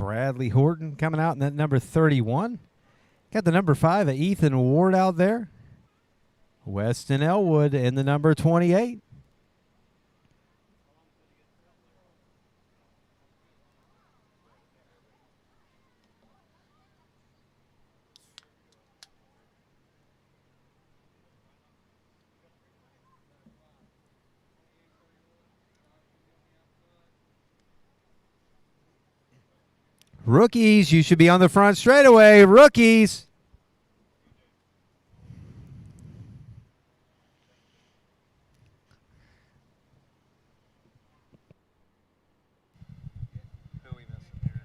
Bradley Horton coming out in that number 31. Got the number 5 of Ethan Ward out there. Weston Elwood in the number 28. Rookies, you should be on the front straightaway. Rookies. Who are we missing here?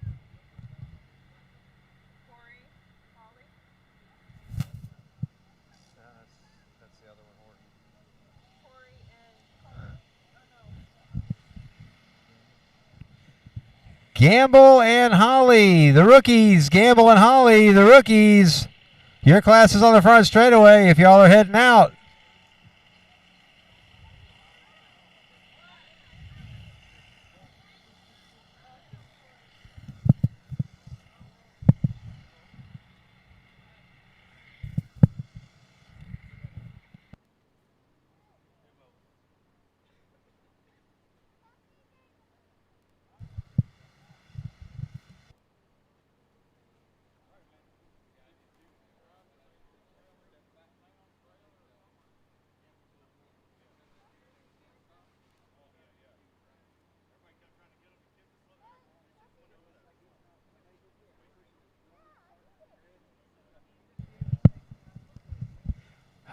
Corey, Holly. That's the other one, Horton. Corey and Cole. Oh, no. Gamble and Holly, the rookies. Gamble and Holly, the rookies. Your class is on the front straightaway if y'all are heading out.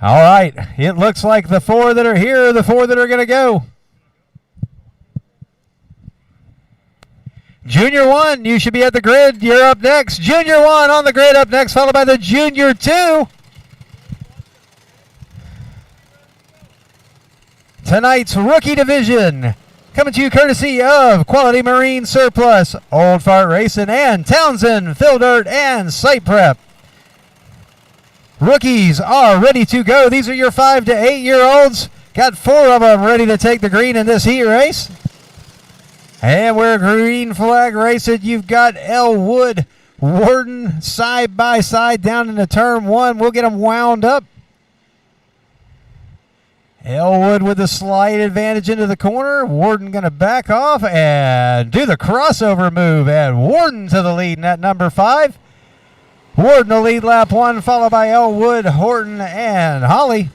All right, it looks like the 4 that are here are the 4 that are going to go. Junior 1, you should be at the grid. You're up next. Junior 1 on the grid up next, followed by the Junior 2. Tonight's rookie division coming to you courtesy of Quality Marine Surplus, Old Fart Racing, and Townsend, Fill Dirt, and Site Prep. Rookies are ready to go. These are your 5 to 8-year-olds. Got 4 of them ready to take the green in this heat race. And we're green flag racing. You've got Elwood, Warden side by side down into turn 1. We'll get them wound up. Elwood with a slight advantage into the corner. Warden going to back off and do the crossover move. And Warden to the lead in that number 5. Warden will lead lap 1, followed by Elwood, Horton, and Holly.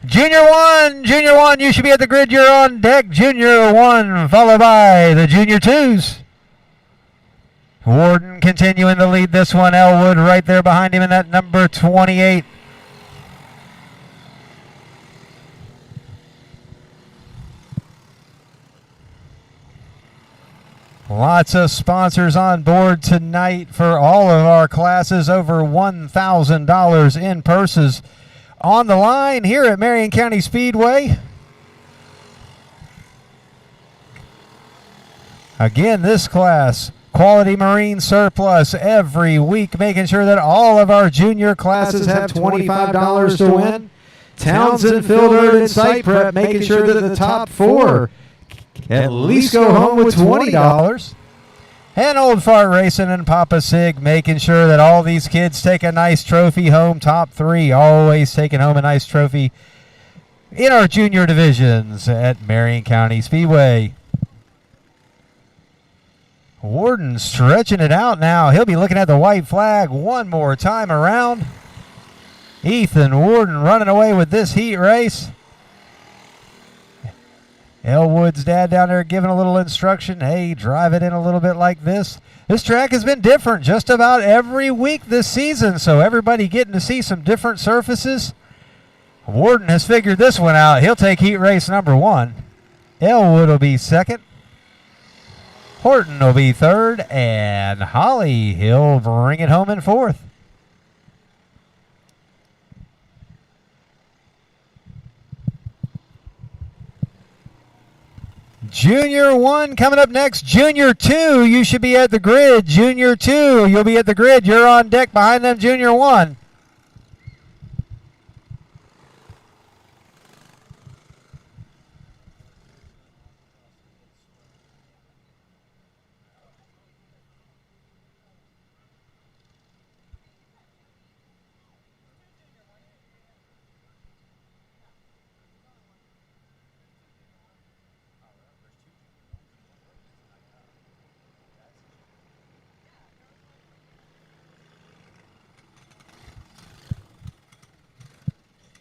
Junior 1, you should be at the grid. You're on deck. Junior 1, followed by the Junior 2s. Warden continuing to lead this one. Elwood right there behind him in that number 28. Lots of sponsors on board tonight for all of our classes. Over $1,000 in purses on the line here at Marion County Speedway. Again, this class, Quality Marine Surplus, every week, making sure that all of our junior classes have $25 to win. Townsend, Fill Dirt, and Site Prep, making sure that the top 4 at least go home with $20. And Old Fart Racing and Papa Sig making sure that all these kids take a nice trophy home. Top 3 always taking home a nice trophy in our junior divisions at Marion County Speedway. Warden stretching it out now. He'll be looking at the white flag one more time around. Ethan Warden running away with this heat race. Elwood's dad down there giving a little instruction. Hey, drive it in a little bit like this. This track has been different just about every week this season, so everybody getting to see some different surfaces. Warden has figured this one out. He'll take heat race number 1. Elwood will be 2nd. Horton will be 3rd. And Holly, he'll bring it home in 4th. Junior 1 coming up next. Junior 2, you should be at the grid. Junior 2, you'll be at the grid. You're on deck behind them, Junior 1.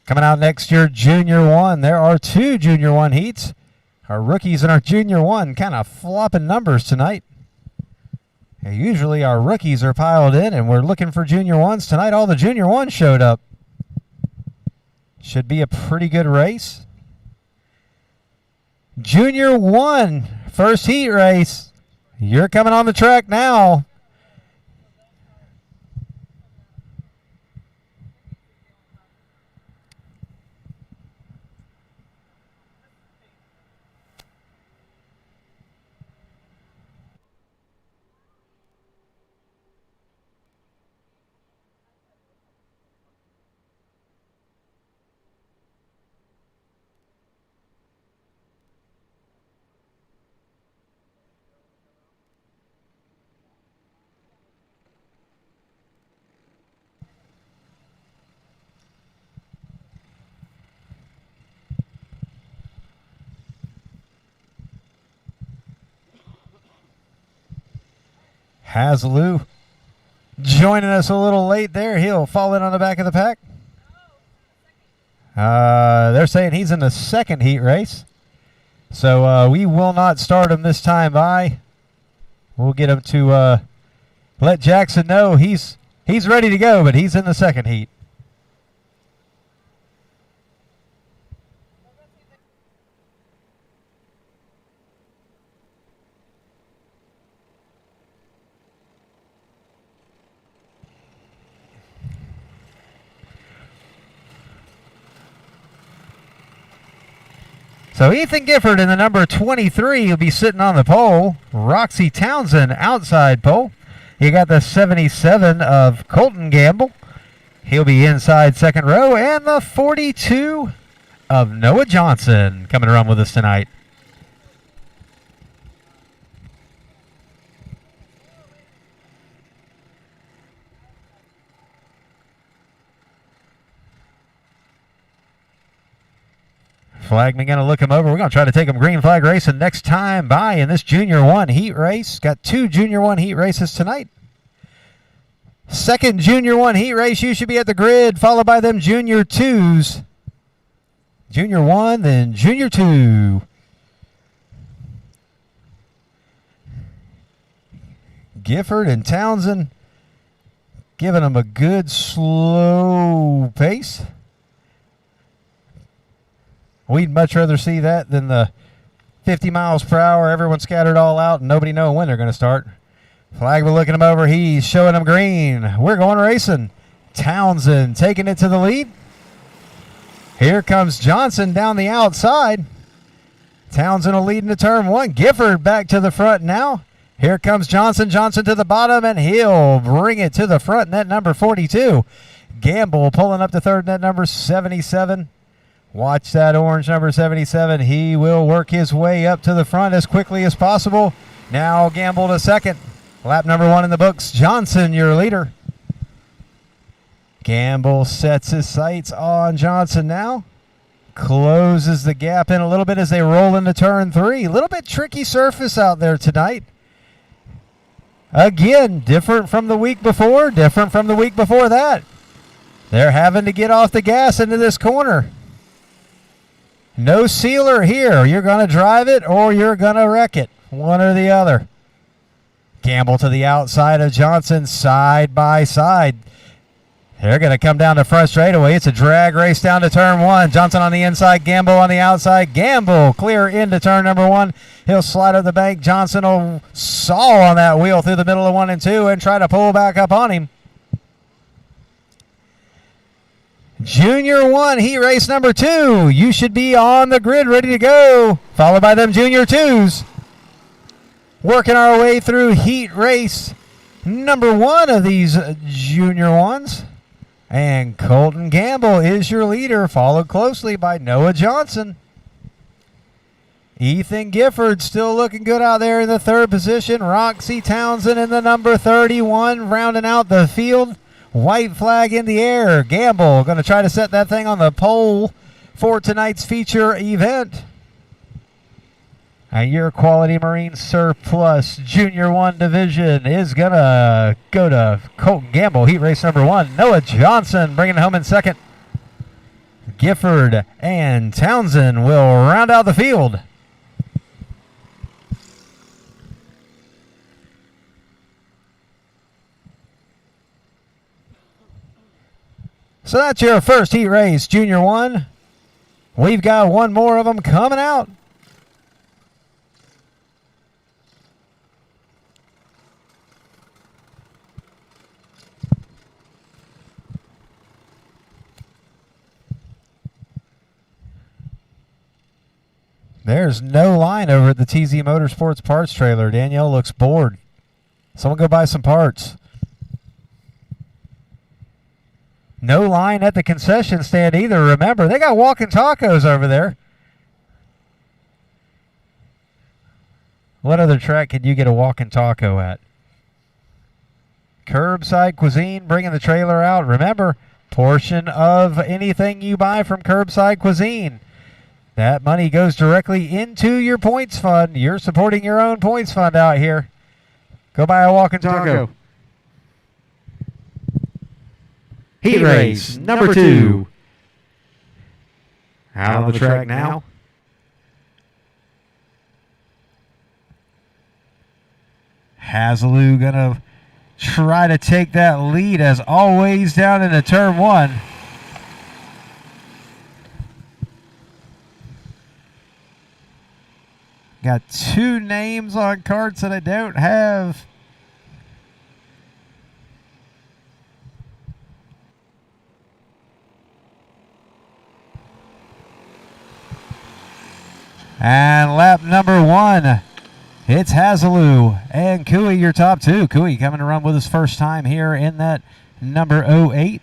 Coming out next year, Junior 1. There are 2 Junior 1 heats. Our rookies and our Junior 1 kind of flopping numbers tonight. Usually our rookies are piled in, and we're looking for Junior 1s. Tonight, all the Junior 1s showed up. Should be a pretty good race. Junior 1, first heat race. You're coming on the track now. Hasloo joining us a little late there. He'll fall in on the back of the pack. They're saying he's in the second heat race. So we will not start him this time by. We'll get him to let Jackson know he's ready to go, but he's in the second heat. So Ethan Gifford in the number 23 will be sitting on the pole. Roxy Townsend outside pole. You got the 77 of Colton Gamble. He'll be inside second row. And the 42 of Noah Johnson coming to run with us tonight. Flagman going to look him over. We're going to try to take him green flag racing next time by in this Junior 1 heat race. Got 2 Junior 1 heat races tonight. Second Junior 1 heat race, you should be at the grid, followed by them Junior 2s. Junior 1, then Junior 2. Gifford and Townsend giving them a good slow pace. We'd much rather see that than the 50 miles per hour, everyone scattered all out, and nobody know when they're going to start. Flagman looking him over. He's showing him green. We're going racing. Townsend taking it to the lead. Here comes Johnson down the outside. Townsend will lead into turn 1. Gifford back to the front now. Here comes Johnson. Johnson to the bottom, and he'll bring it to the front. Net number 42. Gamble pulling up to third, net number 77. Watch that orange number 77. He will work his way up to the front as quickly as possible. Now Gamble to second. Lap number 1 in the books. Johnson, your leader. Gamble sets his sights on Johnson now. Closes the gap in a little bit as they roll into turn 3. A little bit tricky surface out there tonight. Again, different from the week before, different from the week before that. They're having to get off the gas into this corner. No sealer here. You're going to drive it or you're going to wreck it. One or the other. Gamble to the outside of Johnson, side by side. They're going to come down the front straightaway. It's a drag race down to turn 1. Johnson on the inside, Gamble on the outside. Gamble clear into turn number 1. He'll slide up the bank. Johnson will saw on that wheel through the middle of 1 and 2 and try to pull back up on him. Junior 1 heat race number 2. You should be on the grid ready to go. Followed by them Junior 2s. Working our way through heat race number 1 of these Junior 1s. And Colton Gamble is your leader, followed closely by Noah Johnson. Ethan Gifford still looking good out there in the third position. Roxy Townsend in the number 31 rounding out the field. White flag in the air. Gamble going to try to set that thing on the pole for tonight's feature event. And your Quality Marine Surplus Junior 1 division is going to go to Colton Gamble, heat race number 1. Noah Johnson bringing it home in second. Gifford and Townsend will round out the field. So that's your first heat race, Junior 1. We've got one more of them coming out. There's no line over at the TZ Motorsports parts trailer. Danielle looks bored. Someone go buy some parts. No line at the concession stand either. Remember, they got walking tacos over there. What other track could you get a walking taco at? Curbside Cuisine, bringing the trailer out. Remember, portion of anything you buy from Curbside Cuisine, that money goes directly into your points fund. You're supporting your own points fund out here. Go buy a walking taco. Heat race number 2. Out on the track now. Hazelou gonna try to take that lead as always down into turn 1. Got 2 names on carts that I don't have. And lap number 1, it's Hazelou and Cooey, your top 2. Cooey coming to run with his first time here in that number 08.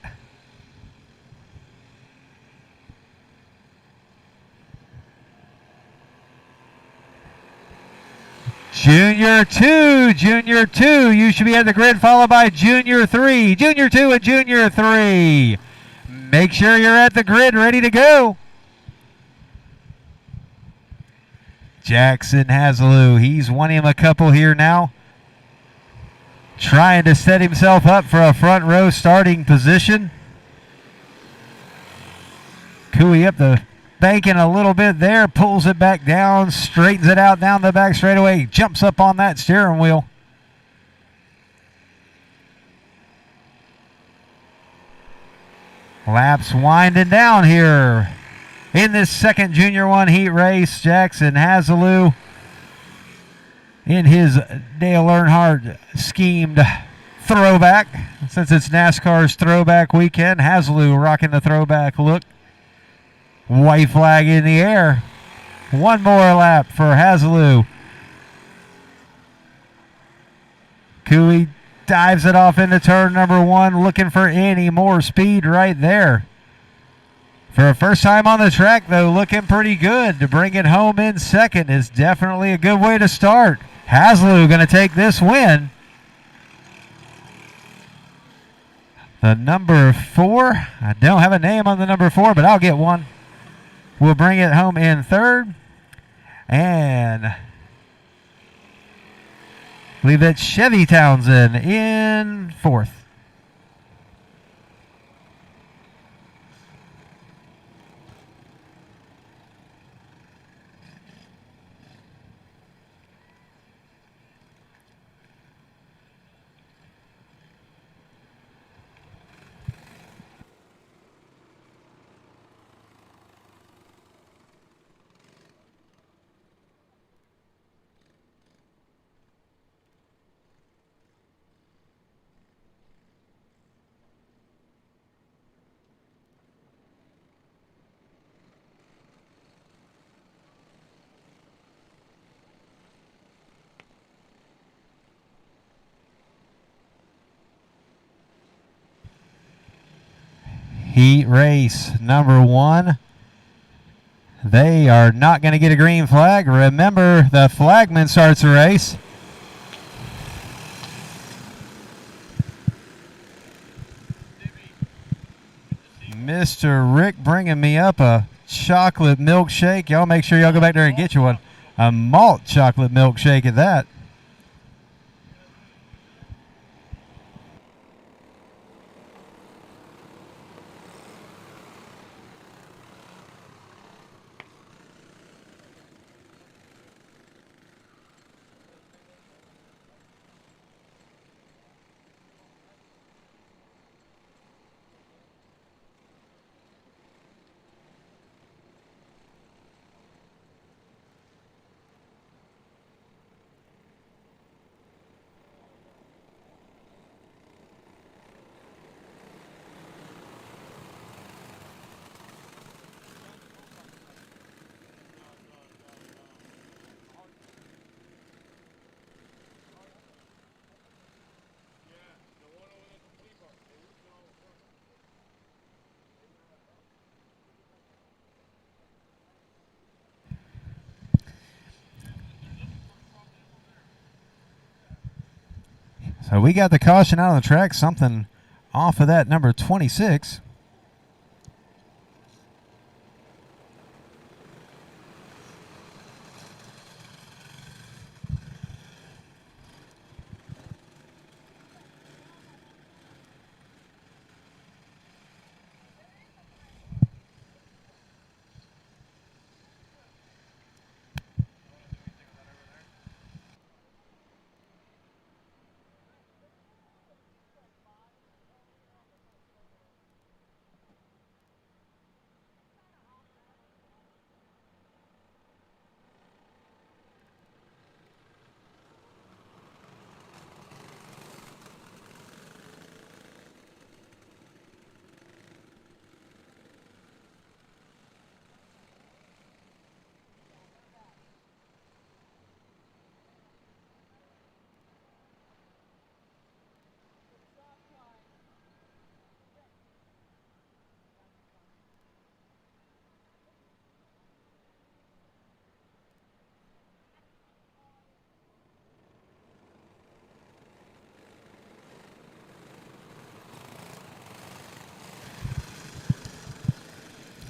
Junior 2, you should be at the grid, followed by Junior 3. Junior 2 and Junior 3. Make sure you're at the grid, ready to go. Jackson Hazelou, he's won him a couple here now. Trying to set himself up for a front row starting position. Cooey up the banking a little bit there, pulls it back down, straightens it out down the back straightaway, jumps up on that steering wheel. Laps winding down here in this second Junior 1 heat race. Jackson Hazelou in his Dale Earnhardt schemed throwback. Since it's NASCAR's throwback weekend, Hazelou rocking the throwback look. White flag in the air. One more lap for Hazelou. Cooey dives it off into turn number 1, looking for any more speed right there. For a first time on the track, though, looking pretty good. To bring it home in second is definitely a good way to start. Hazelou going to take this win. The number 4, I don't have a name on the number 4, but I'll get one. We'll bring it home in third. And I believe that's Chevy Townsend in 4th. Heat race number 1. They are not going to get a green flag. Remember, the flagman starts the race. Mr. Rick bringing me up a chocolate milkshake. Y'all make sure y'all go back there and get you one. A malt chocolate milkshake at that. So we got the caution out on the track, something off of that number 26.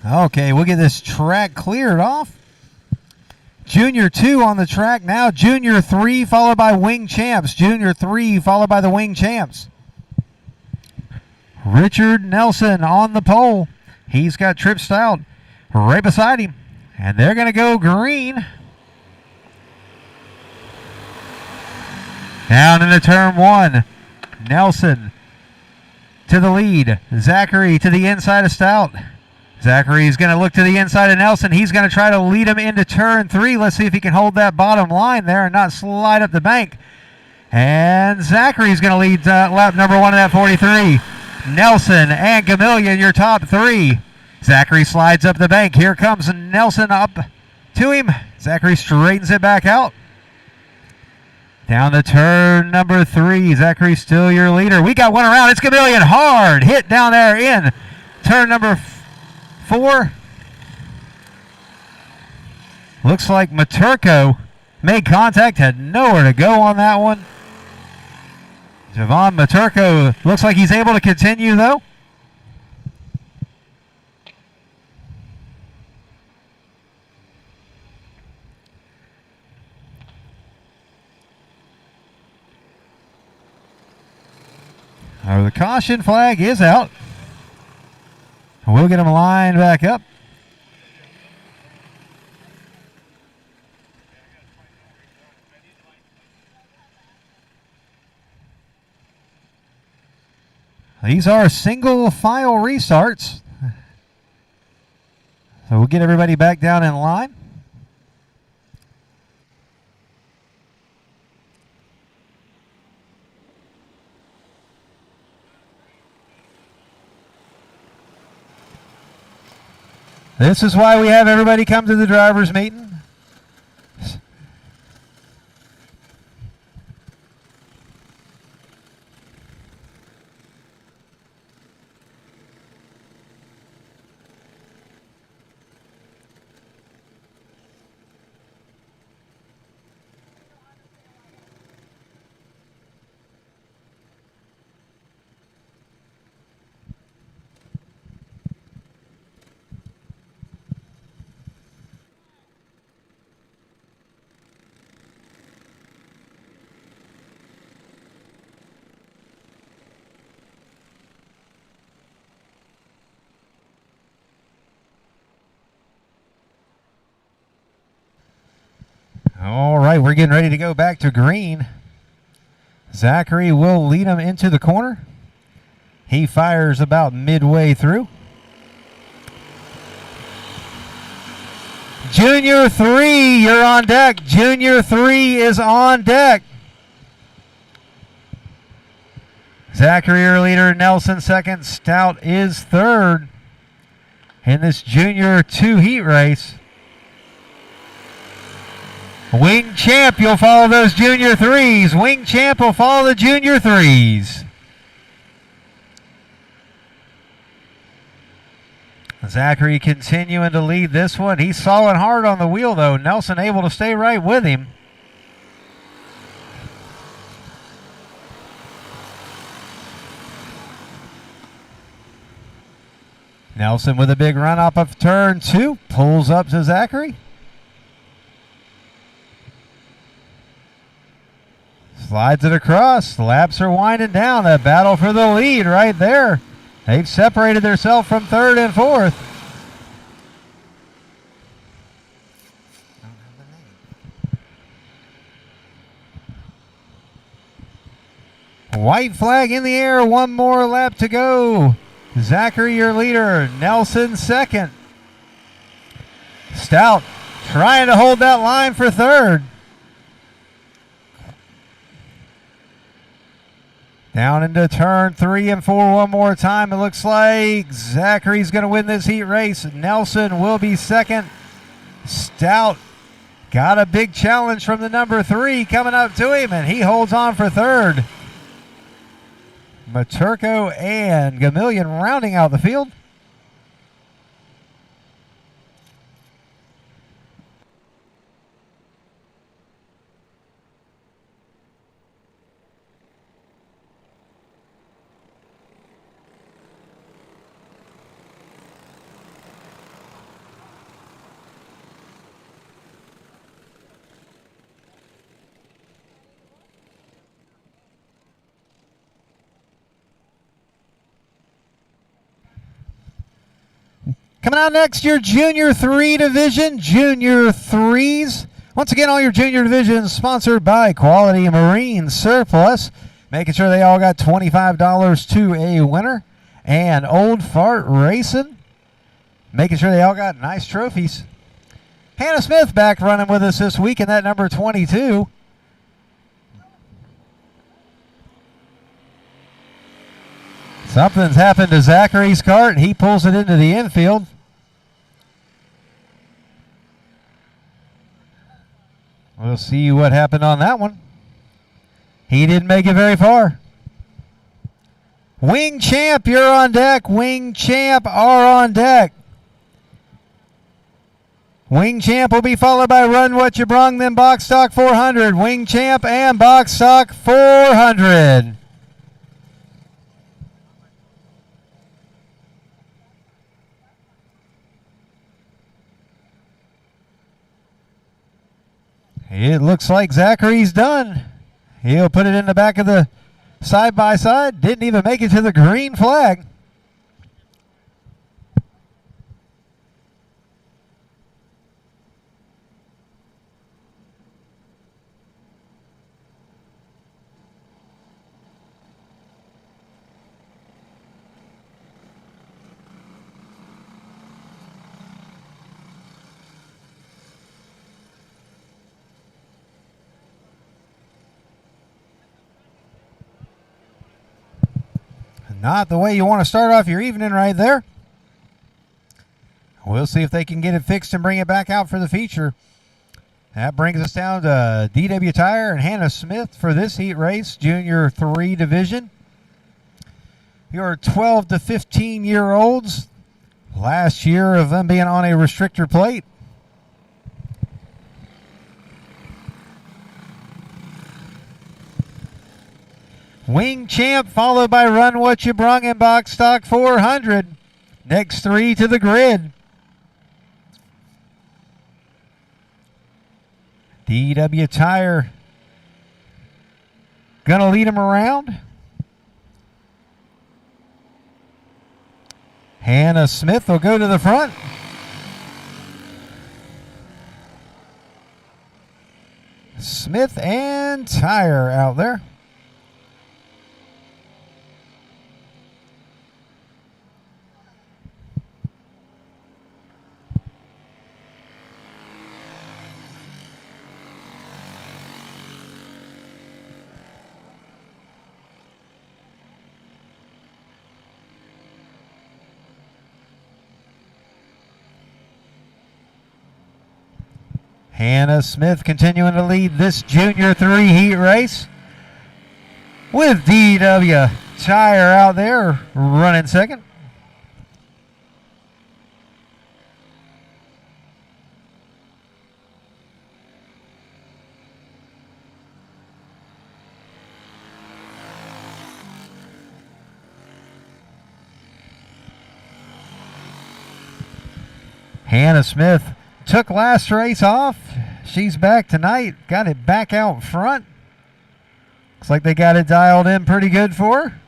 Okay, we'll get this track cleared off. Junior 2 on the track now. Junior 3 followed by Wing Champs. Junior 3 followed by the Wing Champs. Richard Nelson on the pole. He's got Trip Stout right beside him. And they're going to go green. Down into turn 1. Nelson to the lead. Zachary to the inside of Stout. Zachary's going to look to the inside of Nelson. He's going to try to lead him into turn 3. Let's see if he can hold that bottom line there and not slide up the bank. And Zachary's going to lead lap number 1 of that 43. Nelson and Gamillion, your top 3. Zachary slides up the bank. Here comes Nelson up to him. Zachary straightens it back out. Down the turn number 3. Zachary still your leader. We got one around. It's Gamillion. Hard hit down there in turn number 4. Looks like Maturko made contact, had nowhere to go on that one. Javon Maturko looks like he's able to continue though. The caution flag is out. We'll get him lined back up. These are single file restarts. So we'll get everybody back down in line. This is why we have everybody come to the drivers' meeting. All right, we're getting ready to go back to green. Zachary will lead him into the corner. He fires about midway through. Junior 3, you're on deck. Junior 3 is on deck. Zachary, your leader. Nelson second. Stout is third in this Junior 2 heat race. Wing Champ, you'll follow those Junior 3s. Wing Champ will follow the Junior 3s. Zachary continuing to lead this one. He's solid hard on the wheel, though. Nelson able to stay right with him. Nelson with a big run up of turn 2. Pulls up to Zachary. Slides it across. Laps are winding down. A battle for the lead right there. They've separated themselves from 3rd and 4th. White flag in the air. One more lap to go. Zachary, your leader. Nelson, second. Stout trying to hold that line for 3rd. Down into turn 3 and 4 one more time. It looks like Zachary's going to win this heat race. Nelson will be second. Stout got a big challenge from the number 3 coming up to him, and he holds on for 3rd. Maturko and Gamillion rounding out the field. Coming out next, your Junior 3 division, Junior 3s. Once again, all your Junior divisions sponsored by Quality Marine Surplus. Making sure they all got $25 to a winner. And Old Fart Racing. Making sure they all got nice trophies. Hannah Smith back running with us this week in that number 22. Something's happened to Zachary's cart. He pulls it into the infield. We'll see what happened on that one. He didn't make it very far. Wing Champ, you're on deck. Wing Champ are on deck. Wing Champ will be followed by Run What You Brung, then Box Stock 400. Wing Champ and Box Stock 400. It looks like Zachary's done. He'll put it in the back of the side-by-side. Didn't even make it to the green flag. Not the way you want to start off your evening right there. We'll see if they can get it fixed and bring it back out for the feature. That brings us down to DW Tire and Hannah Smith for this heat race, Junior 3 division. Your 12 to 15-year-olds. Last year of them being on a restrictor plate. Wing Champ followed by Run What You Brung and Box Stock 400. Next 3 to the grid. DW Tire gonna lead them around. Hannah Smith will go to the front. Smith and Tire out there. Hannah Smith continuing to lead this Junior 3 heat race with DW Tire out there running second. Hannah Smith took last race off. She's back tonight. Got it back out front. Looks like they got it dialed in pretty good for her.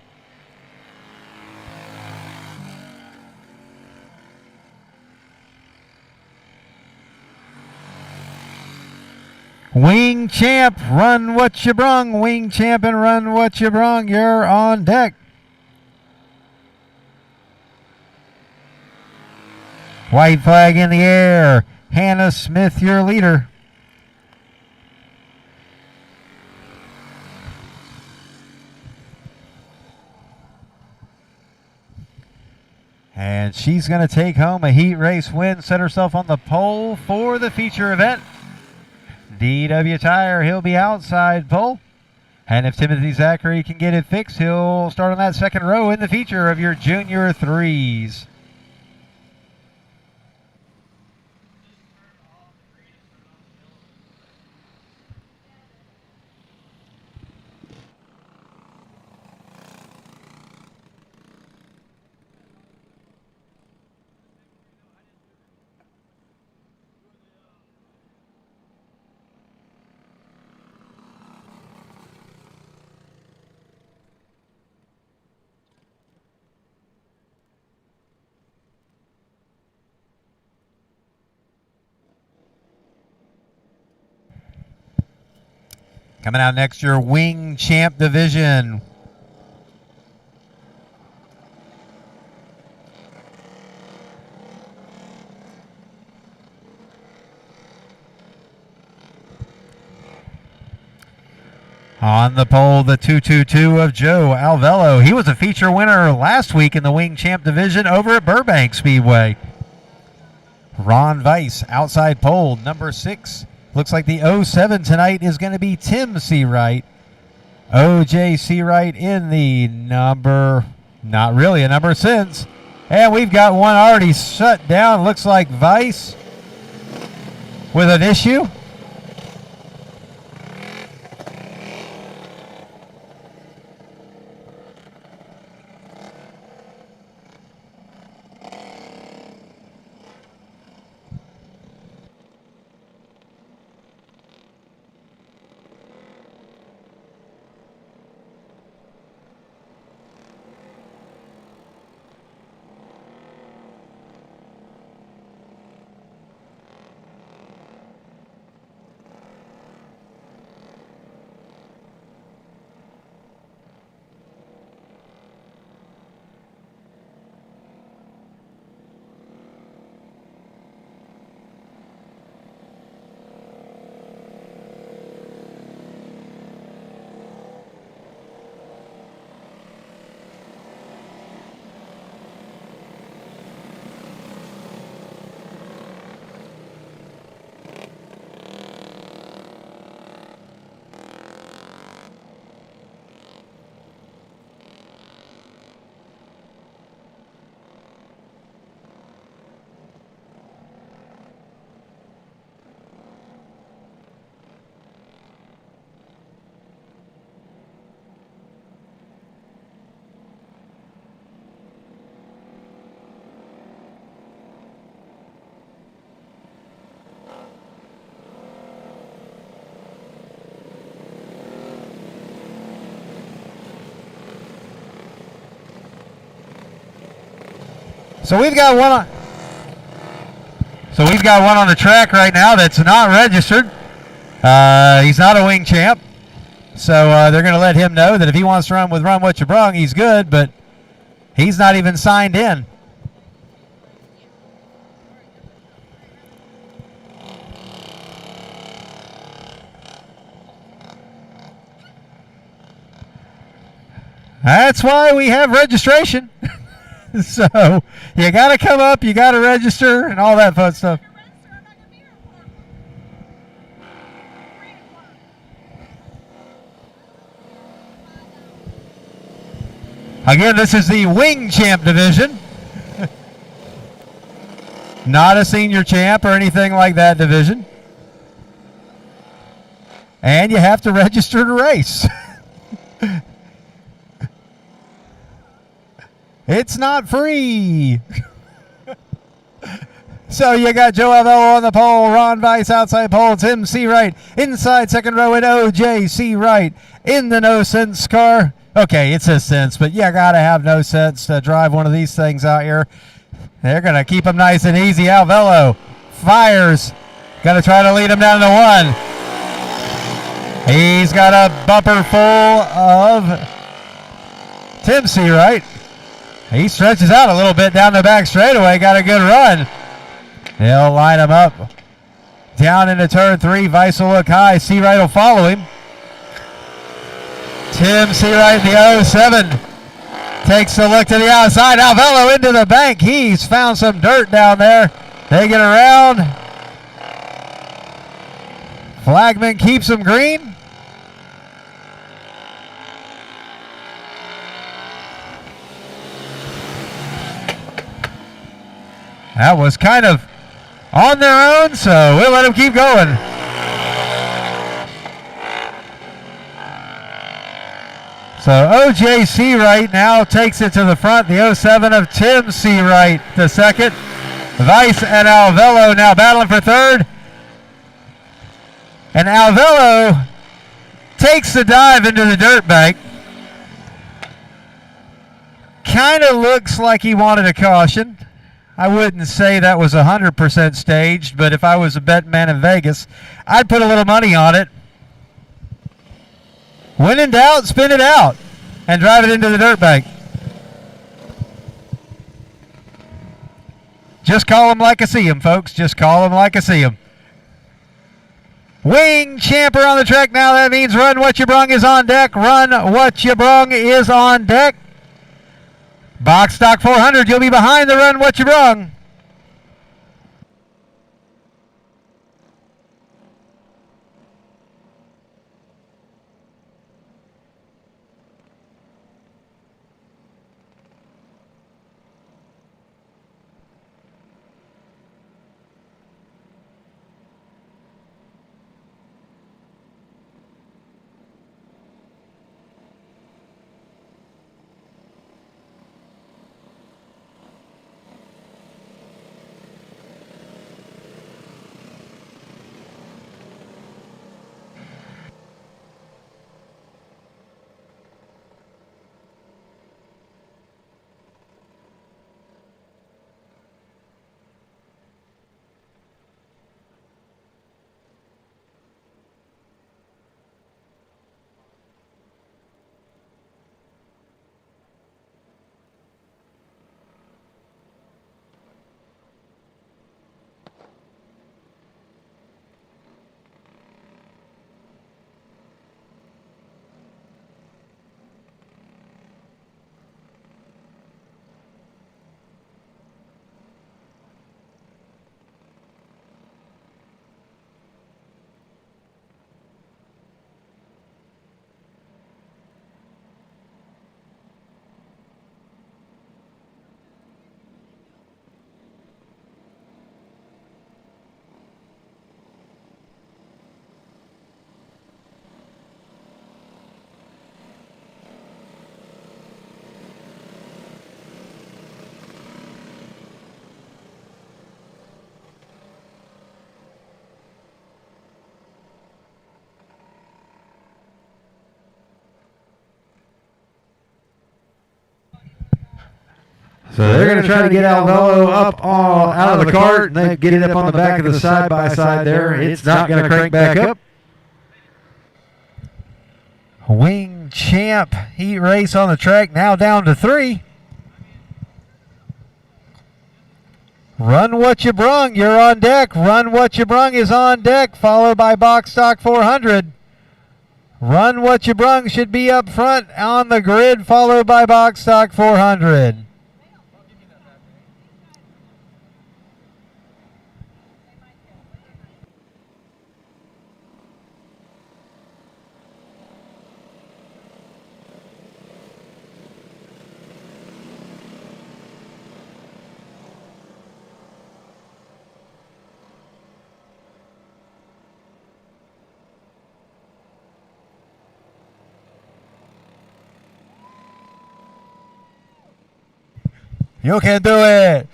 Wing Champ, run what you brung. Wing Champ and run what you brung. You're on deck. White flag in the air. Hannah Smith, your leader. And she's going to take home a heat race win, set herself on the pole for the feature event. DW Tire, he'll be outside pole. And if Timothy Zachary can get it fixed, he'll start on that second row in the feature of your junior threes. Coming out next, your Wing Champ division. On the pole, the 222 of Joe Alvello. He was a feature winner last week in the Wing Champ division over at Burbank Speedway. Ron Weiss, outside pole, number 6. Looks like the 07 tonight is going to be Tim Seawright. OJ Seawright in the number, not really a number since. And we've got one already shut down. Looks like Weiss with an issue. So we've got one on the track right now that's not registered. He's not a Wing Champ. So they're going to let him know that if he wants to run with Run What You Brung, he's good, but he's not even signed in. That's why we have registration. So you got to come up, you got to register, and all that fun stuff. Again, this is the Wing Champ division. Not a senior champ or anything like that division. And you have to register to race. It's not free. So you got Joe Avello on the pole, Ron Weiss outside pole, Tim Seawright inside second row, and OJ Seawright in the No Sense car. Okay, it says sense, but you gotta have no sense to drive one of these things out here. They're gonna keep them nice and easy. Avello fires. Gonna try to lead him down to one. He's got a bumper full of Tim Seawright. He stretches out a little bit down the back straightaway. Got a good run. He'll line him up. Down into turn 3. Weiss will look high. Seawright will follow him. Tim Seawright in the 07 takes a look to the outside. Avello into the bank. He's found some dirt down there. They get around. Flagman keeps him green. That was kind of on their own, so we'll let them keep going. So OJ Seawright now takes it to the front. The 07 of Tim Seawright the second. Weiss and Avello now battling for third. And Avello takes the dive into the dirt bank. Kind of looks like he wanted a caution. I wouldn't say that was 100% staged, but if I was a bet man in Vegas, I'd put a little money on it. When in doubt, spin it out and drive it into the dirt bank. Just call them like I see them, folks. Just call them like I see them. Wing Champer on the track now. That means Run What You Brung is on deck. Run What You Brung is on deck. Box stock 400. You'll be behind the Run What You Brung. So they're going to try to get Avello up out of the cart and then get it up on the back of the side-by-side there. It's not going to crank back up. Wing Champ heat race on the track, now down to 3. Run What You Brung, you're on deck. Run What You Brung is on deck, followed by Box Stock 400. Run What You Brung should be up front on the grid, followed by Box Stock 400. You can do it.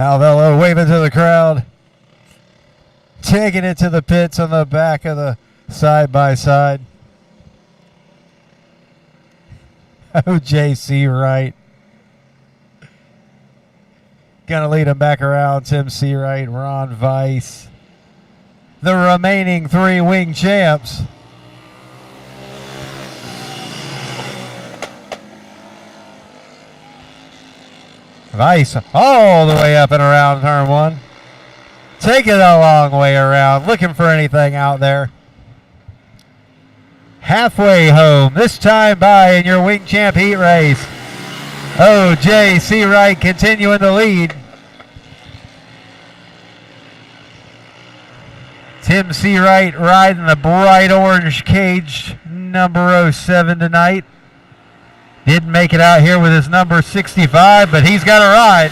Alvello waving to the crowd. Taking it to the pits on the back of the side-by-side. OJC Wright. Gonna lead him back around. Tim Seawright, Ron Weiss. The remaining 3 wing champs. Weiss all the way up and around turn 1. Take it a long way around. Looking for anything out there. Halfway home. This time by in your wing champ heat race. O.J. Seawright continuing the lead. Tim Seawright riding the bright orange cage number 07 tonight. Didn't make it out here with his number 65, but he's got a ride.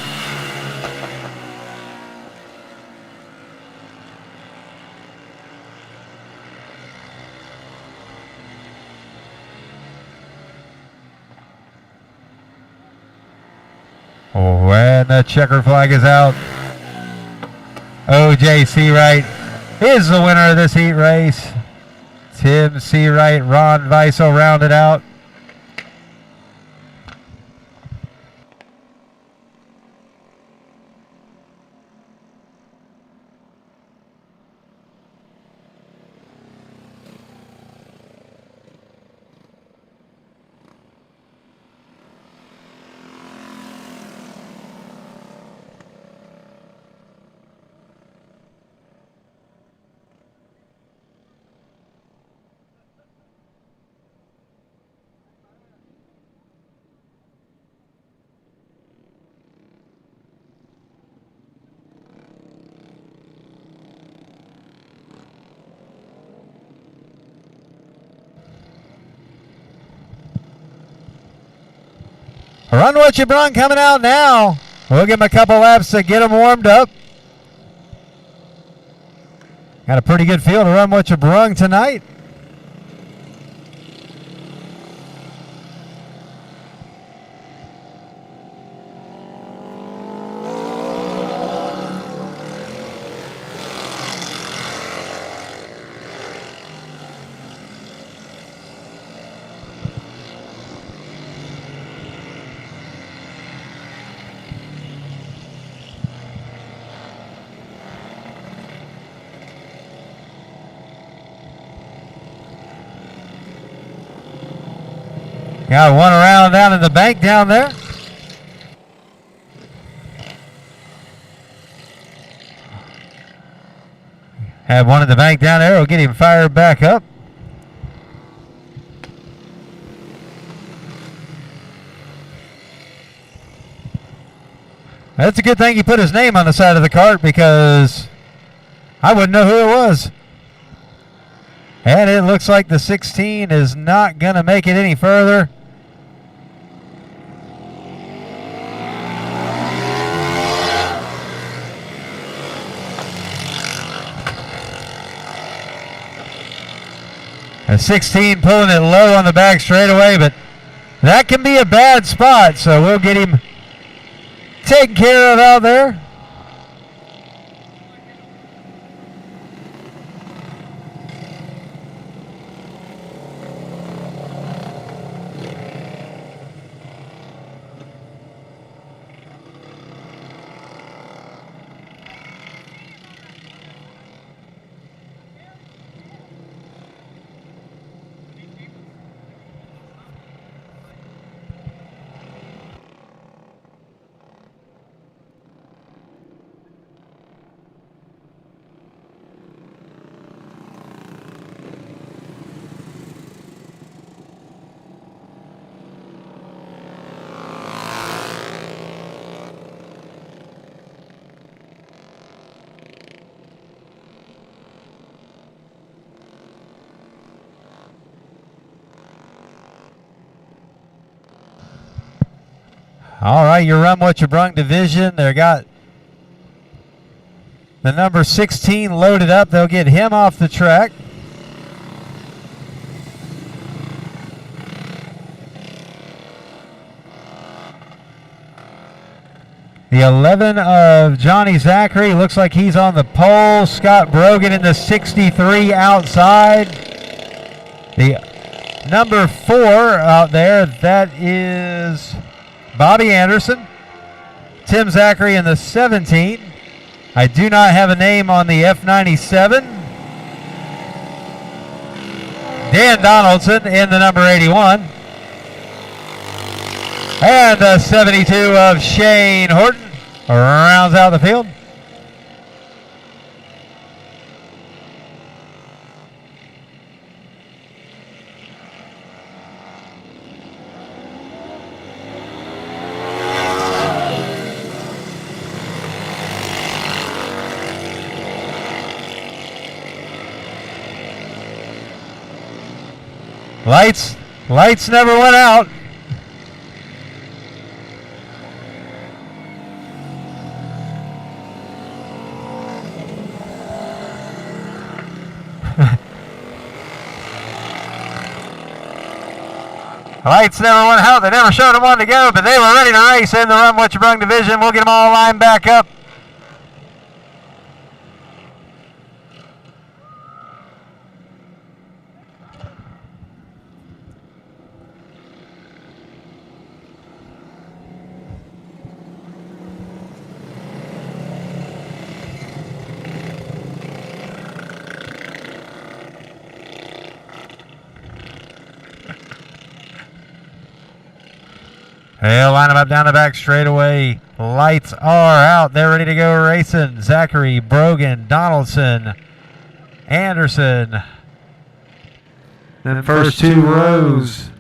Oh, and the checker flag is out. O.J. Seawright is the winner of this heat race. Tim Seawright, Ron Weiss will round it out. Run What You Brung coming out now. We'll give him a couple laps to get him warmed up. Got a pretty good feel to Run What You Brung tonight. Got one around down in the bank down there. Have one in the bank down there. We'll get him fired back up. That's a good thing he put his name on the side of the cart because I wouldn't know who it was. And it looks like the 16 is not going to make it any further. A 16 pulling it low on the back straightaway, but that can be a bad spot, so we'll get him taken care of out there. All right, your Run What You Brung division. They got the number 16 loaded up. They'll get him off the track. The The 11 of Johnny Zachary looks like he's on the pole. Scott Brogan in the 63 outside. The number 4 out there, that is Bobby Anderson. Tim Zachary in the 17. I do not have a name on the F97. Dan Donaldson in the number 81. And the 72 of Shane Horton rounds out the field. Lights never went out. Lights never went out. They never showed them one to go, but they were ready to race in the Run What You Brung division. We'll get them all lined back up. They'll line them up down the back straightaway. Lights are out. They're ready to go racing. Zachary, Brogan, Donaldson, Anderson. Then first 2 rows.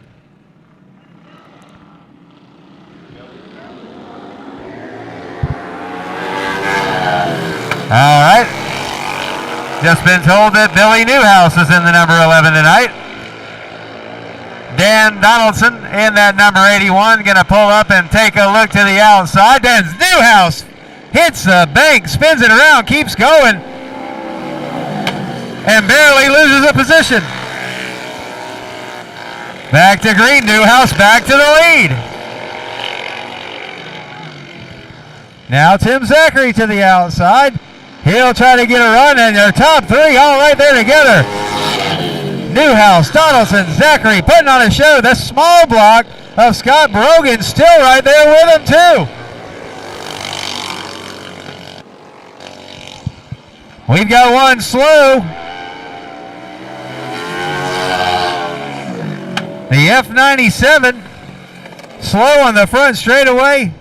All right. Just been told that Billy Newhouse is in the number 11 tonight. Dan Donaldson in that number 81, going to pull up and take a look to the outside. Dan Newhouse hits the bank, spins it around, keeps going, and barely loses a position. Back to green, Newhouse back to the lead. Now Tim Zachary to the outside. He'll try to get a run, and their top 3 all right there together. Newhouse, Donaldson, Zachary putting on a show. The small block of Scott Brogan still right there with him too. We've got one slow. The F97 slow on the front straightaway,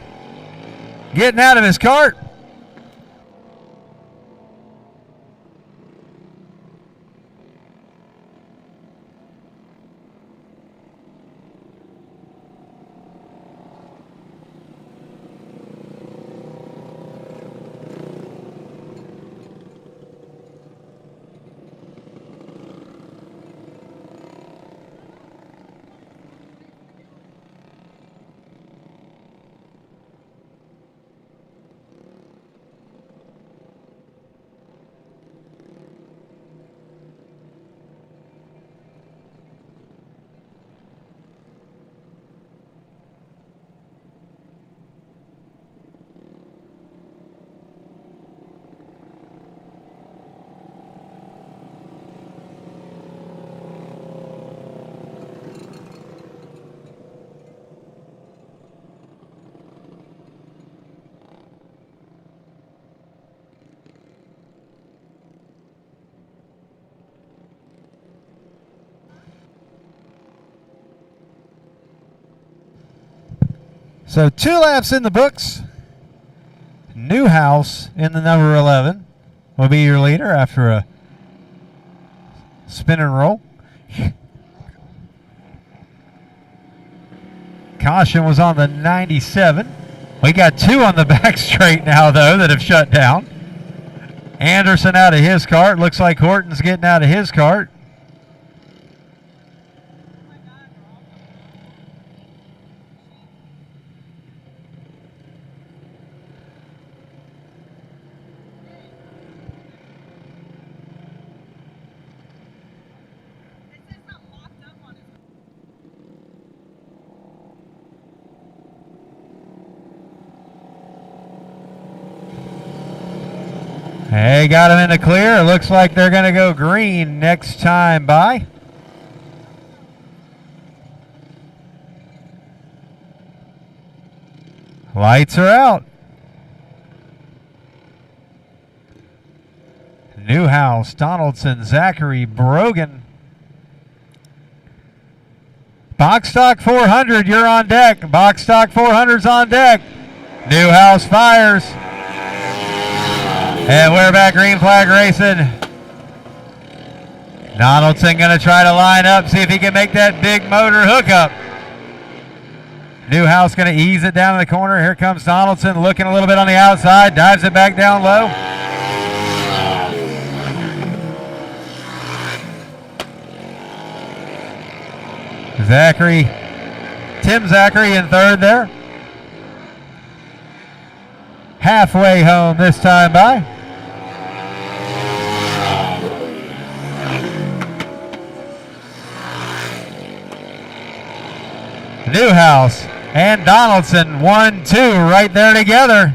getting out of his cart. So 2 laps in the books. Newhouse in the number 11 will be your leader after a spin and roll. Caution was on the 97. We got 2 on the back straight now, though, that have shut down. Anderson out of his cart. Looks like Horton's getting out of his cart. Hey, got him in the clear. It looks like they're going to go green next time by. Lights are out. Newhouse, Donaldson, Zachary, Brogan. Box stock 400, you're on deck. Box stock 400's on deck. Newhouse fires. And we're back, green flag racing. Donaldson going to try to line up, see if he can make that big motor hookup. Newhouse going to ease it down in the corner. Here comes Donaldson looking a little bit on the outside, dives it back down low. Tim Zachary in third there. Halfway home this time by. Newhouse and Donaldson, 1-2 right there together.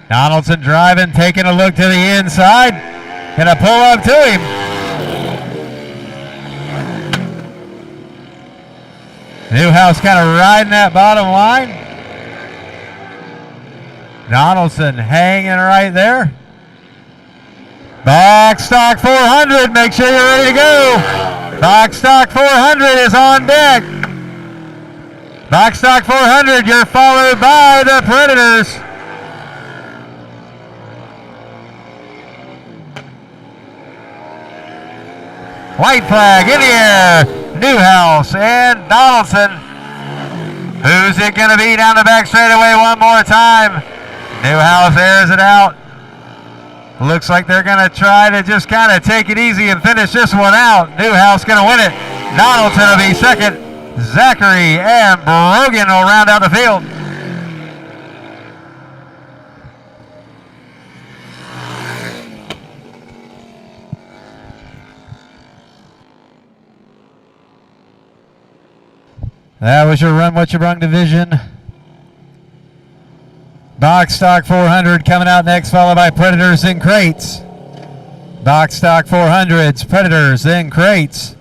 Donaldson driving, taking a look to the inside. Gonna pull up to him. Newhouse kind of riding that bottom line. Donaldson hanging right there. Box stock 400, make sure you're ready to go. Box stock 400 is on deck. Box stock 400, you're followed by the Predators. White flag in the air. Newhouse and Donaldson. Who's it going to be down the back straightaway one more time? Newhouse airs it out. Looks like they're going to try to just kind of take it easy and finish this one out. Newhouse going to win it. Donaldson will be second. Zachary and Brogan will round out the field. That was your Run What You Brung division. Box stock 400 coming out next, followed by Predators in crates. Box stock 400s, Predators in crates.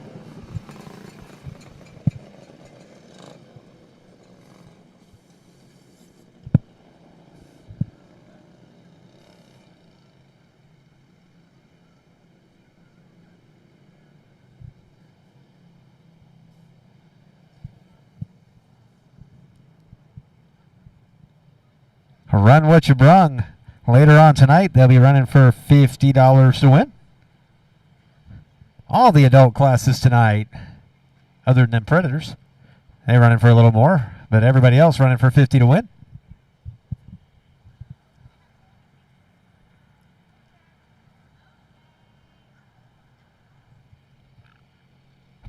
Run What You Brung. Later on tonight, they'll be running for $50 to win. All the adult classes tonight, other than Predators, they're running for a little more, but everybody else running for $50 to win.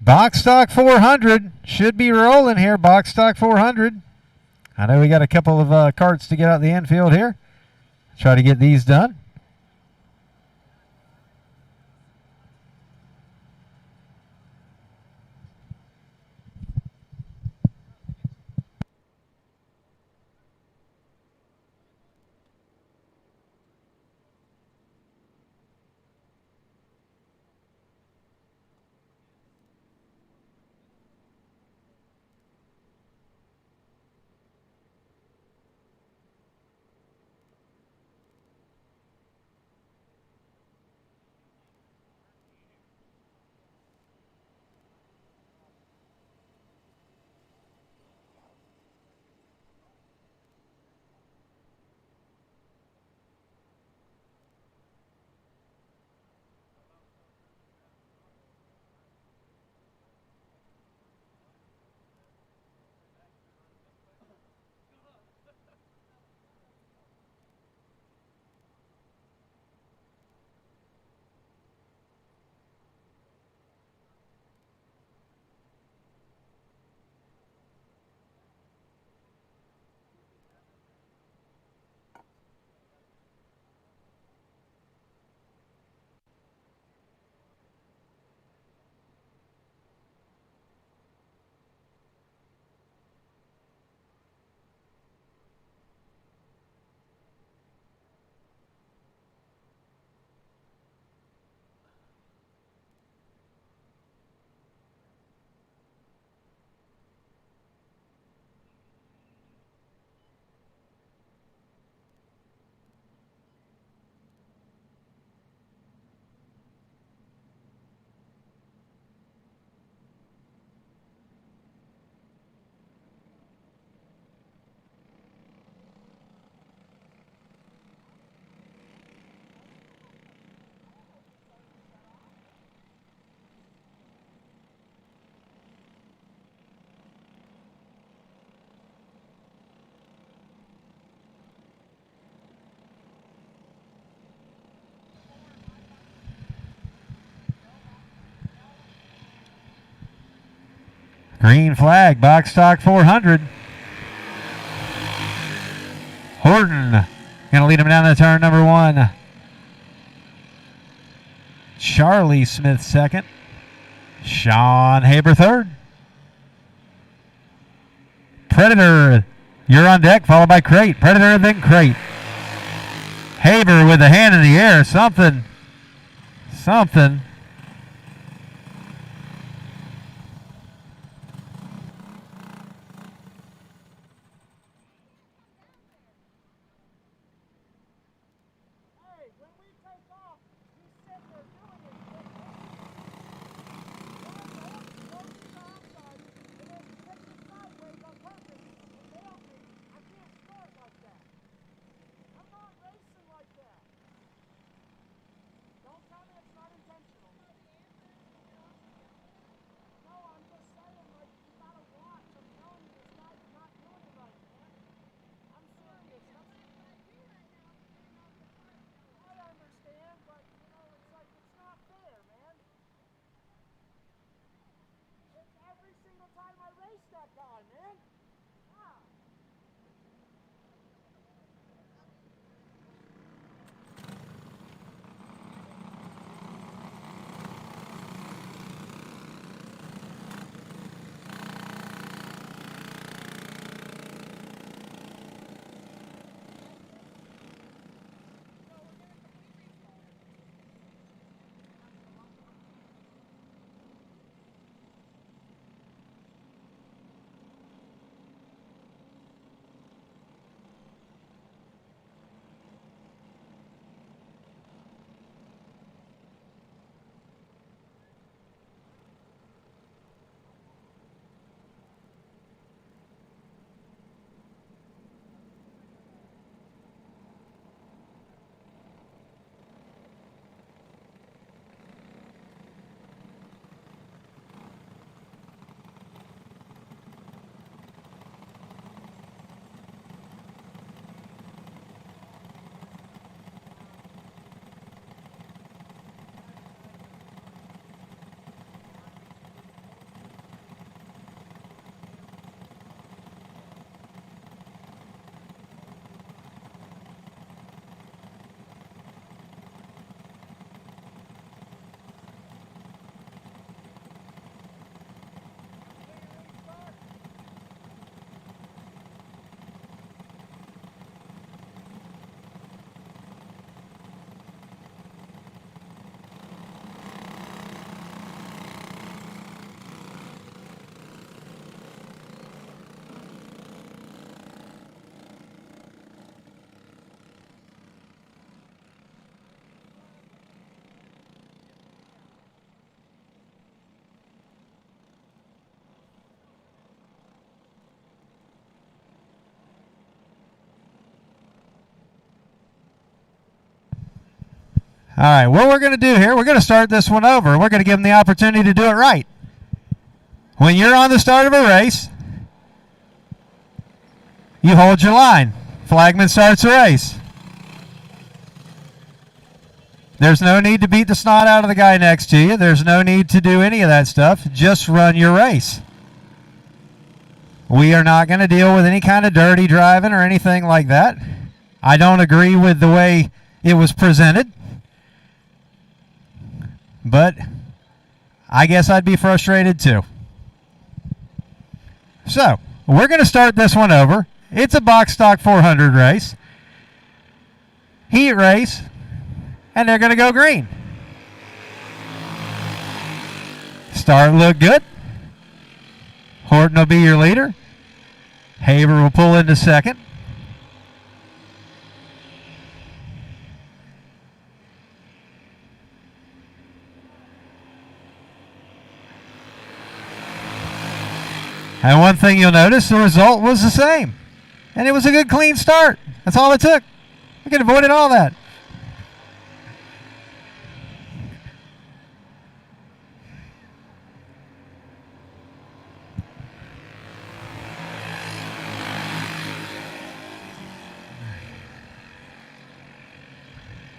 Box stock 400 should be rolling here. Box stock 400. I know we got a couple of carts to get out the infield here. Try to get these done. Green flag, box stock 400. Horton going to lead him down to turn number 1. Charlie Smith second. Sean Haber third. Predator, you're on deck, followed by Crate. Predator, then Crate. Haber with the hand in the air. Something. All right, what we're going to do here, we're going to start this one over. We're going to give them the opportunity to do it right. When you're on the start of a race, you hold your line. Flagman starts the race. There's no need to beat the snot out of the guy next to you. There's no need to do any of that stuff. Just run your race. We are not going to deal with any kind of dirty driving or anything like that. I don't agree with the way it was presented. But I guess I'd be frustrated too. So, we're going to start this one over. It's a box stock 400 race. Heat race. And they're going to go green. Start look good. Horton will be your leader. Haber will pull into second. And one thing you'll notice, the result was the same. And it was a good, clean start. That's all it took. We could have avoided all that.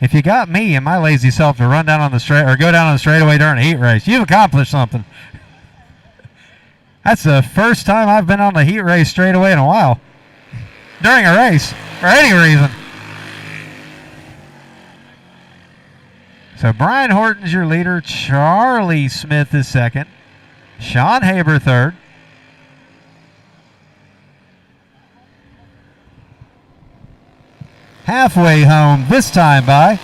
If you got me and my lazy self to run down on the straight or go down on the straightaway during a heat race, you've accomplished something. That's the first time I've been on a heat race straight away in a while. During a race, for any reason. So Brian Horton's your leader. Charlie Smith is second. Sean Haber third. Halfway home this time by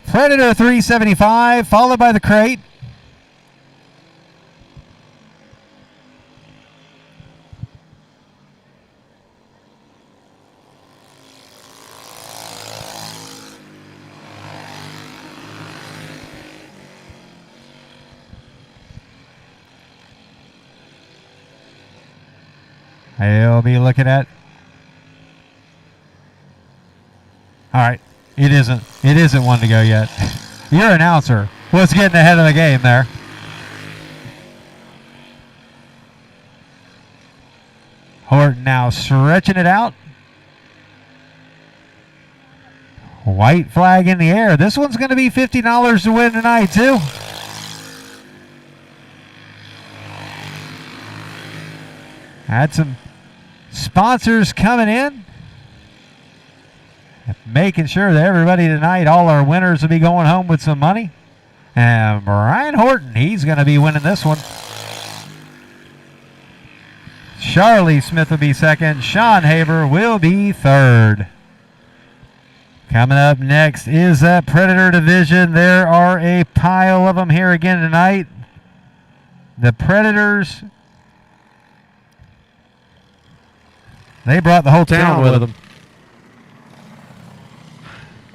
Predator 375, followed by the Crate. He'll be looking at. All right, it isn't one to go yet. Your announcer was getting ahead of the game there. Horton now stretching it out. White flag in the air. This one's going to be $50 to win tonight too. Had some sponsors coming in, making sure that everybody tonight, all our winners, will be going home with some money. And Brian Horton, he's going to be winning this one. Charlie Smith will be second. Sean Haber will be third. Coming up next is that Predator division. There are a pile of them here again tonight. The Predators, they brought the whole town with them.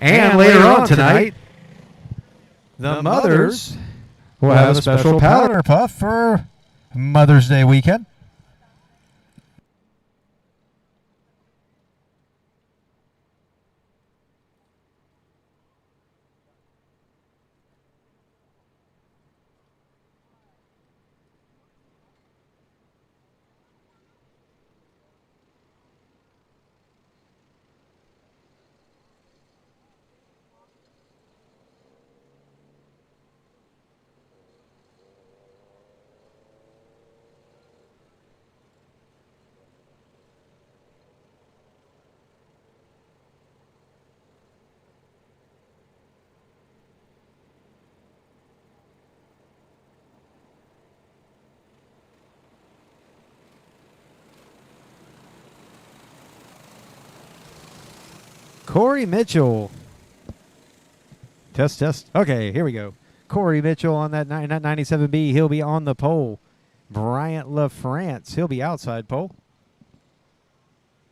And later on tonight, the mothers will have a special powder puff for Mother's Day weekend. Corey Mitchell. Test. Okay, here we go. Corey Mitchell on that 97B. He'll be on the pole. Bryant LaFrance. He'll be outside pole.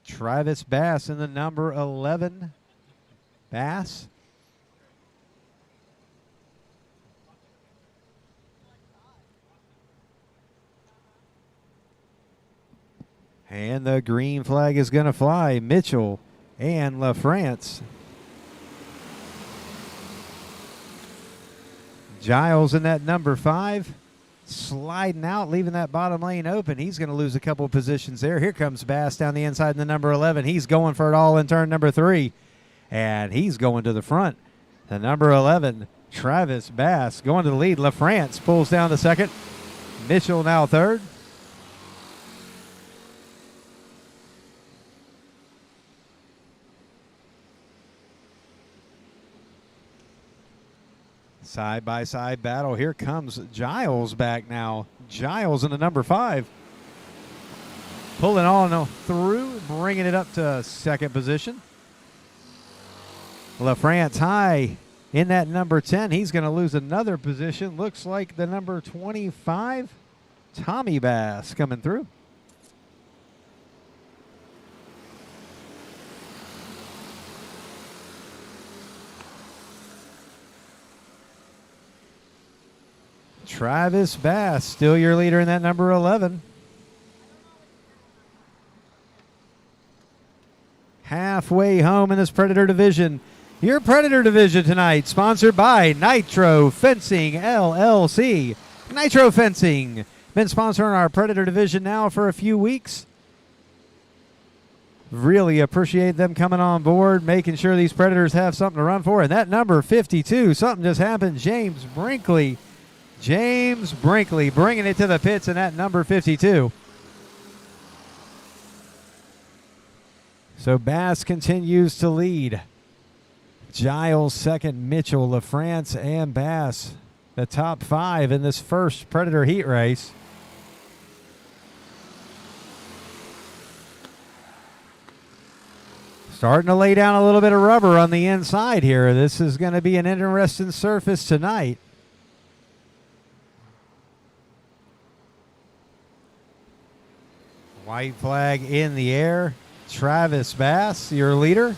Travis Bass in the number 11. Bass. And the green flag is going to fly. Mitchell and LaFrance. Giles in that number 5. Sliding out, leaving that bottom lane open. He's going to lose a couple of positions there. Here comes Bass down the inside in the number 11. He's going for it all in turn number 3. And he's going to the front. The number 11, Travis Bass, going to the lead. LaFrance pulls down to second. Mitchell now third. Side-by-side battle. Here comes Giles back now. Giles in the number 5. Pulling on through, bringing it up to second position. LaFrance high in that number 10. He's going to lose another position. Looks like the number 25, Tommy Bass, coming through. Travis Bass, still your leader in that number 11. Halfway home in this Predator division. Your Predator division tonight, sponsored by Nitro Fencing LLC. Nitro Fencing, been sponsoring our Predator division now for a few weeks. Really appreciate them coming on board, making sure these Predators have something to run for. And that number 52, something just happened. James Brinkley James Brinkley bringing it to the pits in that number 52. So Bass continues to lead. Giles second, Mitchell, LaFrance, and Bass, the top 5 in this first Predator heat race. Starting to lay down a little bit of rubber on the inside here. This is going to be an interesting surface tonight. White flag in the air. Travis Bass, your leader.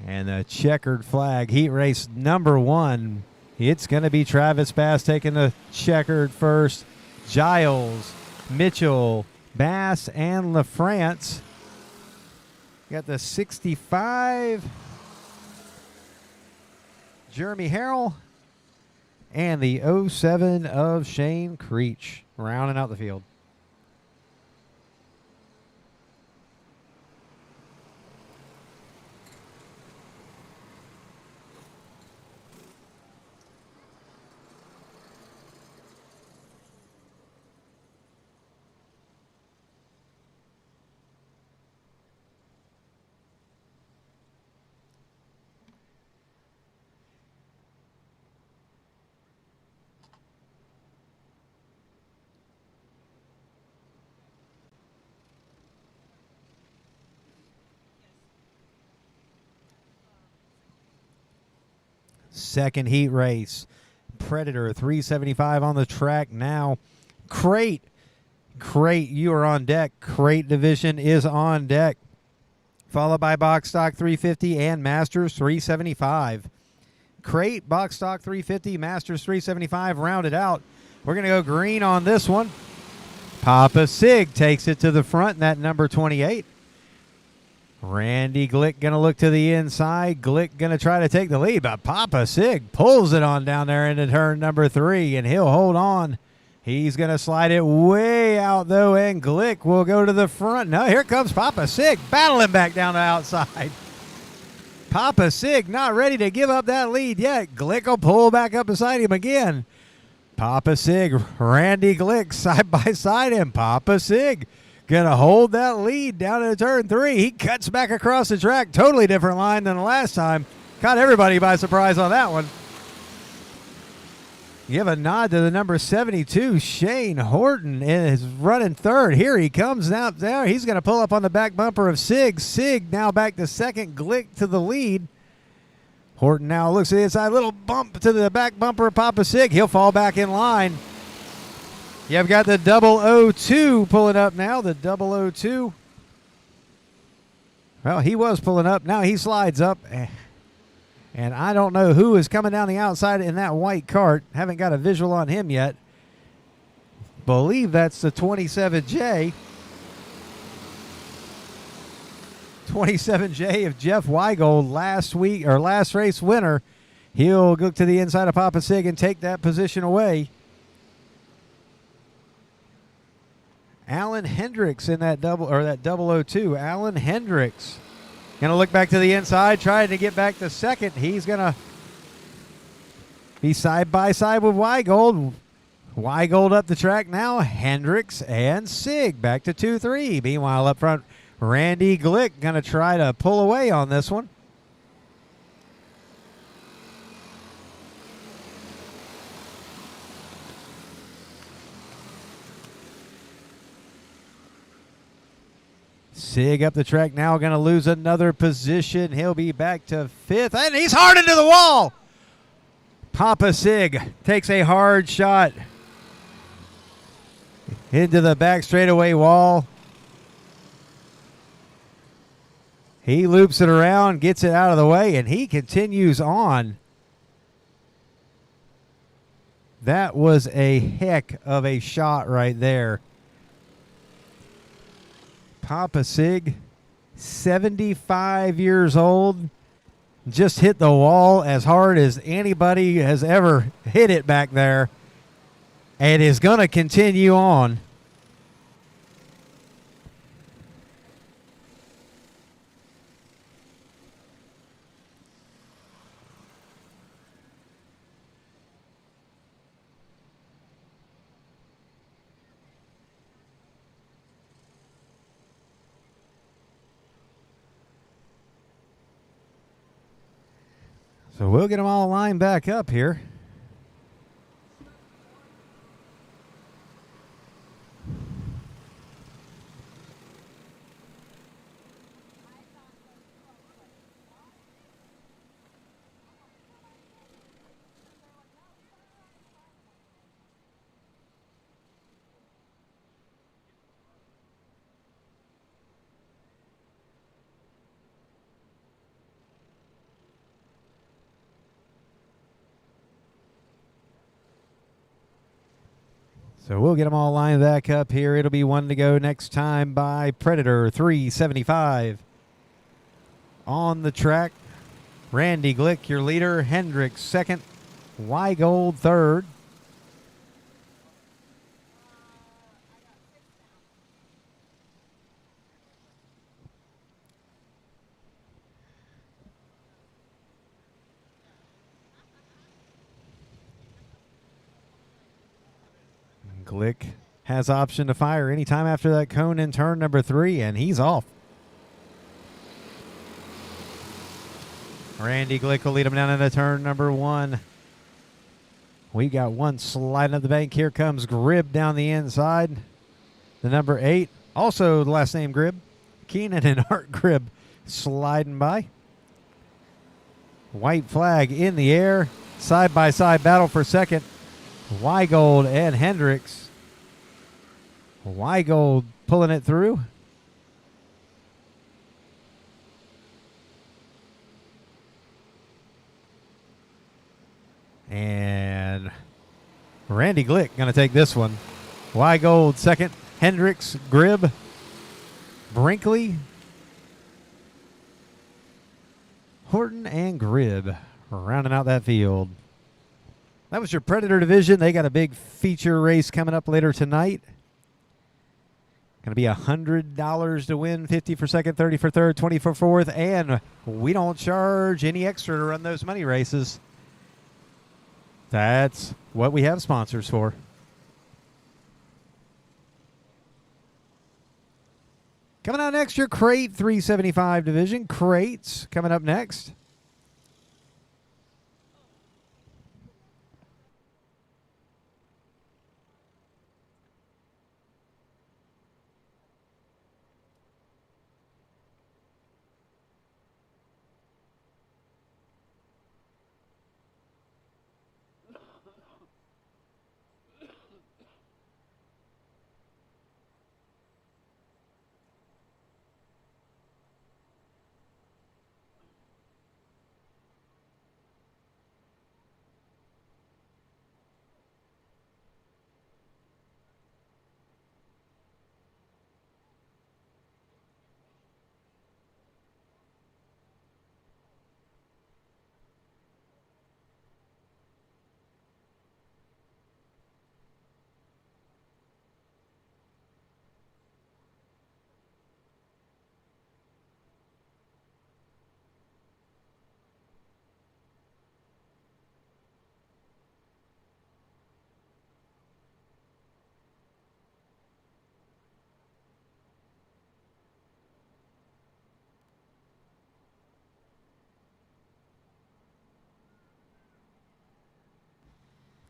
And the checkered flag, heat race number 1. It's going to be Travis Bass taking the checkered first. Giles, Mitchell, Bass, and LaFrance. Got the 65. Jeremy Harrell. And the 07 of Shane Creech rounding out the field. Second heat race. Predator 375 on the track now. Crate, you are on deck. Crate division is on deck. Followed by Box Stock 350 and Masters 375. Crate, Box Stock 350, Masters 375 rounded out. We're going to go green on this one. Papa Sig takes it to the front, that number 28. Randy Glick going to look to the inside. Glick going to try to take the lead, but Papa Sig pulls it on down there into turn number 3, and he'll hold on. He's going to slide it way out, though, and Glick will go to the front. No, here comes Papa Sig battling back down the outside. Papa Sig not ready to give up that lead yet. Glick will pull back up beside him again. Papa Sig, Randy Glick side by side, and Papa Sig going to hold that lead down into turn 3. He cuts back across the track. Totally different line than the last time. Caught everybody by surprise on that one. Give a nod to the number 72, Shane Horton is running third. Here he comes now. There, he's going to pull up on the back bumper of Sig. Sig now back to second. Glick to the lead. Horton now looks to the inside. Little bump to the back bumper of Papa Sig. He'll fall back in line. You've got the 002 pulling up now. The 002. Well, he was pulling up. Now he slides up. And I don't know who is coming down the outside in that white cart. Haven't got a visual on him yet. Believe that's the 27J. 27J of Jeff Weigold, last race winner. He'll go to the inside of Papa Sig and take that position away. Alan Hendricks in that 002. Alan Hendricks going to look back to the inside, trying to get back to second. He's going to be side by side with Weigold. Weigold up the track now. Hendricks and Sig back to 2-3. Meanwhile, up front, Randy Glick going to try to pull away on this one. Sig up the track now, going to lose another position. He'll be back to 5th, and he's hard into the wall. Papa Sig takes a hard shot into the back straightaway wall. He loops it around, gets it out of the way, and he continues on. That was a heck of a shot right there. Papa Sig, 75 years old, just hit the wall as hard as anybody has ever hit it back there, and is going to continue on. So we'll get them all lined back up here. So we'll get them all lined back up here. It'll be one to go next time by Predator 375. On the track, Randy Glick, your leader. Hendricks second. Weigold third. Glick has option to fire anytime after that cone in turn number 3, and he's off. Randy Glick will lead him down into turn number 1. We got one sliding up the bank. Here comes Grib down the inside. The number 8, also the last name Grib. Keenan and Art Grib sliding by. White flag in the air. Side-by-side battle for second. Weigold and Hendricks. Weigold pulling it through. And Randy Glick going to take this one. Weigold second. Hendricks, Grib, Brinkley, Horton, and Grib rounding out that field. That was your Predator division. They got a big feature race coming up later tonight. Going to be $100 to win, 50 for second, 30 for third, 20 for fourth, and we don't charge any extra to run those money races. That's what we have sponsors for. Coming out next, your Crate 375 division. Crates coming up next.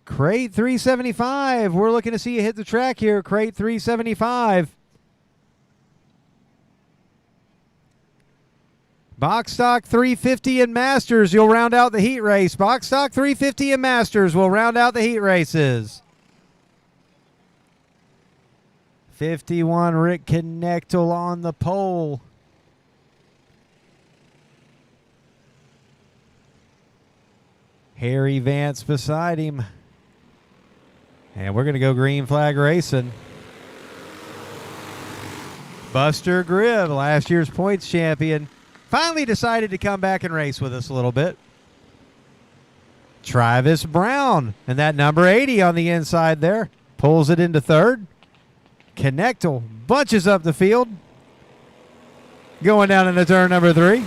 Crate 375. We're looking to see you hit the track here. Crate 375. Box stock 350 and Masters. You'll round out the heat race. Box stock 350 and Masters will round out the heat races. 51 Rick Knechtel on the pole. Harry Vance beside him. And we're going to go green flag racing. Buster Grib, last year's points champion, finally decided to come back and race with us a little bit. Travis Brown, and that number 80 on the inside there, pulls it into third. Knechtel bunches up the field. Going down into turn number 3.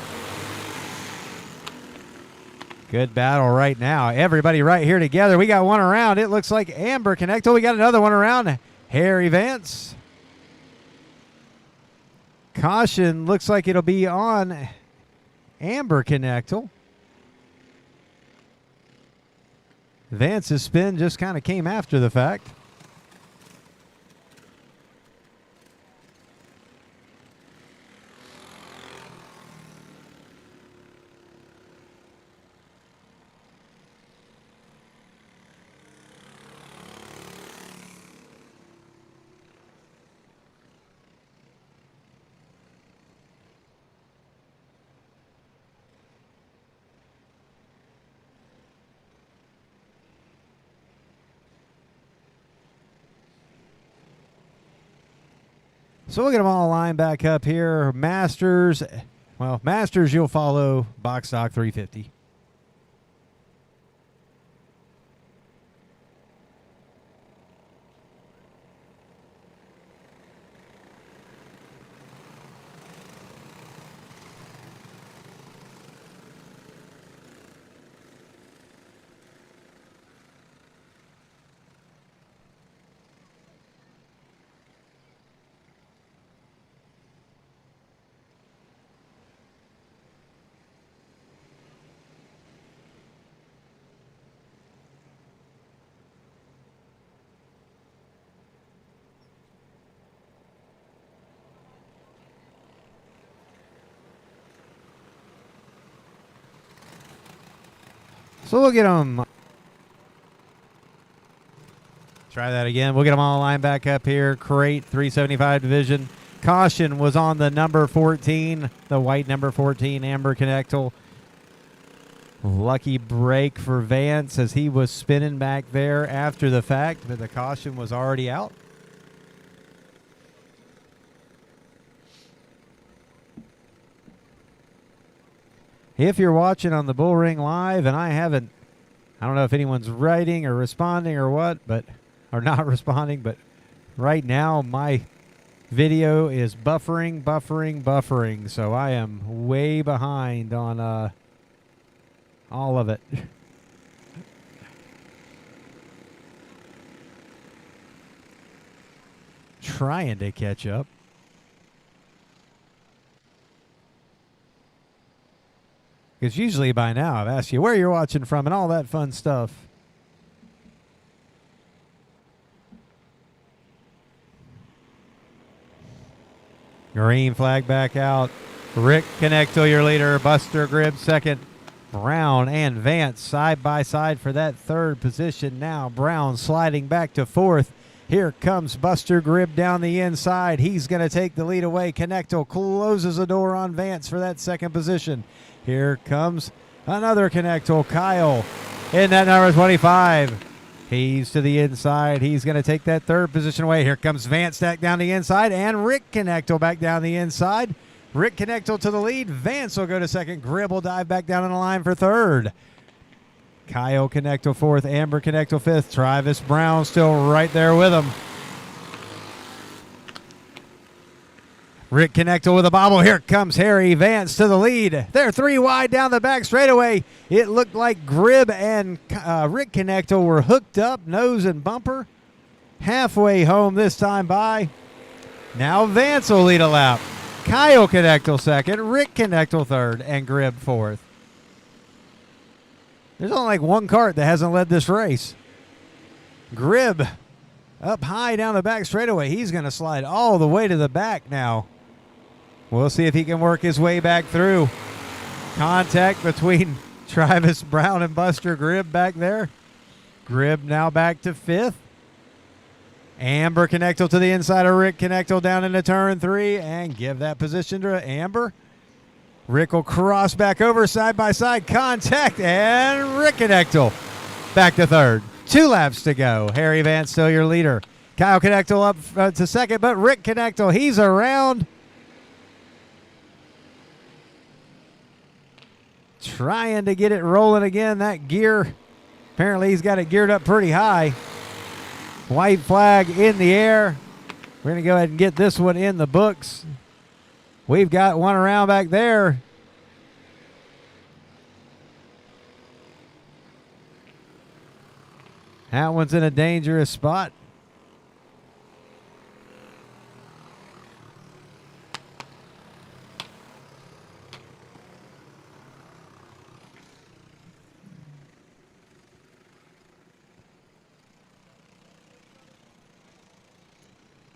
Good battle right now. Everybody right here together. We got one around. It looks like Amber Knechtel. We got another one around. Harry Vance. Caution looks like it'll be on Amber Knechtel. Vance's spin just kind of came after the fact. So we'll get them all lined back up here. Masters, well, Masters you'll follow box stock 350. So we'll get them. Try that again. We'll get them all lined back up here. Crate 375 division. Caution was on the number 14, the white number 14, Amber Connectal. Lucky break for Vance as he was spinning back there after the fact, but the caution was already out. If you're watching on the Bullring Live, and I don't know if anyone's writing or responding or what, or not responding, but right now my video is buffering, so I am way behind on all of it. Trying to catch up. Because usually by now I've asked you where you're watching from and all that fun stuff. Green flag back out. Rick Connectal, your leader. Buster Gribb second. Brown and Vance side by side for that third position. Now Brown sliding back to fourth. Here comes Buster Gribb down the inside. He's going to take the lead away. Connectal closes the door on Vance for that second position. Here comes another Connectal, Kyle, in that number 25. He's to the inside. He's going to take that third position away. Here comes Vance back down the inside, and Rick Connectal back down the inside. Rick Connectal to the lead. Vance will go to second. Gribb will dive back down on the line for third. Kyle Connectal fourth. Amber Connectal fifth. Travis Brown still right there with him. Rick Connectal with a bobble. Here comes Harry Vance to the lead. They're three wide down the back straightaway. It looked like Gribb and Rick Connectal were hooked up, nose and bumper. Halfway home this time by. Now Vance will lead a lap. Kyle Connectal second, Rick Connectal third, and Gribb fourth. There's only like one kart that hasn't led this race. Gribb up high down the back straightaway. He's going to slide all the way to the back now. We'll see if he can work his way back through. Contact between Travis Brown and Buster Gribb back there. Gribb now back to fifth. Amber Connectal to the inside of Rick Connectal down into turn three and give that position to Amber. Rick will cross back over side by side. Contact and Rick Connectal back to third. 2 laps to go. Harry Vance still your leader. Kyle Connectal up to second, but Rick Connectal, he's around. Trying to get it rolling again. That gear, apparently he's got it geared up pretty high. White flag in the air. We're going to go ahead and get this one in the books. We've got one around back there. That one's in a dangerous spot.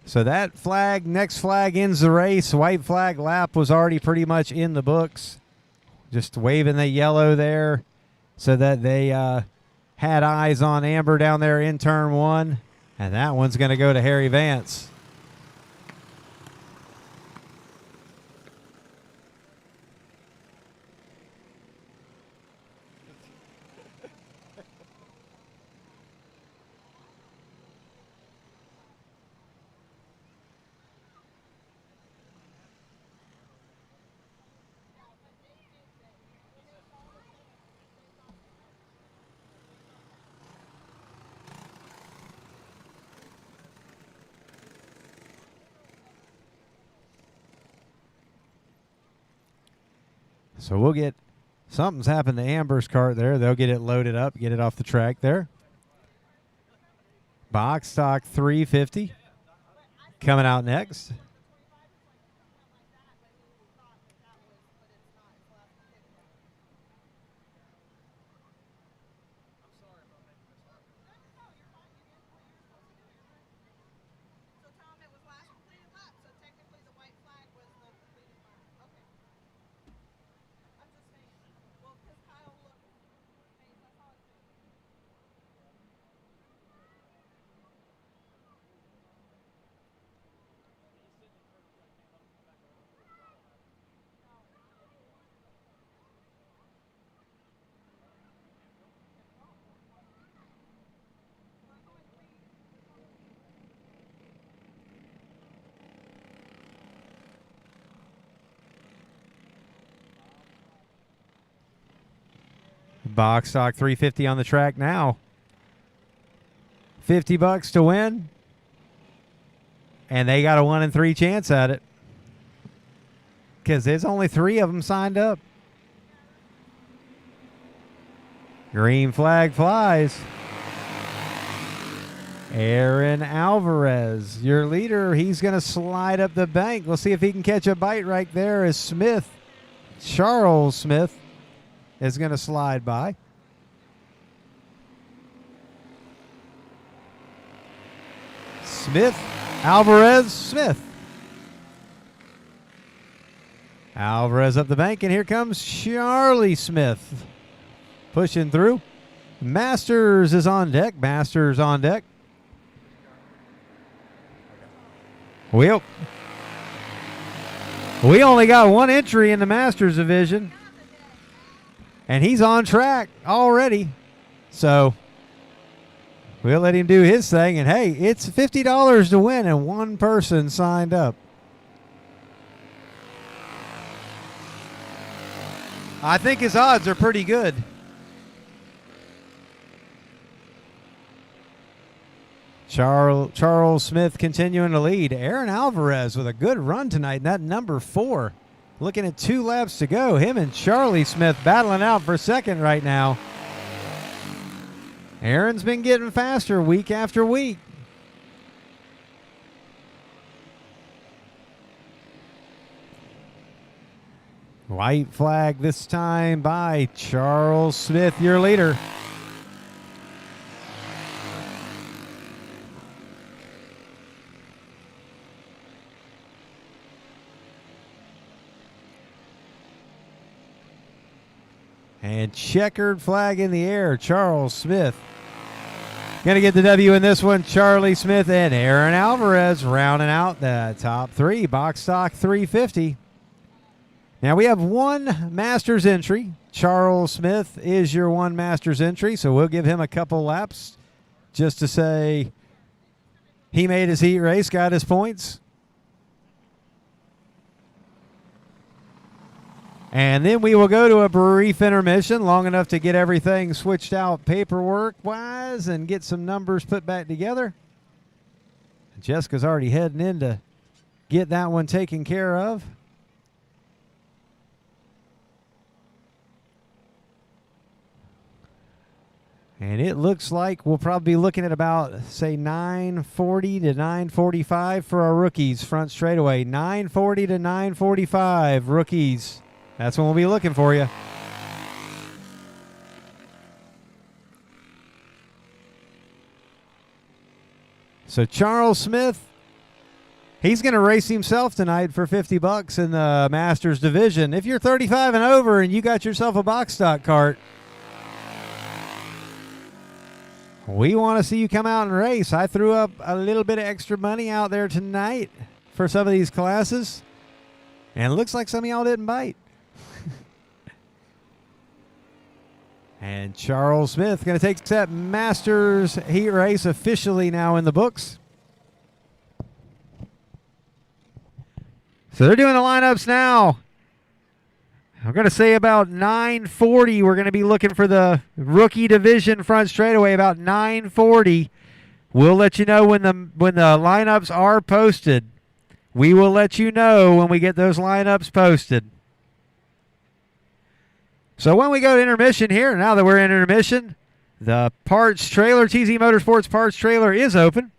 So that flag, next flag ends the race. White flag lap was already pretty much in the books. Just waving the yellow there so that they had eyes on Amber down there in turn one. And that one's going to go to Harry Vance. So we'll get, something's happened to Amber's cart there. They'll get it loaded up, get it off the track there. Box stock 350 coming out next. Box stock 350 on the track now. $50 to win. And they got a 1 in 3 chance at it. Because there's only 3 of them signed up. Green flag flies. Aaron Alvarez, your leader, he's going to slide up the bank. We'll see if he can catch a bite right there as Smith, Charles Smith, is going to slide by. Smith, Alvarez, Smith. Alvarez up the bank, and here comes Charlie Smith. Pushing through. Masters is on deck. Masters on deck. We only got 1 entry in the Masters division. And he's on track already. So we'll let him do his thing. And, hey, it's $50 to win, and 1 person signed up. I think his odds are pretty good. Charles Smith continuing to lead. Aaron Alvarez with a good run tonight in that number 4. Looking at 2 laps to go. Him and Charlie Smith battling out for second right now. Aaron's been getting faster week after week. White flag this time by Charles Smith, your leader. And checkered flag in the air, Charles Smith. Going to get the W in this one, Charlie Smith and Aaron Alvarez rounding out the top 3, box stock 350. Now we have 1 Masters entry. Charles Smith is your 1 Masters entry, so we'll give him a couple laps just to say he made his heat race, got his points. And then we will go to a brief intermission, long enough to get everything switched out paperwork-wise and get some numbers put back together. Jessica's already heading in to get that one taken care of. And it looks like we'll probably be looking at about, say, 9:40 to 9:45 for our rookies front straightaway. 9:40 to 9:45 rookies. That's when we'll be looking for you. So Charles Smith He's going to race himself tonight for $50 in the Masters division. If you're 35 and over and you got yourself a box stock cart, we want to see you come out and race. I threw up a little bit of extra money out there tonight for some of these classes, and it looks like some of y'all didn't bite. And Charles Smith going to take that Masters heat race officially now in the books. So they're doing the lineups now. I'm going to say about 9:40. We're going to be looking for the rookie division front straightaway about 9:40. We'll let you know when the lineups are posted. We will let you know when we get those lineups posted. So when we go to intermission here, now that we're in intermission, the parts trailer, TZ Motorsports parts trailer is open.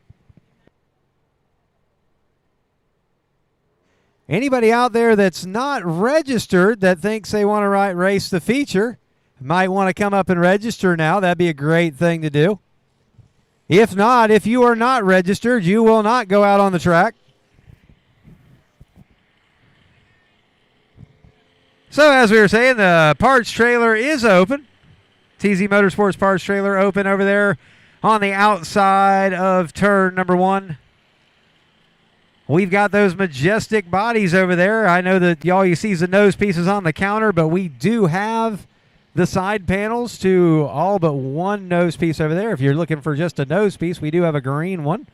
Anybody out there that's not registered that thinks they want to race the feature might want to come up and register now. That'd be a great thing to do. If not, if you are not registered, you will not go out on the track. So as we were saying, the parts trailer is open. TZ Motorsports parts trailer open over there on the outside of turn number 1. We've got those majestic bodies over there. I know that all you see is the nose pieces on the counter, but we do have the side panels to all but one nose piece over there. If you're looking for just a nose piece, we do have a green one.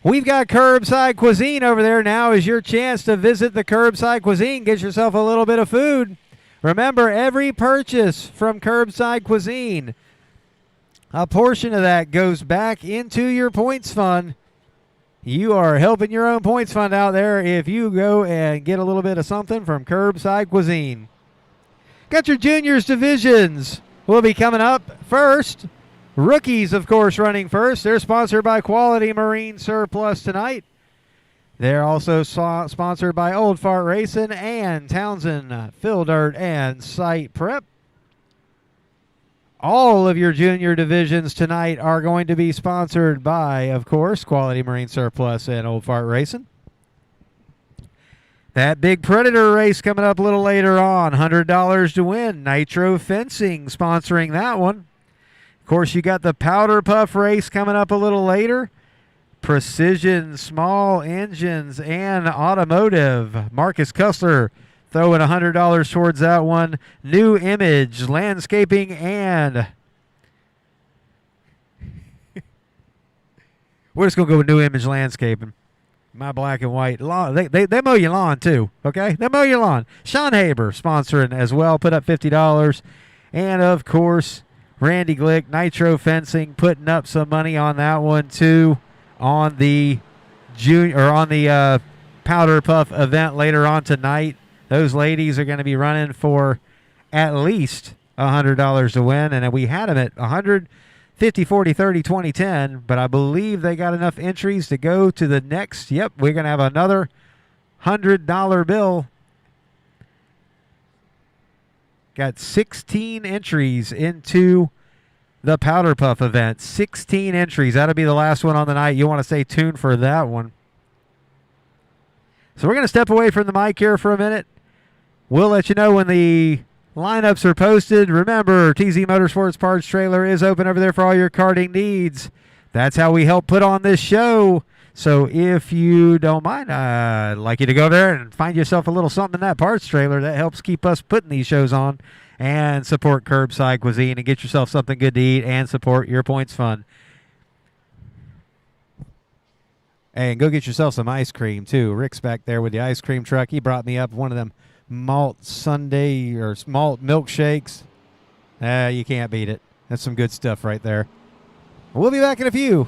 We've got Curbside Cuisine over there. Now is your chance to visit the Curbside Cuisine. Get yourself a little bit of food. Remember, every purchase from Curbside Cuisine, a portion of that goes back into your points fund. You are helping your own points fund out there if you go and get a little bit of something from Curbside Cuisine. Got your juniors divisions. Will be coming up first. Rookies, of course, running first. They're sponsored by Quality Marine Surplus tonight. They're also sponsored by Old Fart Racing and Townsend Fill Dirt and Site Prep. All of your junior divisions tonight are going to be sponsored by, of course, Quality Marine Surplus and Old Fart Racing. That big Predator race coming up a little later on, $100 to win. Nitro Fencing sponsoring that one. Of course, you got the Powder Puff race coming up a little later. Precision Small Engines and Automotive. Marcus Kussler throwing $100 towards that one. New Image Landscaping and we're just going to go with New Image Landscaping. My black and white lawn. They mow your lawn too, okay? They mow your lawn. Sean Haber sponsoring as well. Put up $50. And, of course, Randy Glick, Nitro Fencing, putting up some money on that one too on the Powder Puff event later on tonight. Those ladies are going to be running for at least $100 to win, and we had them at 100, 50, 40, 30, 20, 10, but I believe they got enough entries to go to the next. Yep, we're going to have another $100 bill. Got 16 entries into the Powder Puff event. 16 entries. That'll be the last one on the night. You want to stay tuned for that one. So we're going to step away from the mic here for a minute. We'll let you know when the lineups are posted. Remember, TZ Motorsports Parts Trailer is open over there for all your karting needs. That's how we help put on this show. So if you don't mind, I'd like you to go there and find yourself a little something in that parts trailer. That helps keep us putting these shows on and support Curbside Cuisine and get yourself something good to eat and support your points fund. And go get yourself some ice cream, too. Rick's back there with the ice cream truck. He brought me up one of them malt sundae or malt milkshakes. You can't beat it. That's some good stuff right there. We'll be back in a few.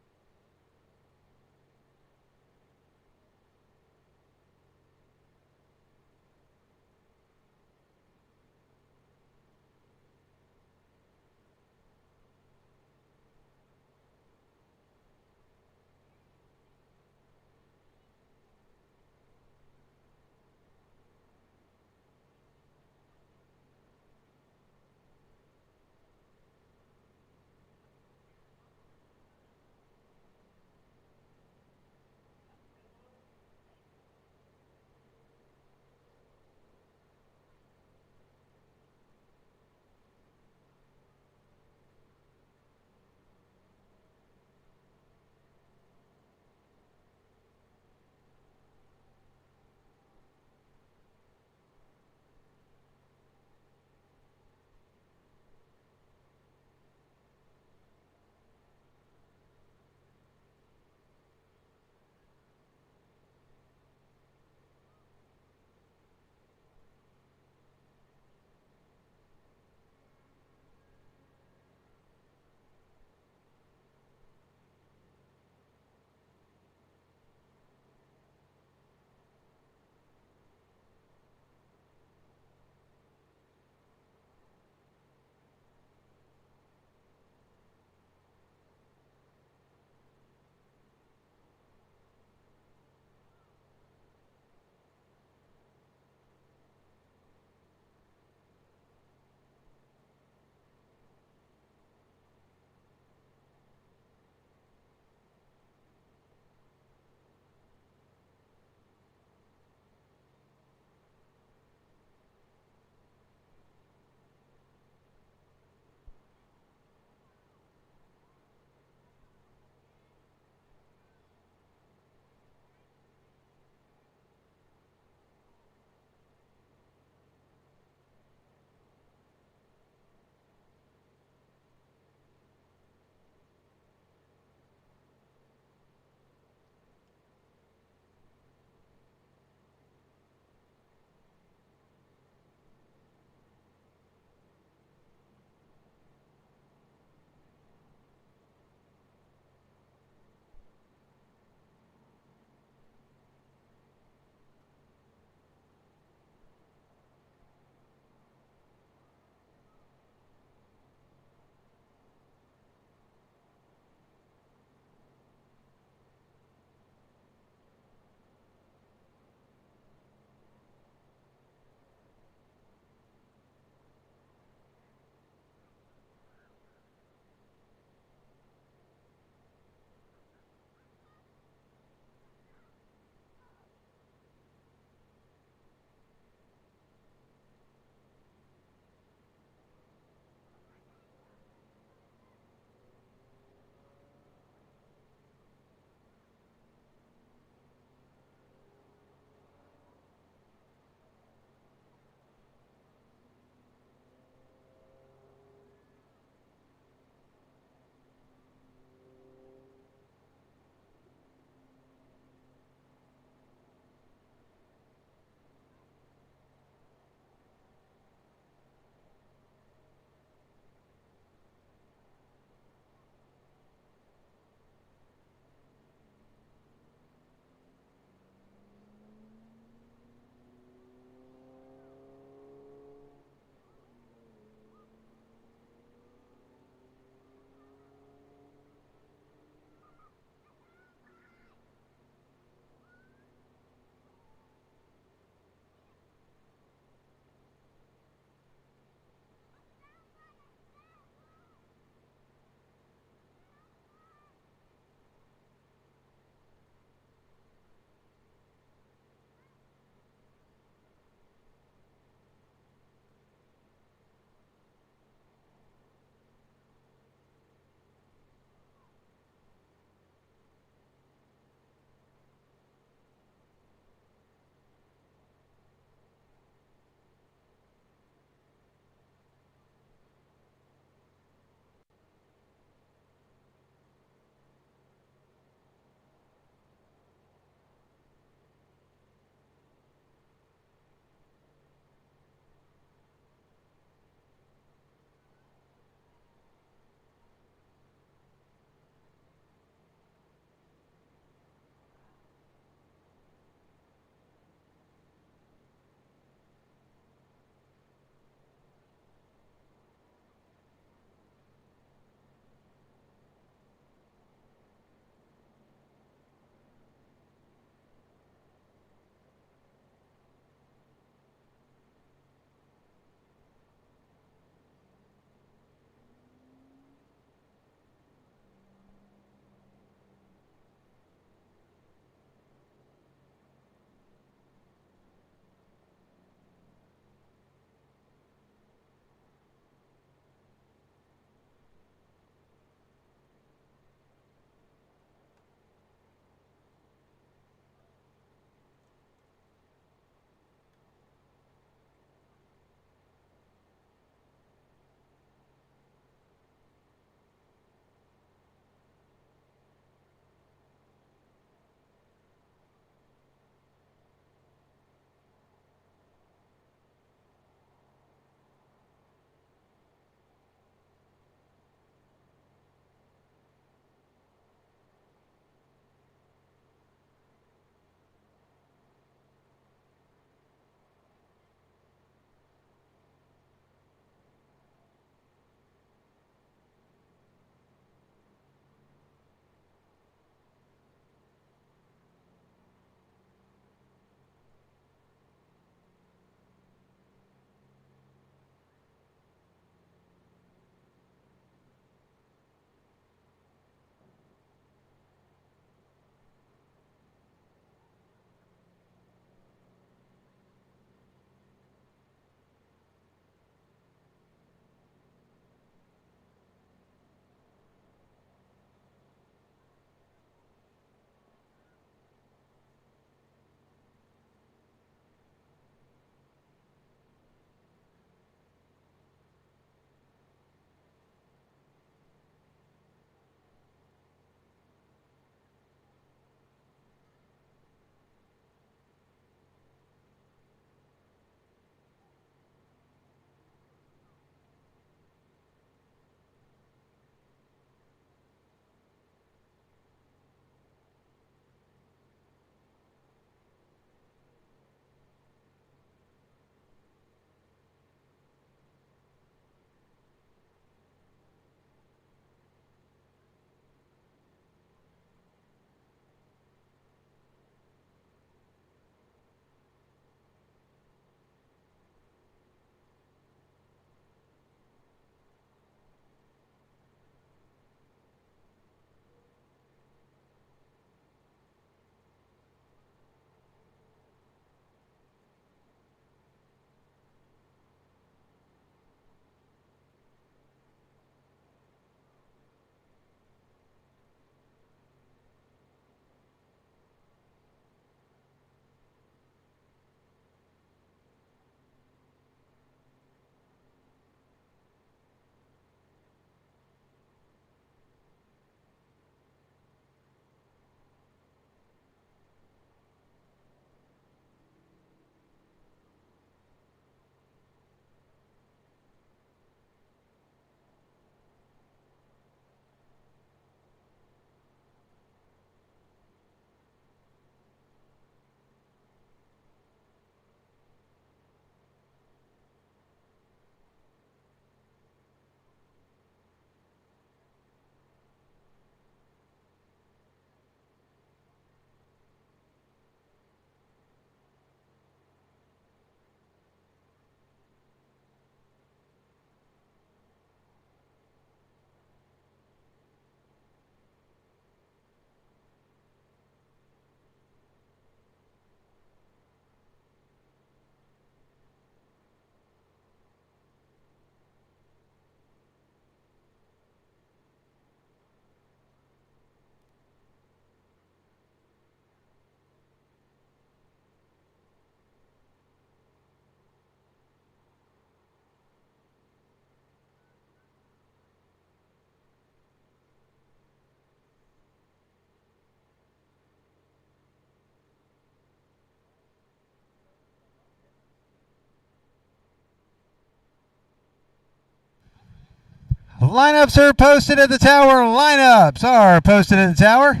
Lineups are posted at the tower. Lineups are posted at the tower.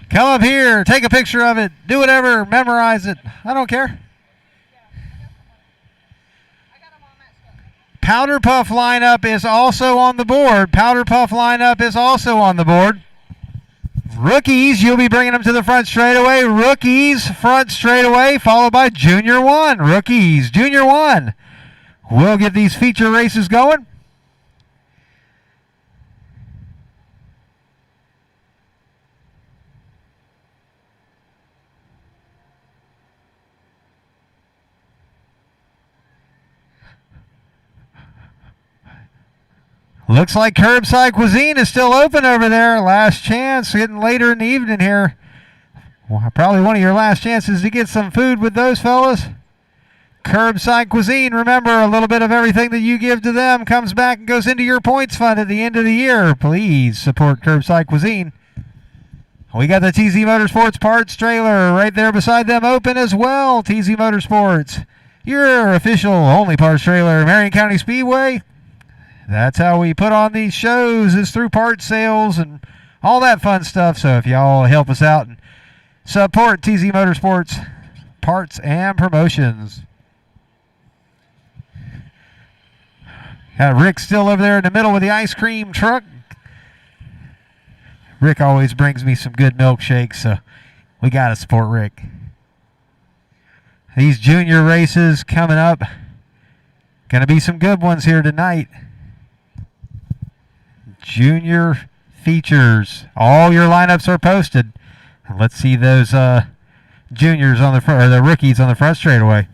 Come up here, take a picture of it, do whatever, memorize it. I don't care. Powder Puff lineup is also on the board. Powder Puff lineup is also on the board. Rookies, you'll be bringing them to the front straightaway. Rookies, front straightaway, followed by Junior 1. Rookies, Junior 1. We'll get these feature races going. Looks like Curbside Cuisine is still open over there. Last chance, getting later in the evening here. Well, probably one of your last chances to get some food with those fellas. Curbside Cuisine, remember, a little bit of everything that you give to them comes back and goes into your points fund at the end of the year. Please support Curbside Cuisine. We got the TZ Motorsports parts trailer right there beside them open as well. TZ Motorsports, your official only parts trailer, Marion County Speedway. That's how we put on these shows, is through part sales and all that fun stuff. So if y'all help us out and support TZ Motorsports parts and promotions. Got Rick still over there in the middle with the ice cream truck. Rick always brings me some good milkshakes, so we got to support Rick. These junior races coming up. Going to be some good ones here tonight. Junior features. All your lineups are posted. Let's see those juniors on the front, or the rookies on the front straightaway.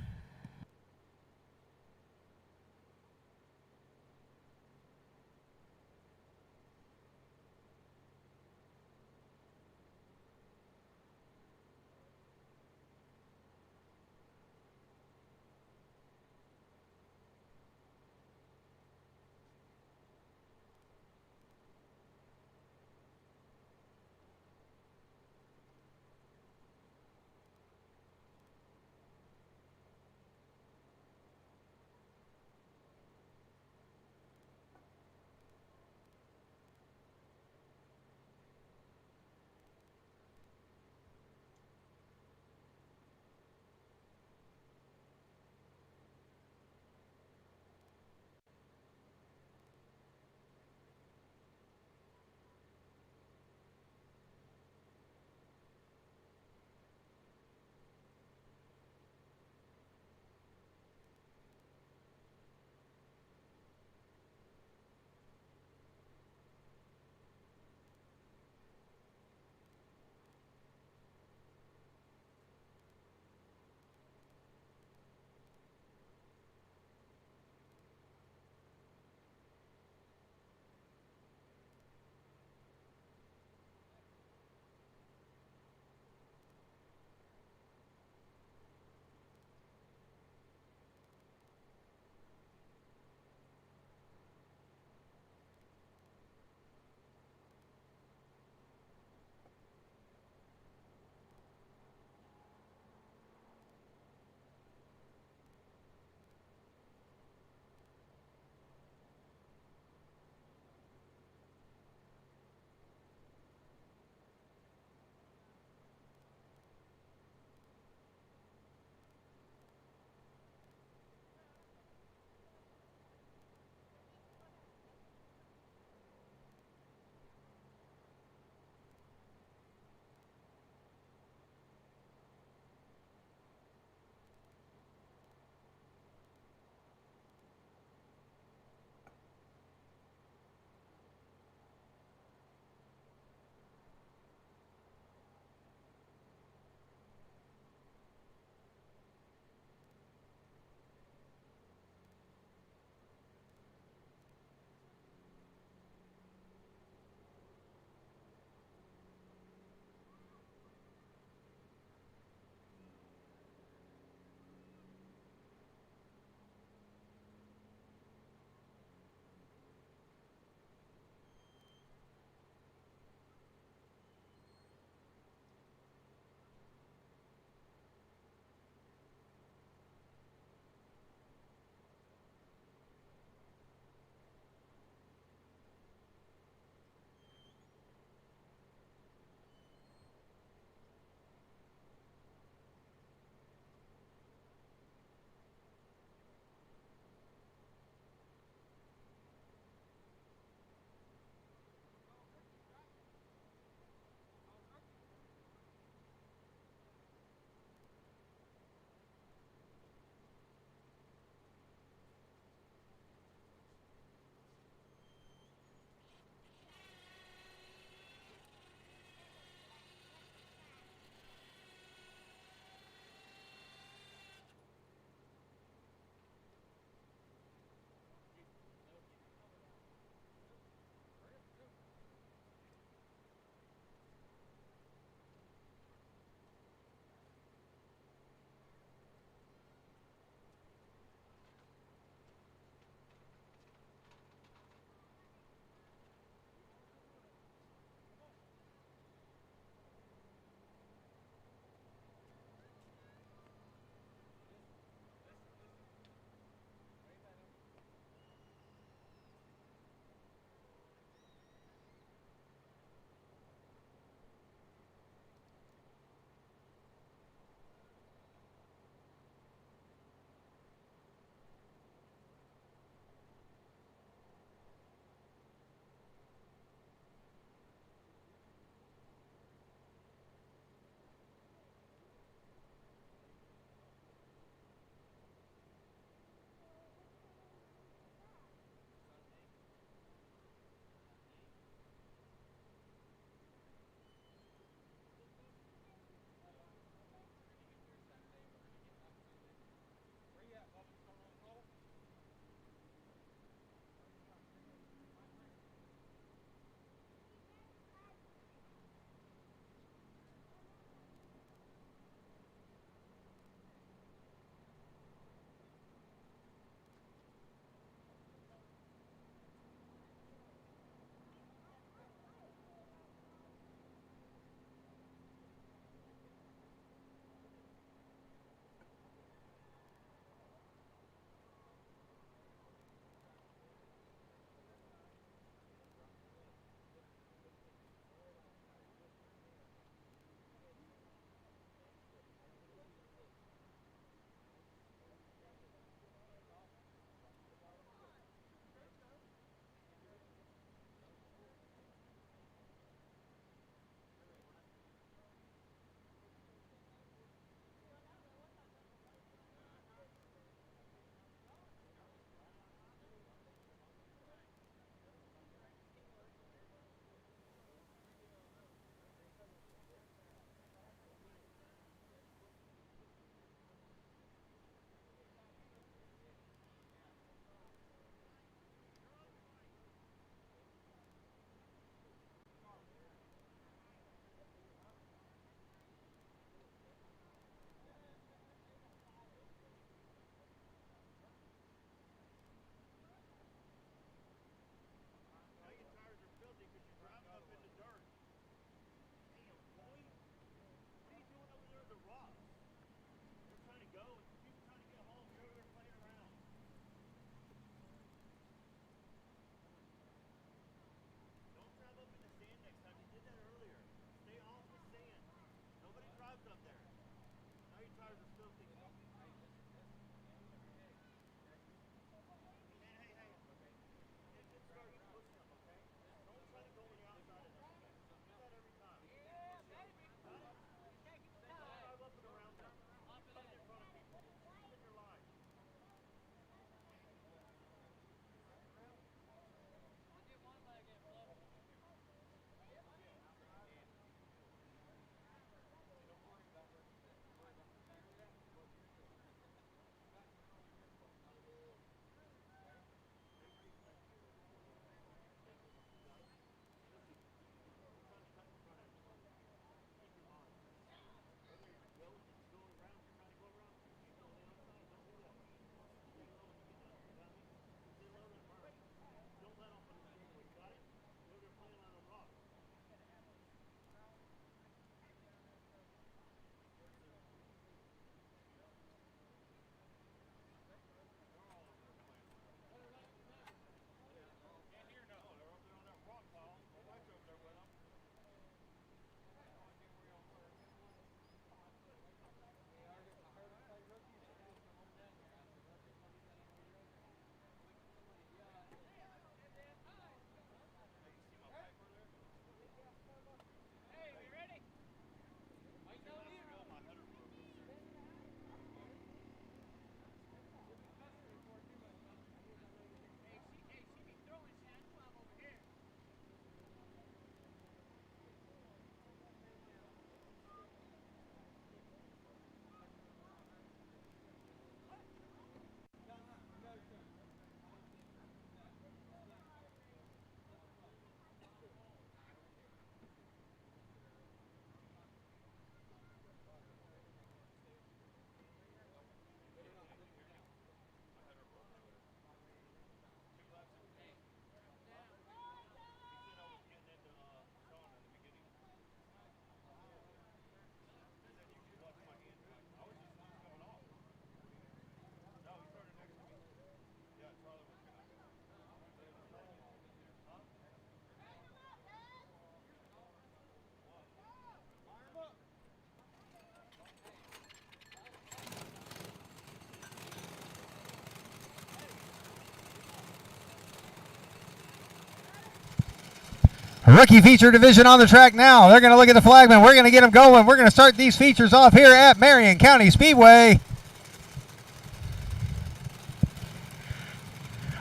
Rookie feature division on the track now. They're going to look at the flagman. We're going to get them going. We're going to start these features off here at Marion County Speedway.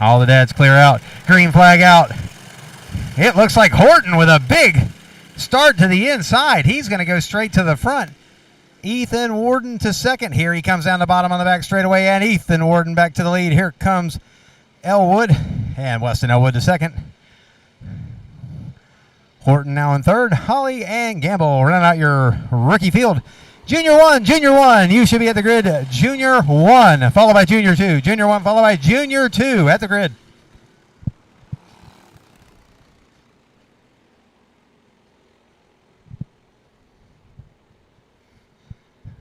All the dads clear out. Green flag out. It looks like Horton with a big start to the inside. He's going to go straight to the front. Ethan Warden to second. Here he comes down the bottom on the back straightaway, and Ethan Warden back to the lead. Here comes Elwood, and Weston Elwood to second. Horton now in third. Holly and Gamble running out your rookie field. Junior 1, you should be at the grid. Junior 1, followed by Junior 2. Junior 1, followed by Junior 2 at the grid.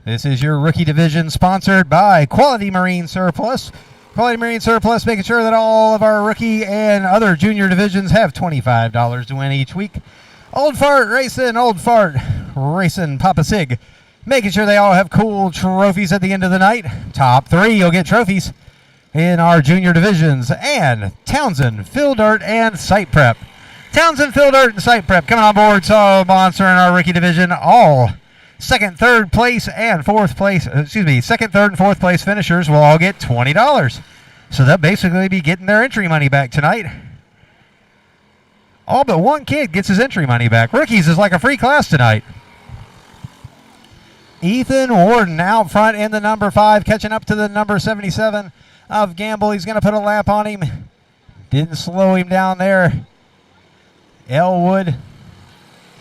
This is your rookie division sponsored by Quality Marine Surplus. Quality Marine Surplus, making sure that all of our rookie and other junior divisions have $25 to win each week. Old Fart Racing, Papa Sig, making sure they all have cool trophies at the end of the night. Top 3, you'll get trophies in our junior divisions. And Townsend, Fill Dirt, and Site Prep. Townsend, Fill Dirt, and Site Prep coming on board, so sponsoring our rookie division. All second, third, and fourth place finishers will all get $20. So they'll basically be getting their entry money back tonight. All but one kid gets his entry money back. Rookies is like a free class tonight. Ethan Warden out front in the number 5, catching up to the number 77 of Gamble. He's going to put a lap on him. Didn't slow him down there. Elwood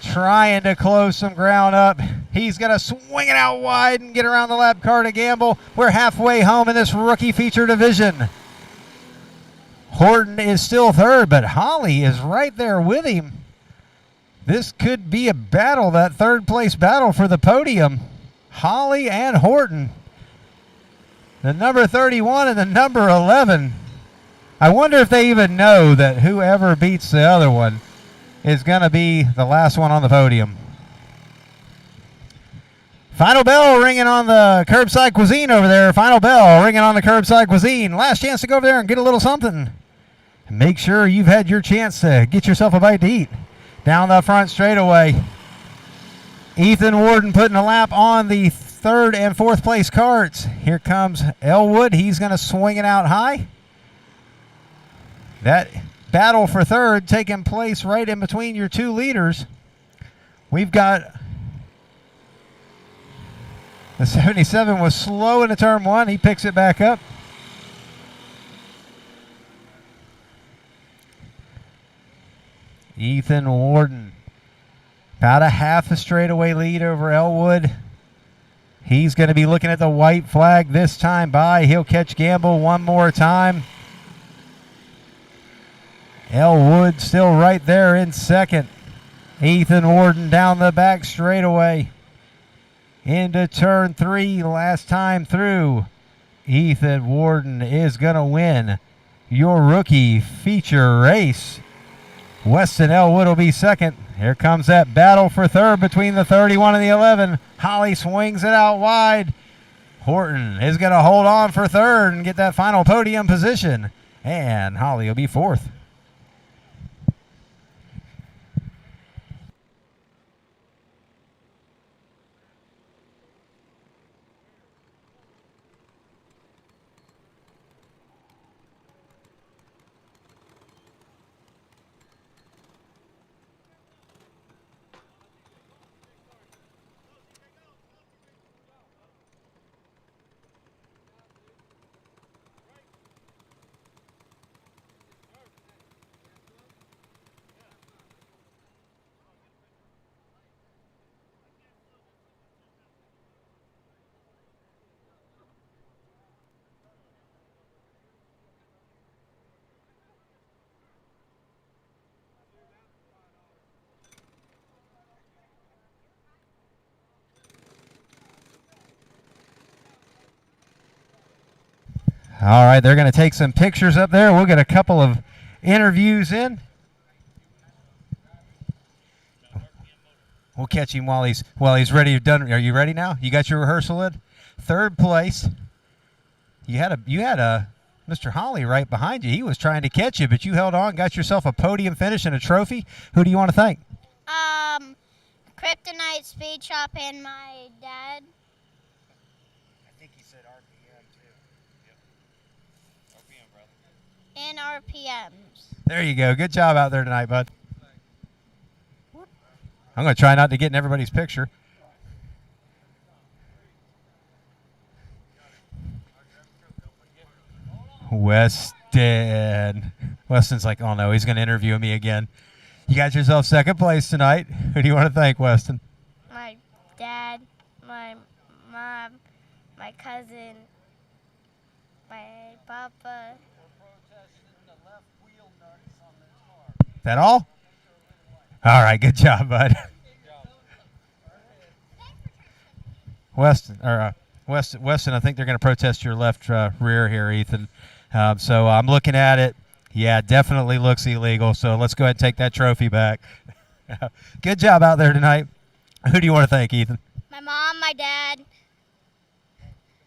trying to close some ground up. He's going to swing it out wide and get around the lap car to Gamble. We're halfway home in this rookie feature division. Horton is still third, but Holly is right there with him. This could be a battle, that third place battle for the podium. Holly and Horton. The number 31 and the number 11. I wonder if they even know that whoever beats the other one is going to be the last one on the podium. Final bell ringing on the curbside cuisine over there. Final bell ringing on the curbside cuisine. Last chance to go over there and get a little something. Make sure you've had your chance to get yourself a bite to eat. Down the front straightaway. Ethan Warden putting a lap on the third and fourth place carts. Here comes Elwood. He's going to swing it out high. That battle for third taking place right in between your two leaders. We've got the 77 was slow into turn 1. He picks it back up. Ethan Warden, about a half a straightaway lead over Elwood. He's going to be looking at the white flag this time by. He'll catch Gamble one more time. Elwood still right there in second. Ethan Warden down the back straightaway. Into turn 3, last time through. Ethan Warden is going to win your rookie feature race. Weston Elwood will be second. Here comes that battle for third between the 31 and the 11. Holly swings it out wide. Horton is going to hold on for third and get that final podium position. And Holly will be fourth. All right, they're going to take some pictures up there. We'll get a couple of interviews in. We'll catch him while he's ready. Done. Are you ready now? You got your rehearsal in? Third place. You had a Mr. Holly right behind you. He was trying to catch you, but you held on, got yourself a podium finish and a trophy. Who do you want to thank? Kryptonite Speed Shop and my dad. I think he said RPM too. Yep. RPM, brother. And RPMs. There you go. Good job out there tonight, bud. I'm going to try not to get in everybody's picture. Weston. Weston's like, oh no, he's going to interview me again. You got yourself second place tonight. Who do you want to thank, Weston? My dad, my mom, my cousin, my papa. That all? All right, good job, bud. Weston, I think they're going to protest your left rear here, Ethan. So I'm looking at it. Yeah, definitely looks illegal. So let's go ahead and take that trophy back. Good job out there tonight. Who do you want to thank, Ethan? My mom, my dad,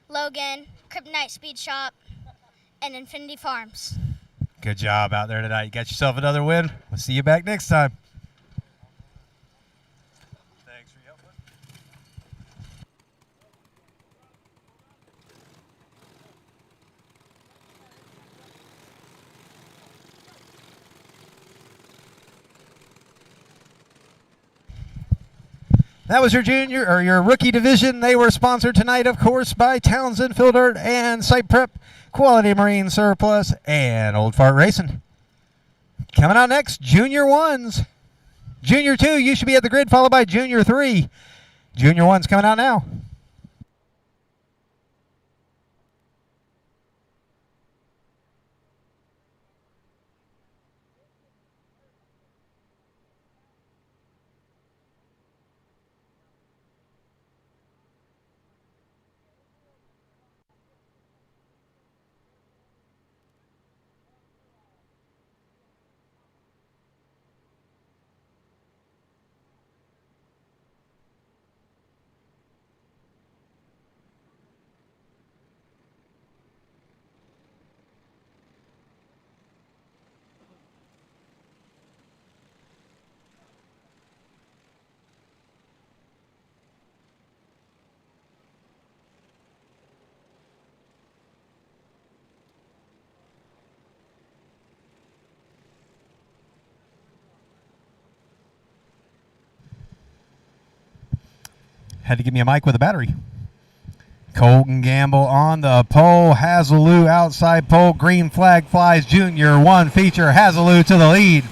Logan, Kryptonite Speed Shop, and Infinity Farms. Good job out there tonight. You got yourself another win. We'll see you back next time. Thanks for your help. That was your junior or your rookie division. They were sponsored tonight, of course, by Townsend Field Dirt and Site Prep, Quality Marine Surplus, and Old Fart Racing. Coming out next, Junior 1s. Junior 2, you should be at the grid, followed by Junior 3. Junior 1's coming out now. Had to give me a mic with a battery. Colton Gamble on the pole. Hazelou outside pole. Green flag flies. Junior 1 feature. Hazelou to the lead.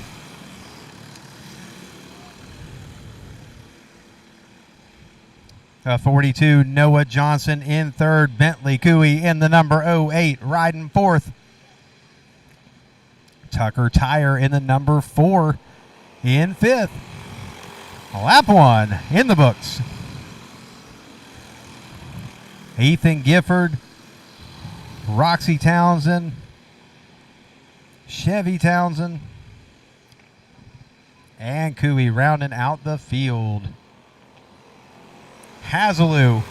42, Noah Johnson in third. Bentley Cooey in the number 08, riding fourth. Tucker Tire in the number 4 in fifth. Lap 1 in the books. Ethan Gifford, Roxy Townsend, Chevy Townsend, and Cooey rounding out the field. Hazelou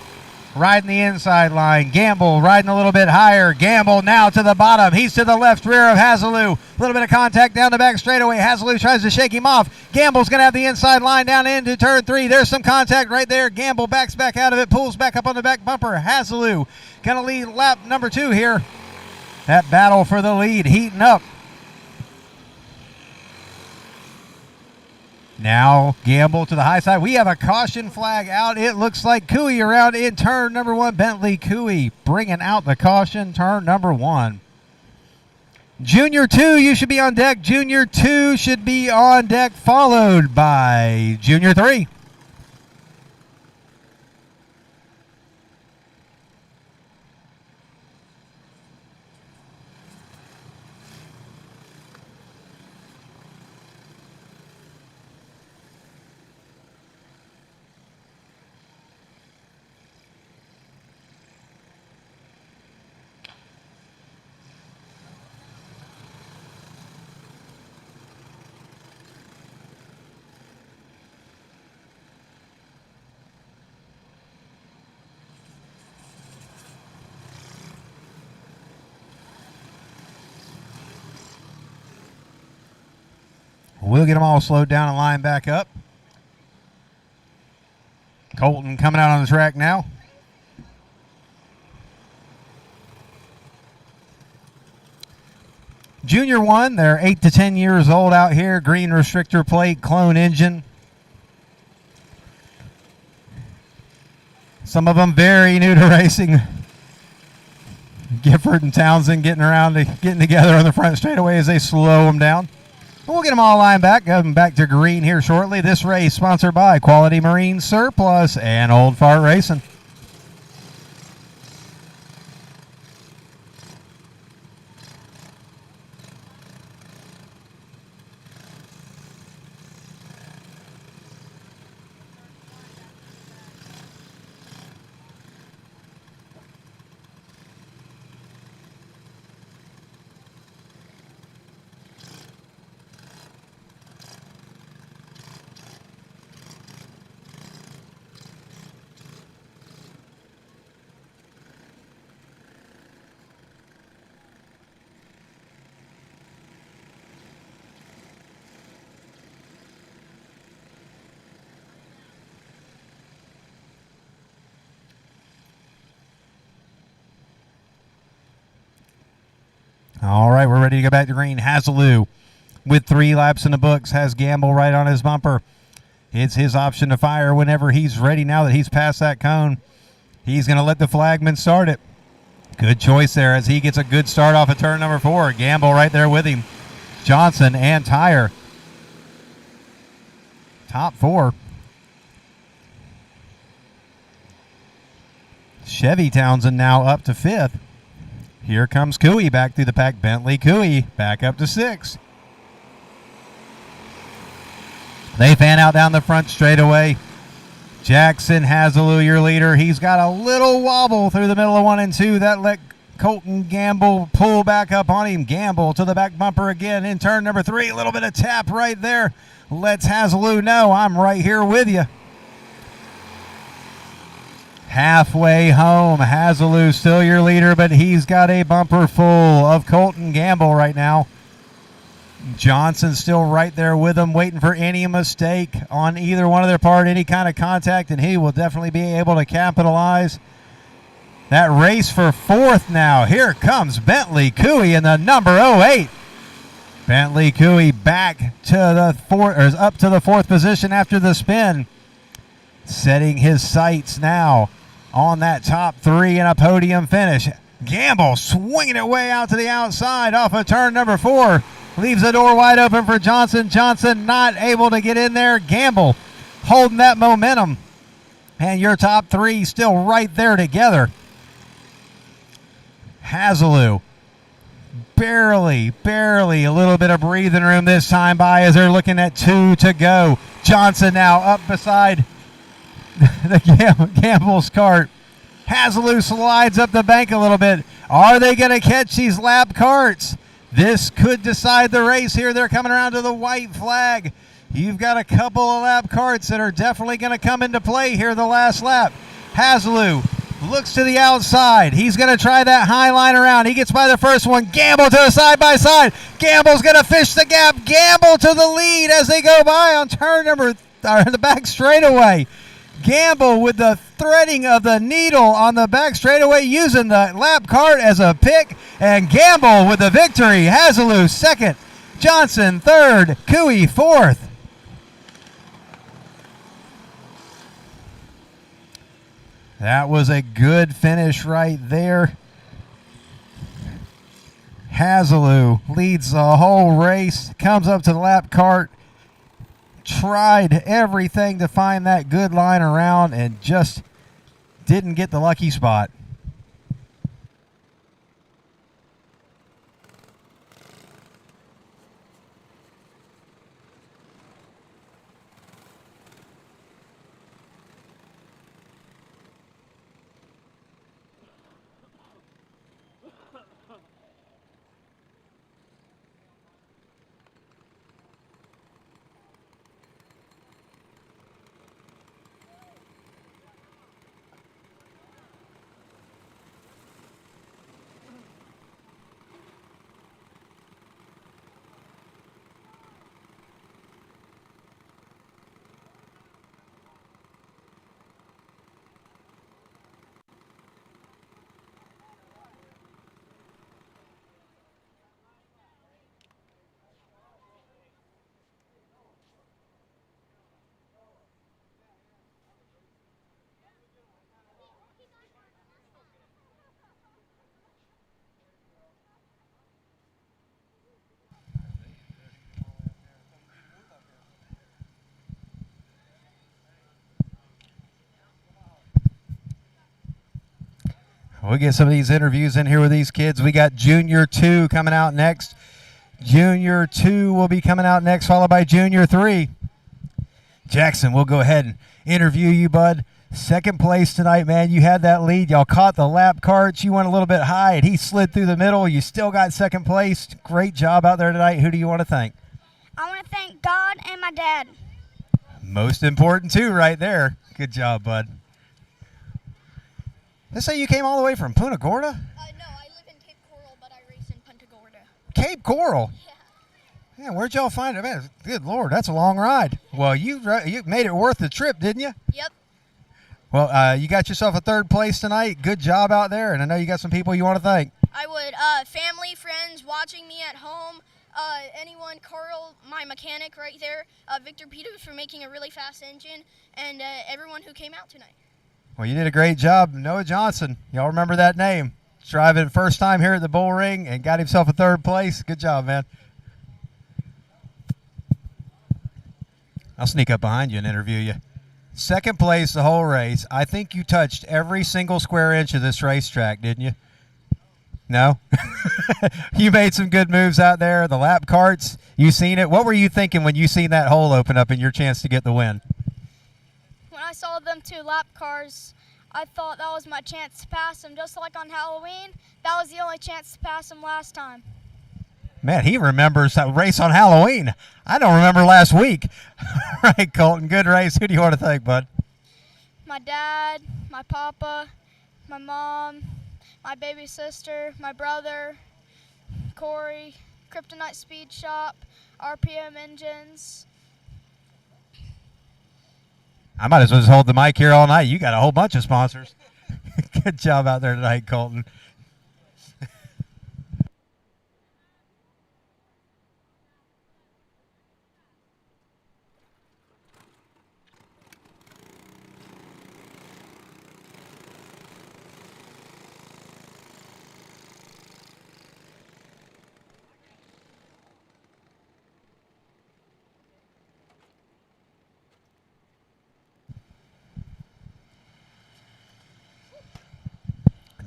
riding the inside line. Gamble riding a little bit higher. Gamble now to the bottom. He's to the left rear of Hazelou. A little bit of contact down the back straightaway. Hazelou tries to shake him off. Gamble's going to have the inside line down into turn 3. There's some contact right there. Gamble backs back out of it. Pulls back up on the back bumper. Hazelou going to lead lap number 2 here. That battle for the lead heating up. Now Gamble to the high side. We have a caution flag out. It looks like Cooey around in turn number 1. Bentley Cooey bringing out the caution, turn number 1. Junior 2, you should be on deck. Junior 2 should be on deck, followed by Junior 3. We'll get them all slowed down and lined back up. Colton coming out on the track now. Junior 1, they're 8 to 10 years old out here. Green restrictor plate, clone engine. Some of them very new to racing. Gifford and Townsend getting together on the front straightaway as they slow them down. We'll get them all lined back, going back to green here shortly. This race sponsored by Quality Marine Surplus and Old Fart Racing. All right, we're ready to go back to green. Hazeloo with 3 laps in the books has Gamble right on his bumper. It's his option to fire whenever he's ready. Now that he's past that cone, he's going to let the flagman start it. Good choice there as he gets a good start off of turn number 4. Gamble right there with him. Johnson and Tyre. Top 4. Chevy Townsend now up to 5th. Here comes Cooey back through the pack. Bentley Cooey back up to 6th. They fan out down the front straightaway. Jackson Hazeloo, your leader. He's got a little wobble through the middle of 1 and 2. That let Colton Gamble pull back up on him. Gamble to the back bumper again in turn number 3. A little bit of tap right there. Lets Hazeloo know I'm right here with you. Halfway home, Hazeloo still your leader, but he's got a bumper full of Colton Gamble right now. Johnson still right there with him, waiting for any mistake on either one of their part, any kind of contact, and he will definitely be able to capitalize. That race for 4th now. Here comes Bentley Cooey in the number 08. Bentley Cooey back to the 4th, or up to the 4th position after the spin. Setting his sights now on that top 3 and a podium finish. Gamble swinging it way out to the outside off of turn number 4. Leaves the door wide open for Johnson. Johnson not able to get in there. Gamble holding that momentum. And your top 3 still right there together. Hazeloo barely a little bit of breathing room this time by as they're looking at 2 to go. Johnson now up beside the Gamble's cart. Hazeloo slides up the bank a little bit. Are they going to catch these lap carts? This could decide the race here. They're coming around to the white flag. You've got a couple of lap carts that are definitely going to come into play here the last lap. Hazeloo looks to the outside. He's going to try that high line around. He gets by the first one. Gamble to the side-by-side. Gamble's going to fish the gap. Gamble to the lead as they go by on turn number, the back straightaway. Gamble with the threading of the needle on the back straightaway, using the lap cart as a pick, and Gamble with the victory. Hazeloo 2nd, Johnson 3rd, Cooey 4th. That was a good finish right there. Hazeloo leads the whole race, comes up to the lap cart, tried everything to find that good line around and just didn't get the lucky spot. We'll get some of these interviews in here with these kids. We got Junior 2 coming out next. Junior 2 will be coming out next, followed by Junior 3. Jackson, we'll go ahead and interview you, bud. Second place tonight, man. You had that lead. Y'all caught the lap carts. You went a little bit high, and he slid through the middle. You still got second place. Great job out there tonight. Who do you want to thank? I want to thank God and my dad. Most important, too, right there. Good job, bud. Let's say you came all the way from Punta Gorda? No, I live in Cape Coral, but I race in Punta Gorda. Cape Coral? Yeah. Yeah, where'd y'all find it? Man, good Lord, that's a long ride. Well, you made it worth the trip, didn't you? Yep. Well, you got yourself a third place tonight. Good job out there, and I know you got some people you want to thank. I would, family, friends watching me at home, anyone, Carl, my mechanic right there, Victor Peters for making a really fast engine, and everyone who came out tonight. Well, you did a great job. Noah Johnson, y'all remember that name. He's driving first time here at the Bullring and got himself a third place. Good job, man. I'll sneak up behind you and interview you. Second place the whole race. I think you touched every single square inch of this racetrack, didn't you? No? You made some good moves out there. The lap carts, you seen it. What were you thinking when you seen that hole open up and your chance to get the win? When I saw them 2 lap cars, I thought that was my chance to pass them. Just like on Halloween, that was the only chance to pass them last time. Man, he remembers that race on Halloween. I don't remember last week. All right, Colton, good race. Who do you want to thank, bud? My dad, my papa, my mom, my baby sister, my brother, Corey, Kryptonite Speed Shop, RPM Engines. I might as well just hold the mic here all night. You got a whole bunch of sponsors. Good job out there tonight, Colton.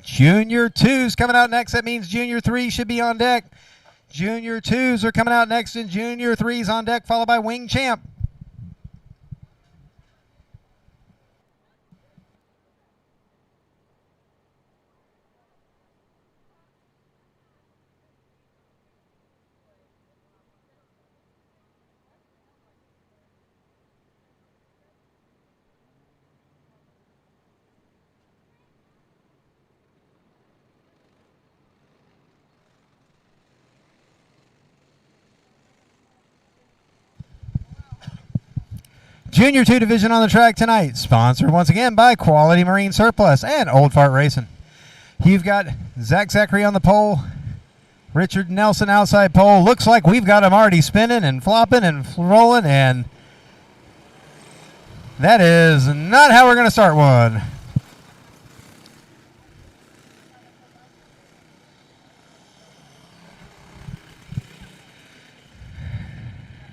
Junior 2's coming out next. That means Junior 3 should be on deck. Junior 2's are coming out next, and Junior 3's on deck, followed by Wing Champ. Junior 2 division on the track tonight, sponsored once again by Quality Marine Surplus and Old Fart Racing. You've got Zach Zachary on the pole, Richard Nelson outside pole. Looks like we've got him already spinning and flopping and rolling, and that is not how we're going to start one.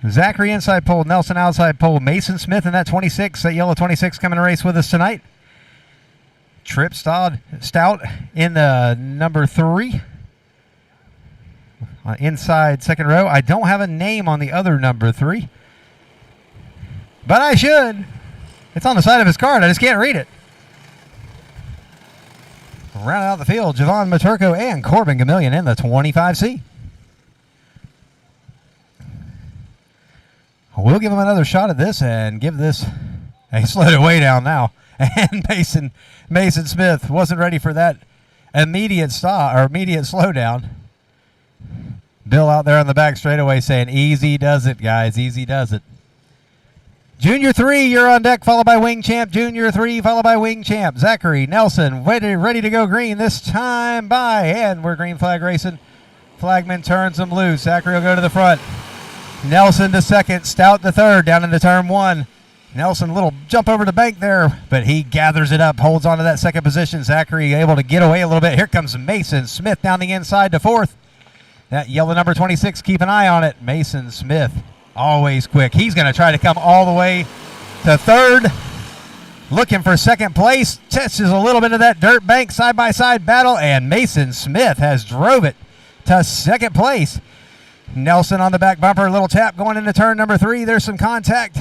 Zachary inside pole, Nelson outside pole, Mason Smith in that 26, that yellow 26 coming to race with us tonight. Trip Stout in the number 3. Inside second row. I don't have a name on the other number 3, but I should. It's on the side of his card. I just can't read it. Rounding out the field, Javon Maturko and Corbin Gamillion in the 25C. We'll give him another shot at this and give this. He slowed it way down now. And Mason Smith wasn't ready for that immediate stop or immediate slowdown. Bill out there on the back straightaway saying, "Easy does it, guys. Easy does it." Junior 3, you're on deck, followed by Wing Champ. Junior 3, followed by Wing Champ. Zachary Nelson, ready to go green this time by, and we're green flag racing. Flagman turns them loose. Zachary will go to the front. Nelson to second, Stout to third, down into turn 1. Nelson, little jump over the bank there, but he gathers it up, holds on to that second position. Zachary able to get away a little bit. Here comes Mason Smith down the inside to 4th. That yellow number 26, keep an eye on it. Mason Smith, always quick. He's going to try to come all the way to 3rd. looking for second place. Tests a little bit of that dirt bank side-by-side battle, and Mason Smith has drove it to second place. Nelson on the back bumper, a little tap going into turn number 3. There's some contact.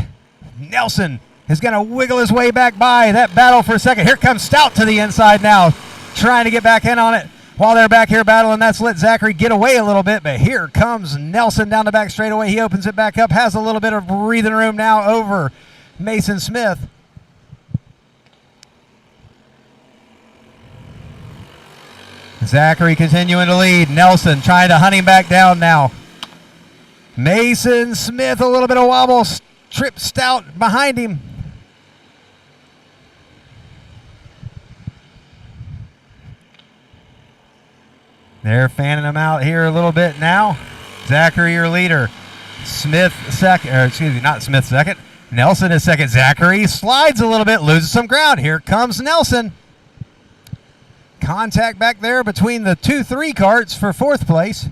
Nelson is going to wiggle his way back by that battle for a second. Here comes Stout to the inside now, trying to get back in on it. While they're back here battling, that's let Zachary get away a little bit, but here comes Nelson down the back straightaway. He opens it back up, has a little bit of breathing room now over Mason Smith. Zachary continuing to lead. Nelson trying to hunt him back down now. Mason Smith, a little bit of wobble, Trip Stout behind him. They're fanning him out here a little bit now. Zachary, your leader. Smith second, or excuse me, not Smith second. Nelson is second. Zachary slides a little bit, loses some ground. Here comes Nelson. Contact back there between the 2-3 carts for fourth place.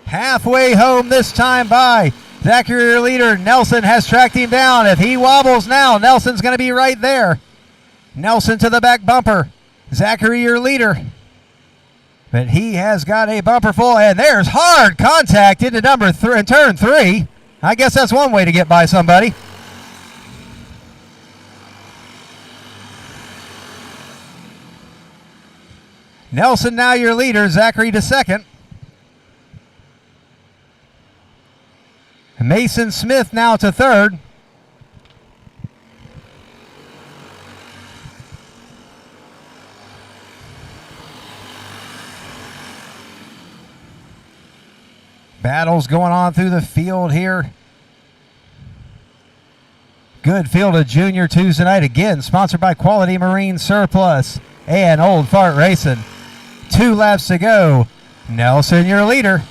Halfway home this time by Zachary, your leader. Nelson has tracked him down. If he wobbles now, Nelson's going to be right there. Nelson to the back bumper. Zachary, your leader. But he has got a bumper full, and there's hard contact into turn 3. I guess that's one way to get by somebody. Nelson now your leader. Zachary to second. Mason Smith now to third. Battles going on through the field here. Good field of Junior Tuesday night. Again, sponsored by Quality Marine Surplus and Old Fart Racing. 2 laps to go. Nelson, your leader.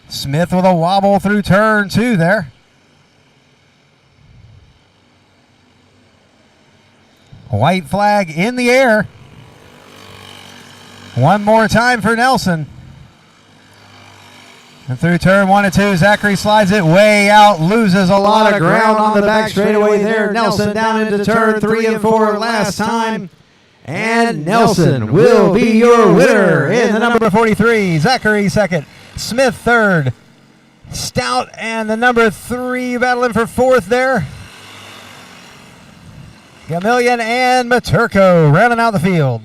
Smith with a wobble through turn 2 there. White flag in the air. One more time for Nelson. And through turn 1 and 2, Zachary slides it way out, loses a lot of ground on the back straightaway there. Nelson down into turn 3 and 4 last time. And Nelson will be your winner in the number 43. Zachary second, Smith third. Stout and the number 3 battling for fourth there. Gamillion and Maturko rounding out the field.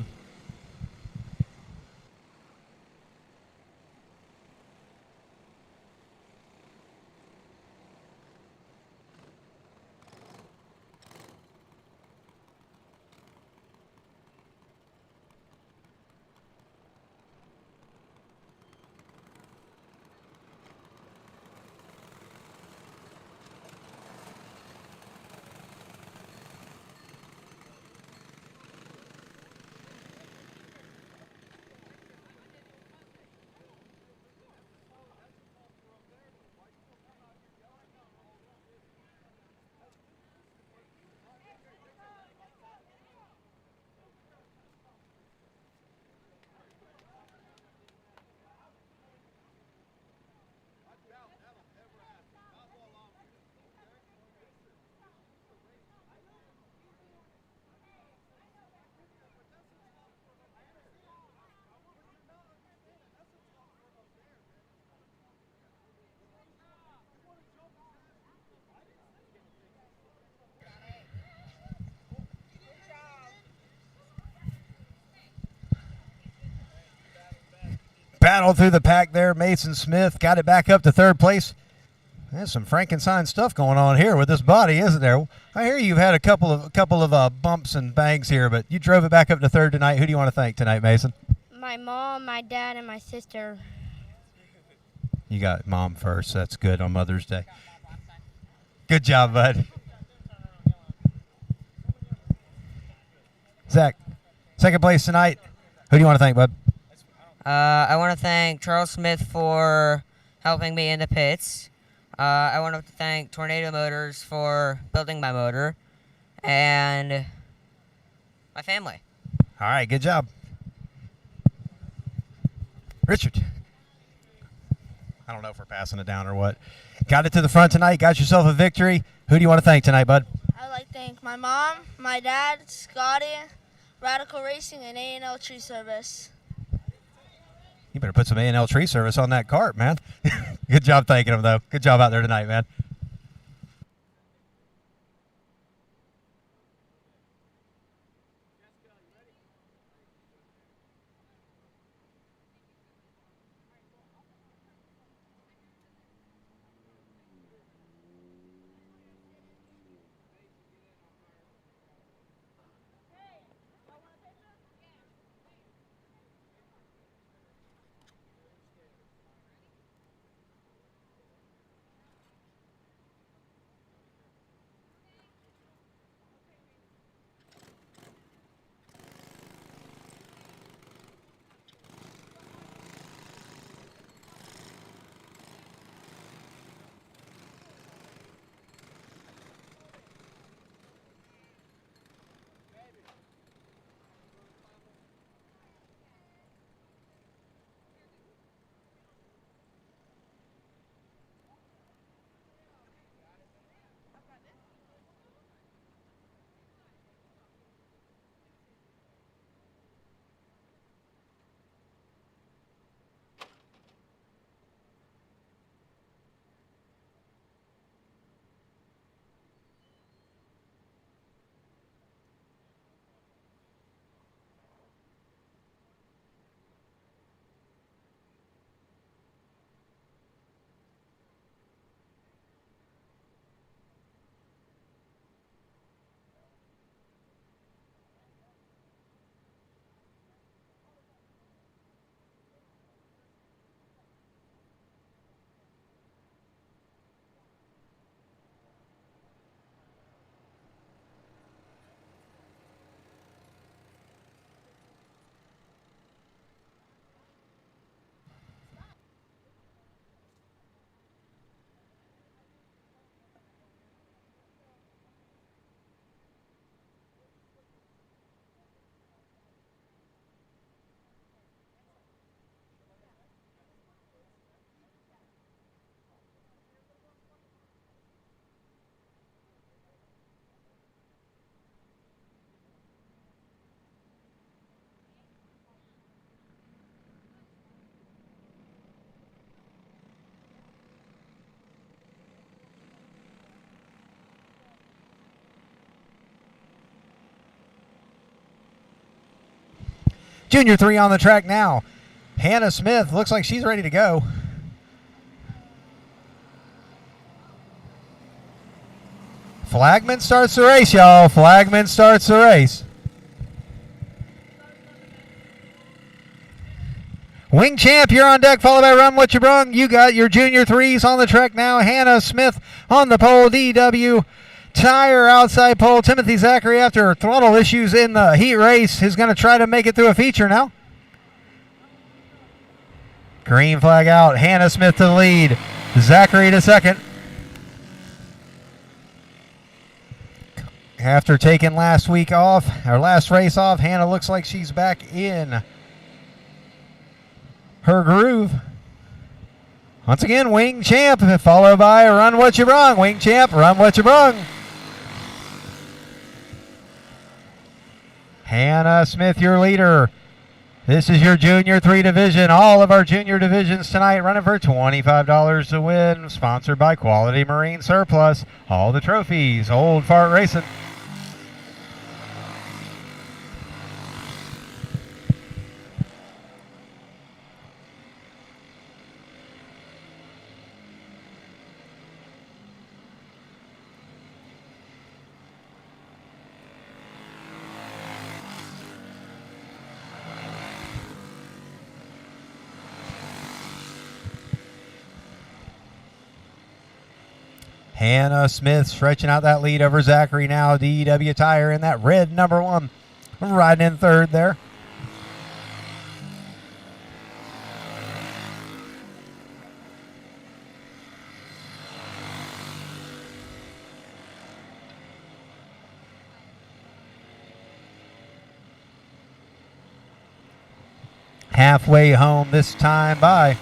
Battle through the pack there. Mason Smith got it back up to third place. There's some Frankenstein stuff going on here with this body, isn't there? I hear you've had a couple of bumps and bangs here, but you drove it back up to third tonight. Who do you want to thank tonight, Mason? My mom, my dad, and my sister. You got mom first. That's good on Mother's Day. Good job, bud. Zach, second place tonight. Who do you want to thank, bud? I want to thank Charles Smith for helping me in the pits. I want to thank Tornado Motors for building my motor. And my family. All right, good job. Richard. I don't know if we're passing it down or what. Got it to the front tonight. Got yourself a victory. Who do you want to thank tonight, bud? I'd like to thank my mom, my dad, Scotty, Radical Racing, and A&L Tree Service. You better put some A&L Tree Service on that cart, man. Good job thanking them, though. Good job out there tonight, man. Junior 3 on the track now. Hannah Smith looks like she's ready to go. Flagman starts the race, y'all. Flagman starts the race. Wing Champ, you're on deck, followed by Run What You Brung. You got your Junior 3s on the track now. Hannah Smith on the pole. DW Tire outside pole. Timothy Zachary, after throttle issues in the heat race, is going to try to make it through a feature now. Green flag out. Hannah Smith to the lead. Zachary to second. After taking last week off, or last race off, Hannah looks like she's back in her groove. Once again, Wing Champ, followed by Run What You Brung. Wing Champ, Run What You Brung. Hannah Smith, your leader. This is your Junior 3 division. All of our junior divisions tonight running for $25 to win. Sponsored by Quality Marine Surplus. All the trophies, Old Fart Racing. Hannah Smith stretching out that lead over Zachary now. DW Tire in that red number 1. Riding in third there. Halfway home this time by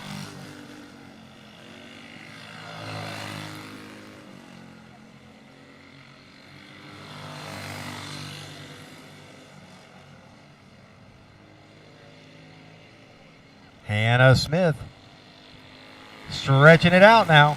Hannah Smith stretching it out now.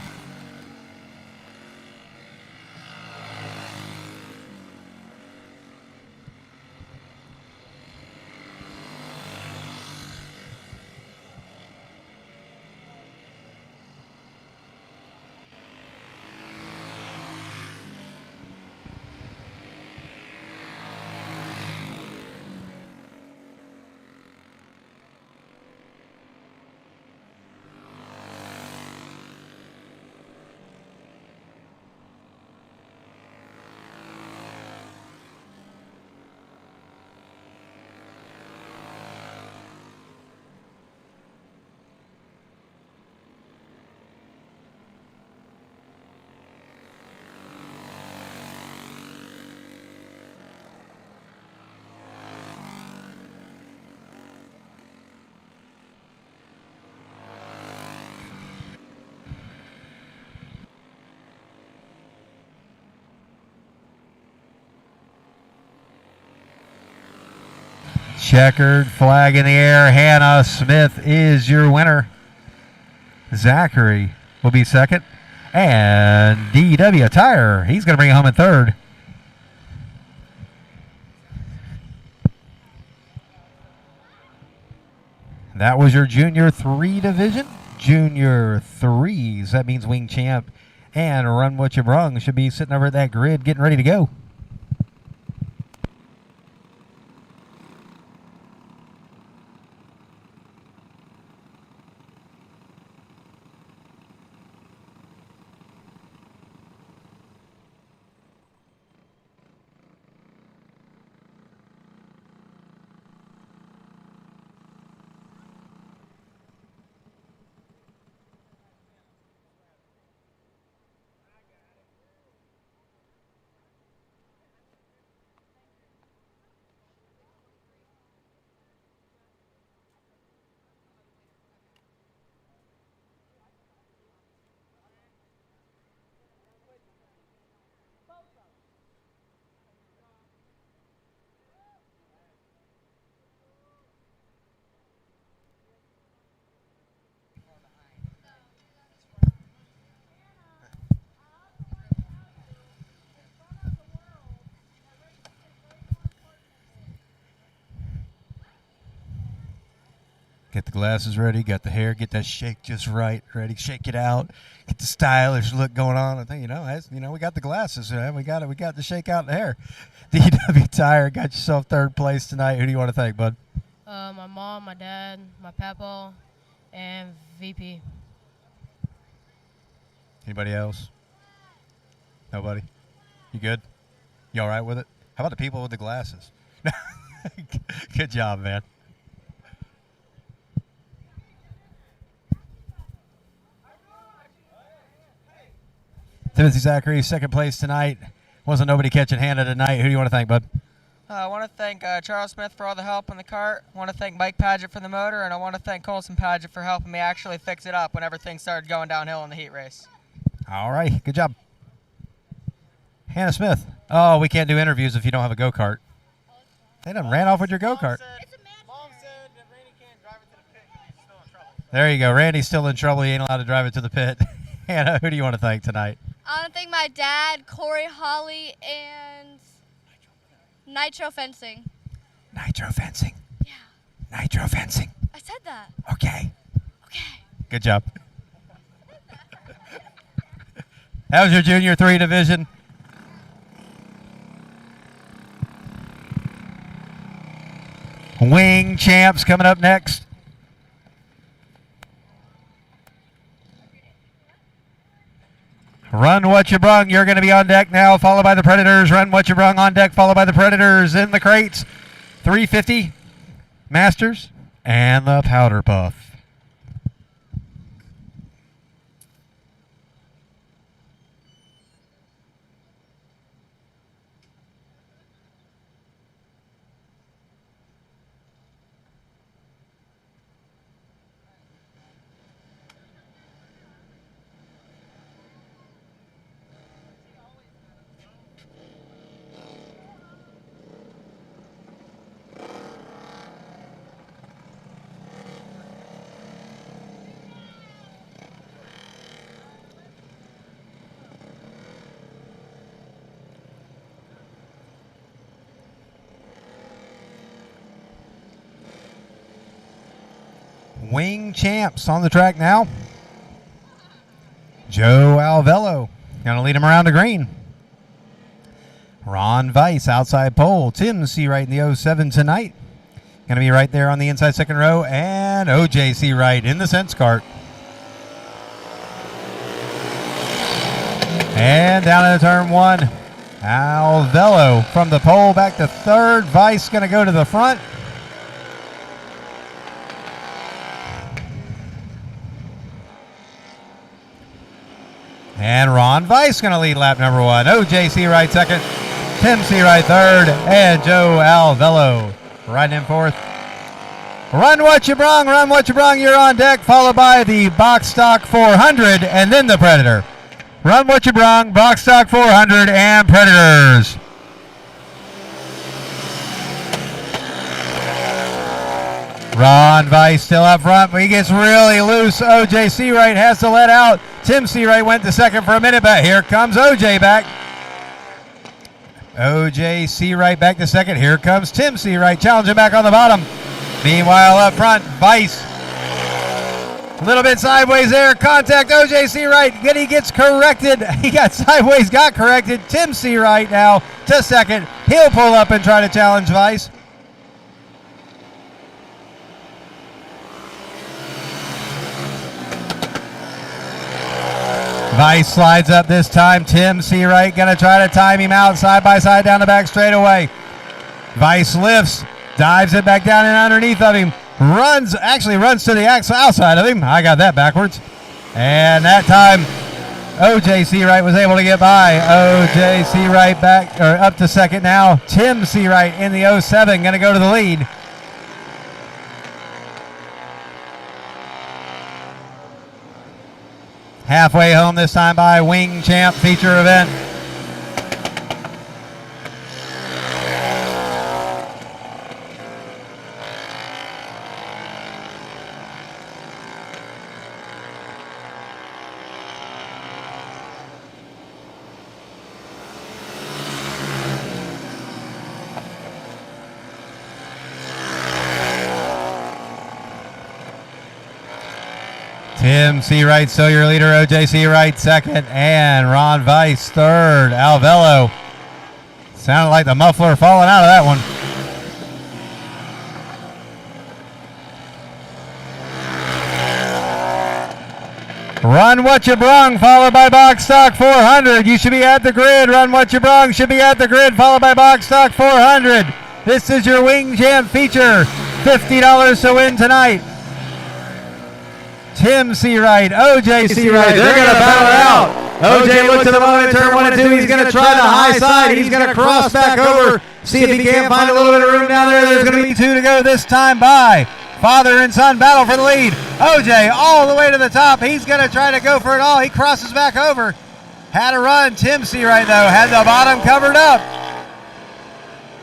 Checkered flag in the air. Hannah Smith is your winner. Zachary will be second. And DW Tire, he's going to bring it home in third. That was your Junior 3 division. Junior 3s, that means Wing Champ and Run What You Brung should be sitting over at that grid getting ready to go. Get the glasses ready, got the hair, get that shake just right, ready, shake it out, get the stylish look going on. I think, we got the glasses, man. We got the shake out the hair. DW Tire got yourself third place tonight. Who do you want to thank, bud? My mom, my dad, my papa, and VP. Anybody else? Nobody? You good? You all right with it? How about the people with the glasses? Good job, man. Timothy Zachary, second place tonight. Wasn't nobody catching Hannah tonight. Who do you want to thank, bud? I want to thank Charles Smith for all the help in the cart. I want to thank Mike Paget for the motor, and I want to thank Colson Paget for helping me actually fix it up whenever things started going downhill in the heat race. All right, good job. Hannah Smith. Oh, we can't do interviews if you don't have a go-kart. They done ran off with your go-kart. Mom said that Randy can't drive it to the pit because he's still in trouble. There you go. Randy's still in trouble. He ain't allowed to drive it to the pit. Hannah, who do you want to thank tonight? I want to thank my dad, Corey, Holly, and Nitro Fencing. Nitro Fencing. Yeah. Nitro Fencing. I said that. Okay. Okay. Good job. That was your Junior 3 division. Wing Champs coming up next. Run What You Brung. You're going to be on deck now, followed by the Predators. Run What You Brung on deck, followed by the Predators in the crates. 350 Masters and the Powder Puff. Wing Champs on the track now. Joe Alvello going to lead him around the green. Ron Weiss, outside pole. Tim Seawright in the 07 tonight. Going to be right there on the inside second row. And OJ Seawright in the Sense Kart. And down into turn one. Alvello from the pole back to third. Weiss going to go to the front. And Ron Weiss going to lead lap number one. OJ Seawright second. Tim Seawright third. And Joe Alvello riding in fourth. Run what you brung, run what you brung. You're on deck, followed by the Box Stock 400 and then the Predator. Run what you brung, Box Stock 400 and Predators. Ron Weiss still up front, but he gets really loose. OJ Seawright has to let out. Tim Seawright went to second for a minute, but here comes OJ back. OJ Seawright back to second. Here comes Tim Seawright challenging back on the bottom. Meanwhile, up front, Weiss. A little bit sideways there. Contact OJ Seawright. Then he gets corrected. He got sideways, got corrected. Tim Seawright now to second. He'll pull up and try to challenge Weiss. Weiss slides up this time. Tim Seawright going to try to time him out side by side down the back straightaway. Weiss lifts, dives it back down and underneath of him. Runs to the outside of him. I got that backwards. And that time, OJ Seawright was able to get by. OJ Seawright back, or up to second now. Tim Seawright in the 07 going to go to the lead. Halfway home this time by Wing Champ feature event. Tim Seawright, so your leader. OJ Seawright second, and Ron Weiss third. Alvello. Sounded like the muffler falling out of that one. Run what you brung, followed by Box Stock 400. You should be at the grid. Run what you brung should be at the grid, followed by Box Stock 400. This is your Wing Champ feature. $50 to win tonight. Tim Seawright, OJ Seawright, they're going to battle it out. OJ looks to the moment, turn 1 and 2. He's going to try the high side. He's going to cross back over, see if he can't find a little bit of room down there. There's going to be 2 to go this time by. Father and son battle for the lead. OJ all the way to the top. He's going to try to go for it all. He crosses back over. Had a run. Tim Seawright, though, had the bottom covered up.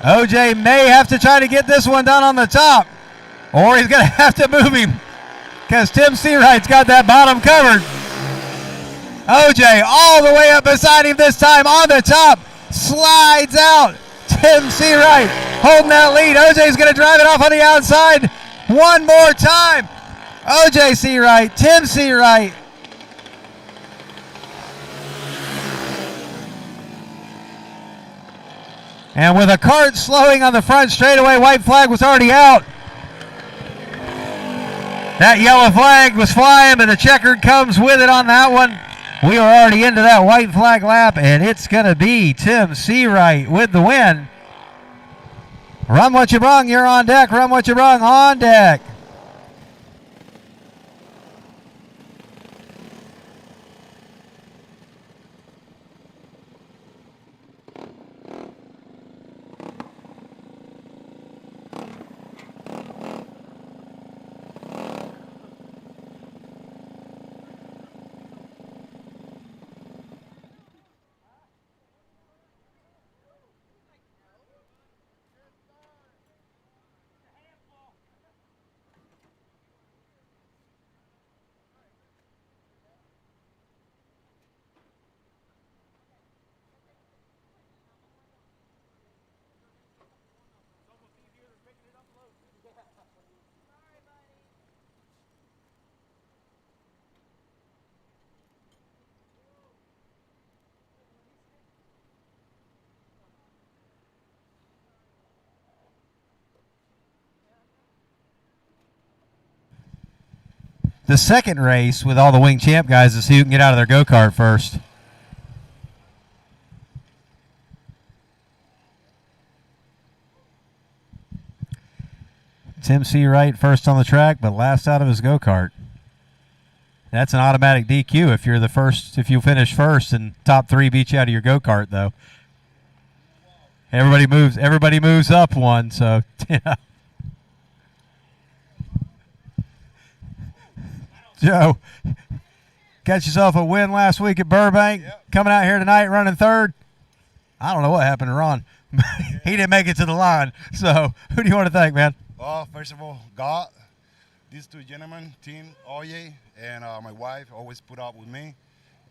OJ may have to try to get this one done on the top, or he's going to have to move him, because Tim Seawright's got that bottom covered. OJ all the way up beside him this time on the top. Slides out. Tim Seawright holding that lead. OJ's going to drive it off on the outside one more time. OJ Seawright, Tim Seawright. And with a kart slowing on the front straightaway, white flag was already out. That yellow flag was flying, but the checkered comes with it on that one. We are already into that white flag lap, and it's going to be Tim Seawright with the win. Run what you brung, you're on deck. Run what you brung, on deck. The second race with all the wing champ guys is who can get out of their go-kart first. Tim Seawright first on the track, but last out of his go-kart. That's an automatic DQ if you're the first. If you finish first and top three beat you out of your go-kart, though. Everybody moves. Everybody moves up one. So, yeah. Joe, got yourself a win last week at Burbank. Yep. Coming out here tonight, running third. I don't know what happened to Ron. He didn't make it to the line. So, who do you want to thank, man? Well, first of all, God, these two gentlemen, Tim, Oye, and my wife always put up with me,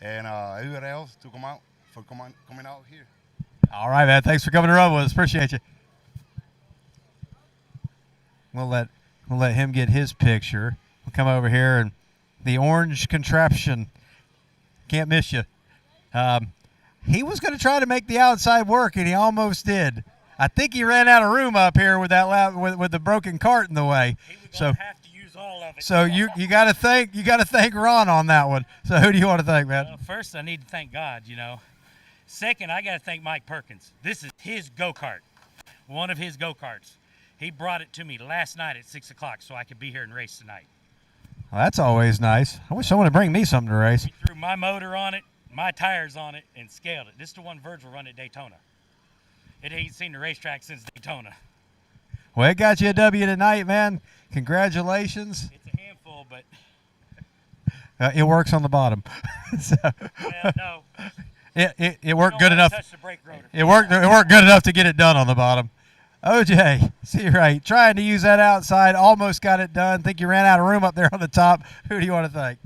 and everybody else to come out for coming out here. All right, man. Thanks for coming to run with us. Appreciate you. We'll let him get his picture. We'll come over here and the orange contraption. Can't miss you. He was going to try to make the outside work, and he almost did. I think he ran out of room up here with that with the broken cart in the way. He was So going to have to use all of it. so you got to thank Ron on that one. So who do you want to thank, man? Well, first, I need to thank God, you know. Second, I got to thank Mike Perkins. This is his go-kart, one of his go-karts. He brought it to me last night at 6 o'clock so I could be here and race tonight. Well, that's always nice. I wish someone would bring me something to race. He threw my motor on it, my tires on it, and scaled it. This is the one Virgil run at Daytona. It ain't seen the racetrack since Daytona. Well, it got you a W tonight, man. Congratulations. It's a handful, but It works on the bottom. So, well, no. it worked good enough. Touch the brake rotor. It worked good enough to get it done on the bottom. OJ, see right, trying to use that outside, almost got it done. Think you ran out of room up there on the top. Who do you want to thank?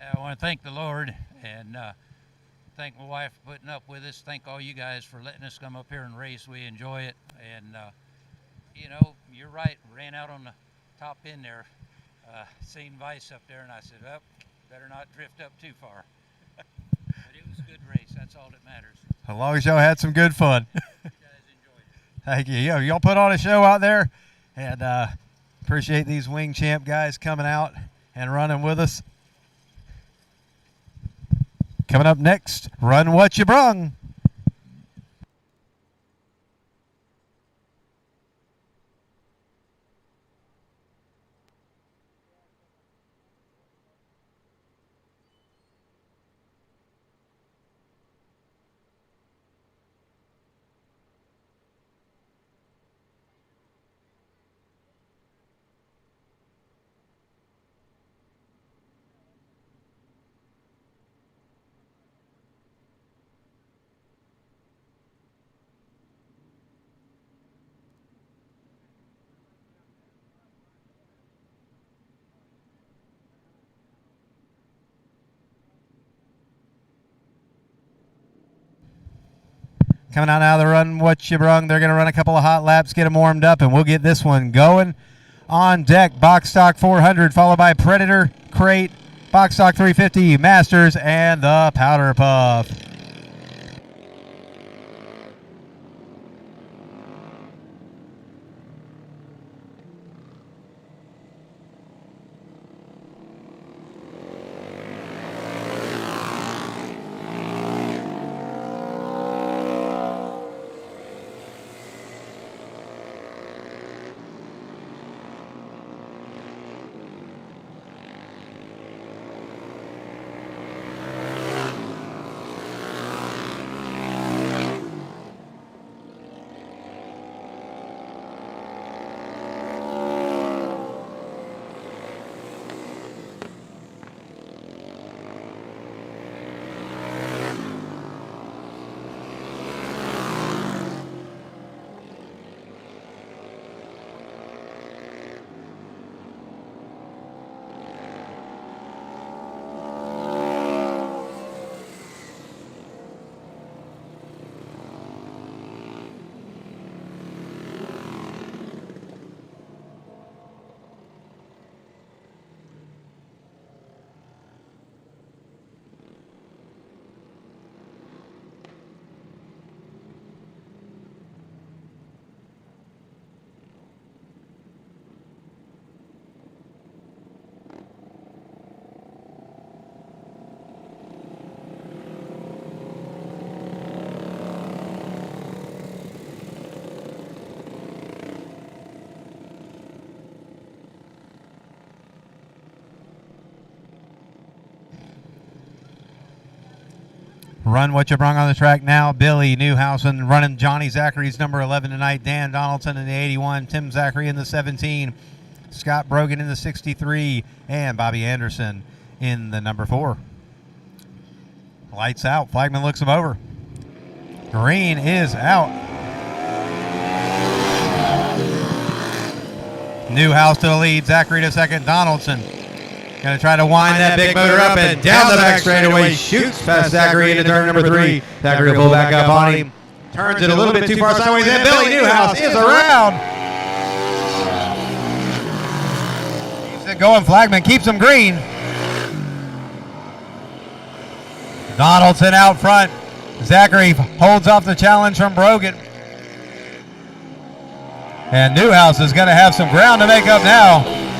I want to thank the Lord and thank my wife for putting up with us. Thank all you guys for letting us come up here and race. We enjoy it. And, you know, you're right. Ran out on the top end there. Seen Vice up there, and I said, oh, better not drift up too far. But it was a good race. That's all that matters. As long as y'all had some good fun. You guys enjoyed it. Thank you. Y'all put on a show out there, and appreciate these wing champ guys coming out and running with us. Coming up next, Run What You Brung. Coming out now, the Run What You Brung. They're going to run a couple of hot laps, get them warmed up, and we'll get this one going. On deck, Box Stock 400, followed by Predator, Crate, Box Stock 350, Masters, and the Powder Puff. Run What You Brung on the track now. Billy Newhousen running Johnny Zachary's number 11 tonight. Dan Donaldson in the 81. Tim Zachary in the 17. Scott Brogan in the 63. And Bobby Anderson in the number 4. Lights out. Flagman looks him over. Green is out. Newhouse to the lead. Zachary to second. Donaldson going to try to wind that big motor up and down the back straightaway. Shoots past Zachary into turn number 3. Zachary will pull back up on him. Turns it a little bit too far sideways. And Billy Newhouse is around. Keeps it going. Flagman keeps him green. Donaldson out front. Zachary holds off the challenge from Brogan. And Newhouse is going to have some ground to make up now.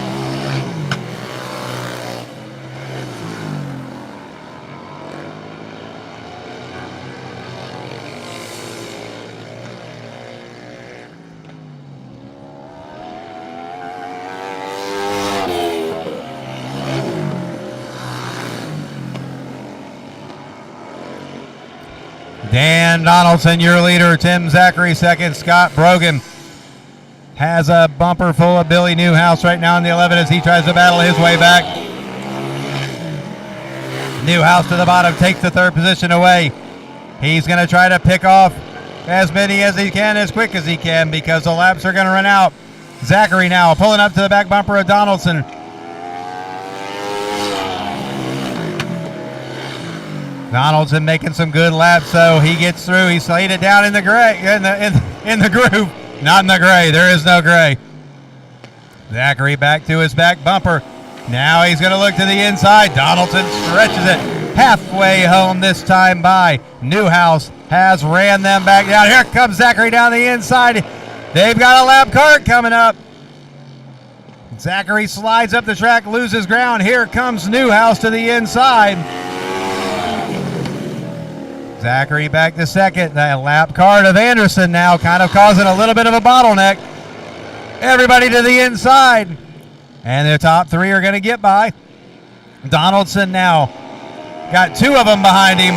Dan Donaldson, your leader. Tim Zachary second. Scott Brogan has a bumper full of Billy Newhouse right now in the 11 as he tries to battle his way back. Newhouse to the bottom, takes the third position away. He's going to try to pick off as many as he can as quick as he can because the laps are going to run out. Zachary now pulling up to the back bumper of Donaldson. Donaldson making some good laps, so he gets through. He slayed it down in the gray, in the groove. Not in the gray. There is no gray. Zachary back to his back bumper. Now he's going to look to the inside. Donaldson stretches it halfway home this time by. Newhouse has ran them back down. Here comes Zachary down the inside. They've got a lap kart coming up. Zachary slides up the track, loses ground. Here comes Newhouse to the inside. Zachary back to second. That lap card of Anderson now kind of causing a little bit of a bottleneck. Everybody to the inside. And the top 3 are going to get by. Donaldson now got 2 of them behind him.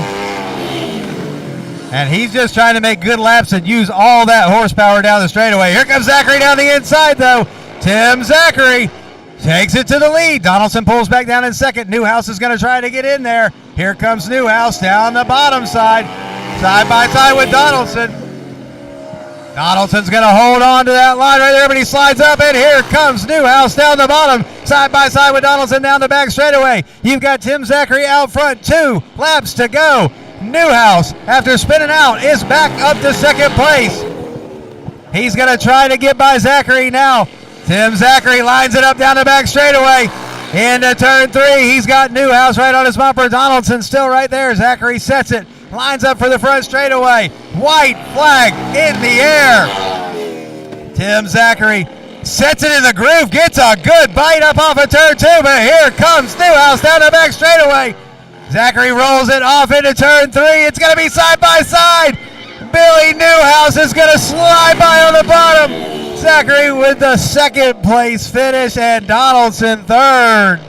And he's just trying to make good laps and use all that horsepower down the straightaway. Here comes Zachary down the inside, though. Tim Zachary takes it to the lead. Donaldson pulls back down in second. Newhouse is going to try to get in there. Here comes Newhouse down the bottom side by side with Donaldson. Donaldson's going to hold on to that line right there, but he slides up, and here comes Newhouse down the bottom, side by side with Donaldson down the back straightaway. You've got Tim Zachary out front, 2 laps to go. Newhouse, after spinning out, is back up to second place. He's going to try to get by Zachary now. Tim Zachary lines it up down the back straightaway. Into turn 3, he's got Newhouse right on his bumper. Donaldson still right there. Zachary sets it, lines up for the front straightaway. White flag in the air. Tim Zachary sets it in the groove, gets a good bite up off of turn 2, but here comes Newhouse down the back straightaway. Zachary rolls it off into turn 3. It's going to be side by side. Billy Newhouse is going to slide by on the bottom. Zachary with the second place finish and Donaldson third.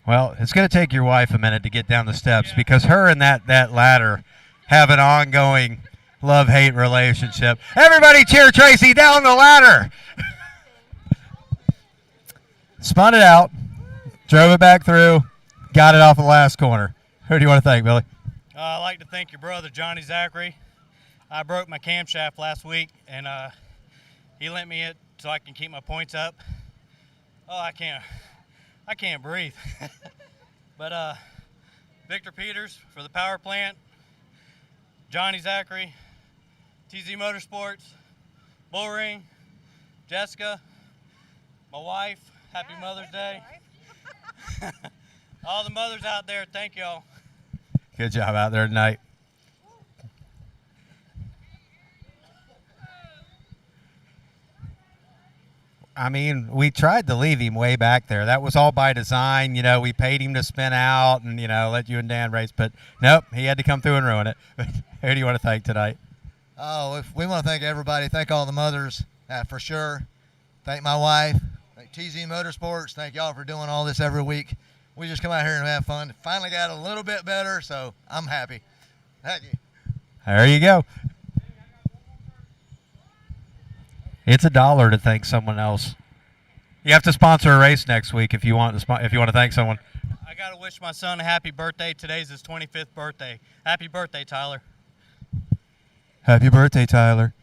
Well, it's going to take your wife a minute to get down the steps because her and that ladder have an ongoing love-hate relationship. Everybody cheer Tracy down the ladder. Spun it out, drove it back through, got it off the last corner. Who do you want to thank, Billy? I'd like to thank your brother, Johnny Zachary. I broke my camshaft last week, and he lent me it so I can keep my points up. Oh, I can't breathe. But Victor Peters for the power plant, Johnny Zachary, TZ Motorsports, Bullring, Jessica, my wife, happy Mother's Day. All the mothers out there, thank y'all. Good job out there tonight. I mean, we tried to leave him way back there. That was all by design. You know, we paid him to spin out and, you know, let you and Dan race. But, nope, he had to come through and ruin it. Who do you want to thank tonight? Oh, we want to thank everybody. Thank all the mothers, for sure. Thank my wife. Thank TZ Motorsports. Thank y'all for doing all this every week. We just come out here and have fun. Finally got a little bit better, so I'm happy. Thank you. There you go. It's $1 to thank someone else. You have to sponsor a race next week if you want to thank someone. I got to wish my son a happy birthday. Today's his 25th birthday. Happy birthday, Tyler. Happy birthday, Tyler.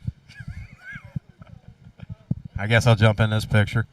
I guess I'll jump in this picture.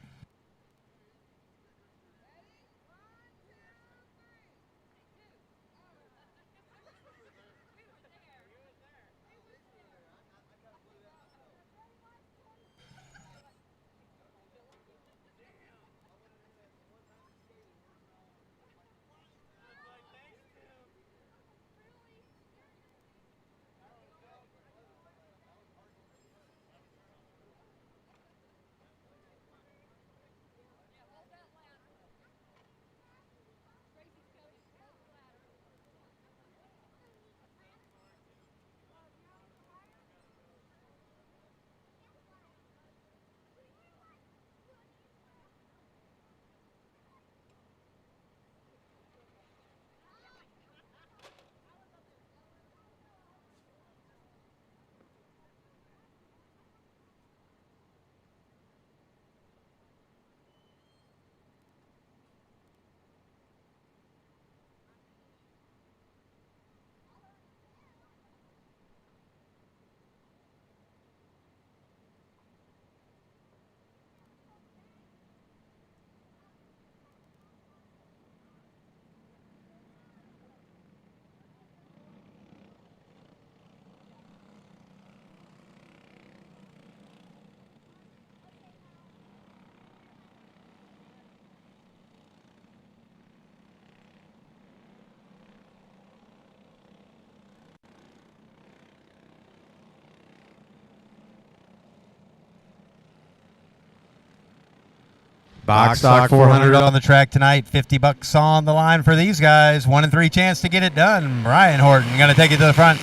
Box stock 400 on the track tonight. $50 on the line for these guys. 1 in 3 chance to get it done. Brian Horton going to take it to the front.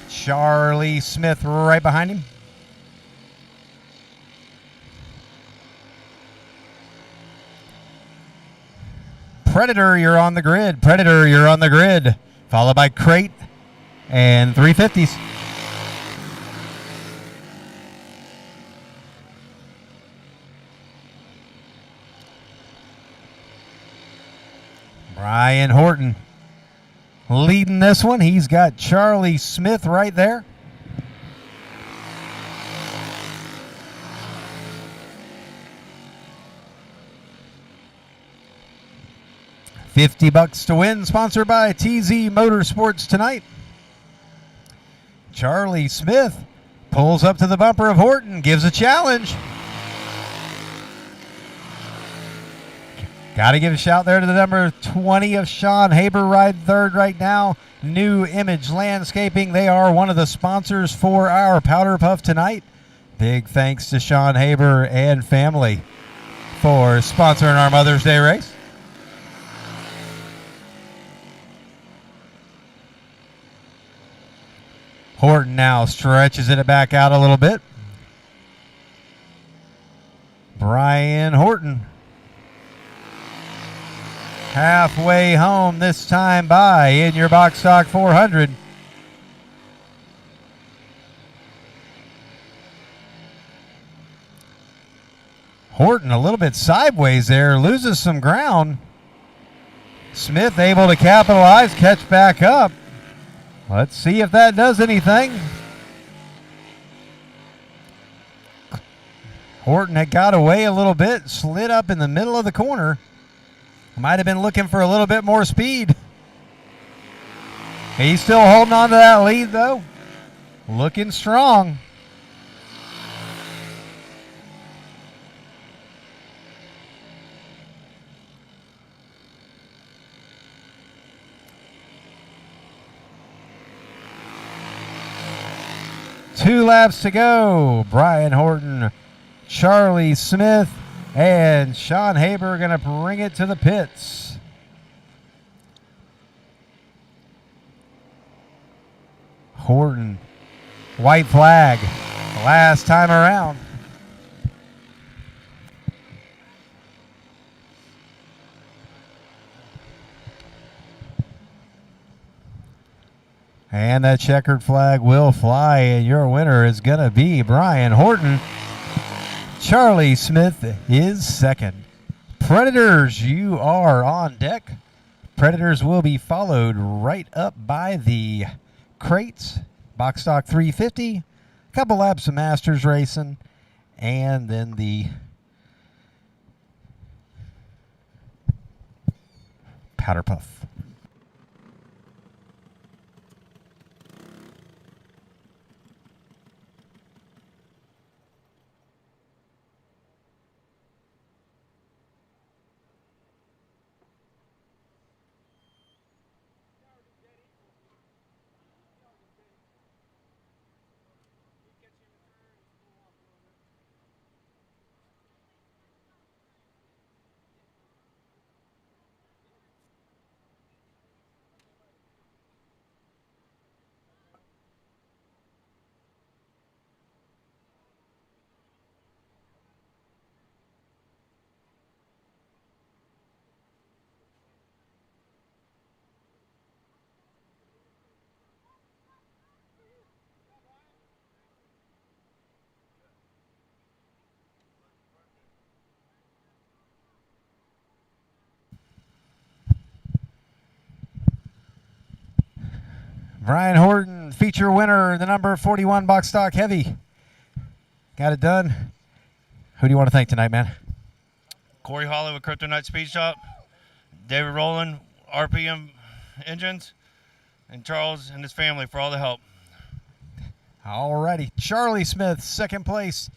Charlie Smith right behind him. Predator, you're on the grid. Predator, you're on the grid. Followed by Crate and 350s. Brian Horton leading this one. He's got Charlie Smith right there. $50 to win, sponsored by TZ Motorsports tonight. Charlie Smith pulls up to the bumper of Horton, gives a challenge. Got to give a shout there to the number 20 of Sean Haber, ride third right now. New Image Landscaping. They are one of the sponsors for our Powder Puff tonight. Big thanks to Sean Haber and family for sponsoring our Mother's Day race. Horton now stretches it back out a little bit. Brian Horton halfway home this time by in your box stock 400. Horton a little bit sideways there, loses some ground. Smith able to capitalize, catch back up. Let's see if that does anything. Horton had got away a little bit, slid up in the middle of the corner. Might have been looking for a little bit more speed. He's still holding on to that lead though. Looking strong. Two laps to go. Brian Horton, Charlie Smith, and Sean Haber are going to bring it to the pits. Horton, white flag, last time around. And that checkered flag will fly, and your winner is going to be Brian Horton. Charlie Smith is second. Predators, you are on deck. Predators will be followed right up by the crates. Box stock 350. A couple laps of Masters racing. And then the powder puff. Brian Horton, feature winner, the number 41 box stock heavy. Got it done. Who do you want to thank tonight, man? Corey Hawley with Kryptonite Speed Shop, David Rowland, RPM Engines, and Charles and his family for all the help. All righty. Charlie Smith, second place.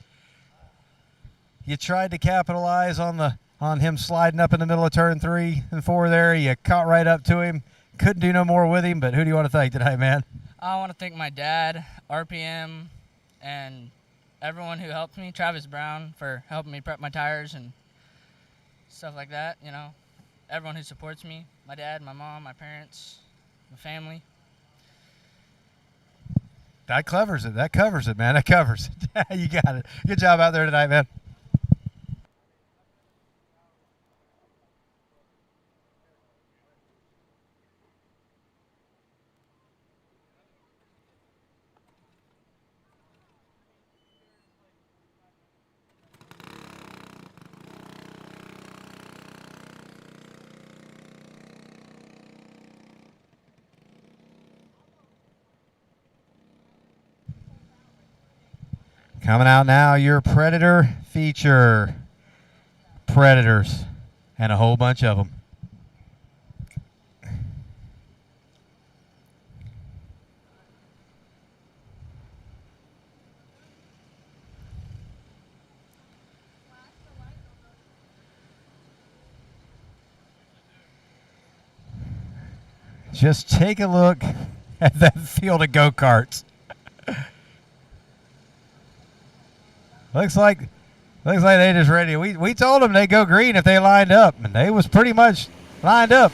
You tried to capitalize on him sliding up in the middle of turn 3 and 4 there. You caught right up to him. Couldn't do no more with him, but who do you want to thank tonight, man? I want to thank my dad, RPM, and everyone who helped me, Travis Brown, for helping me prep my tires and stuff like that, you know. Everyone who supports me, my dad, my mom, my parents, my family. That covers it. That covers it, man. That covers it. You got it. Good job out there tonight, man. Coming out now, your Predator feature. Predators. And a whole bunch of them. Just take a look at that field of go-karts. Looks like they just ready. We told them they go green if they lined up, and they was pretty much lined up.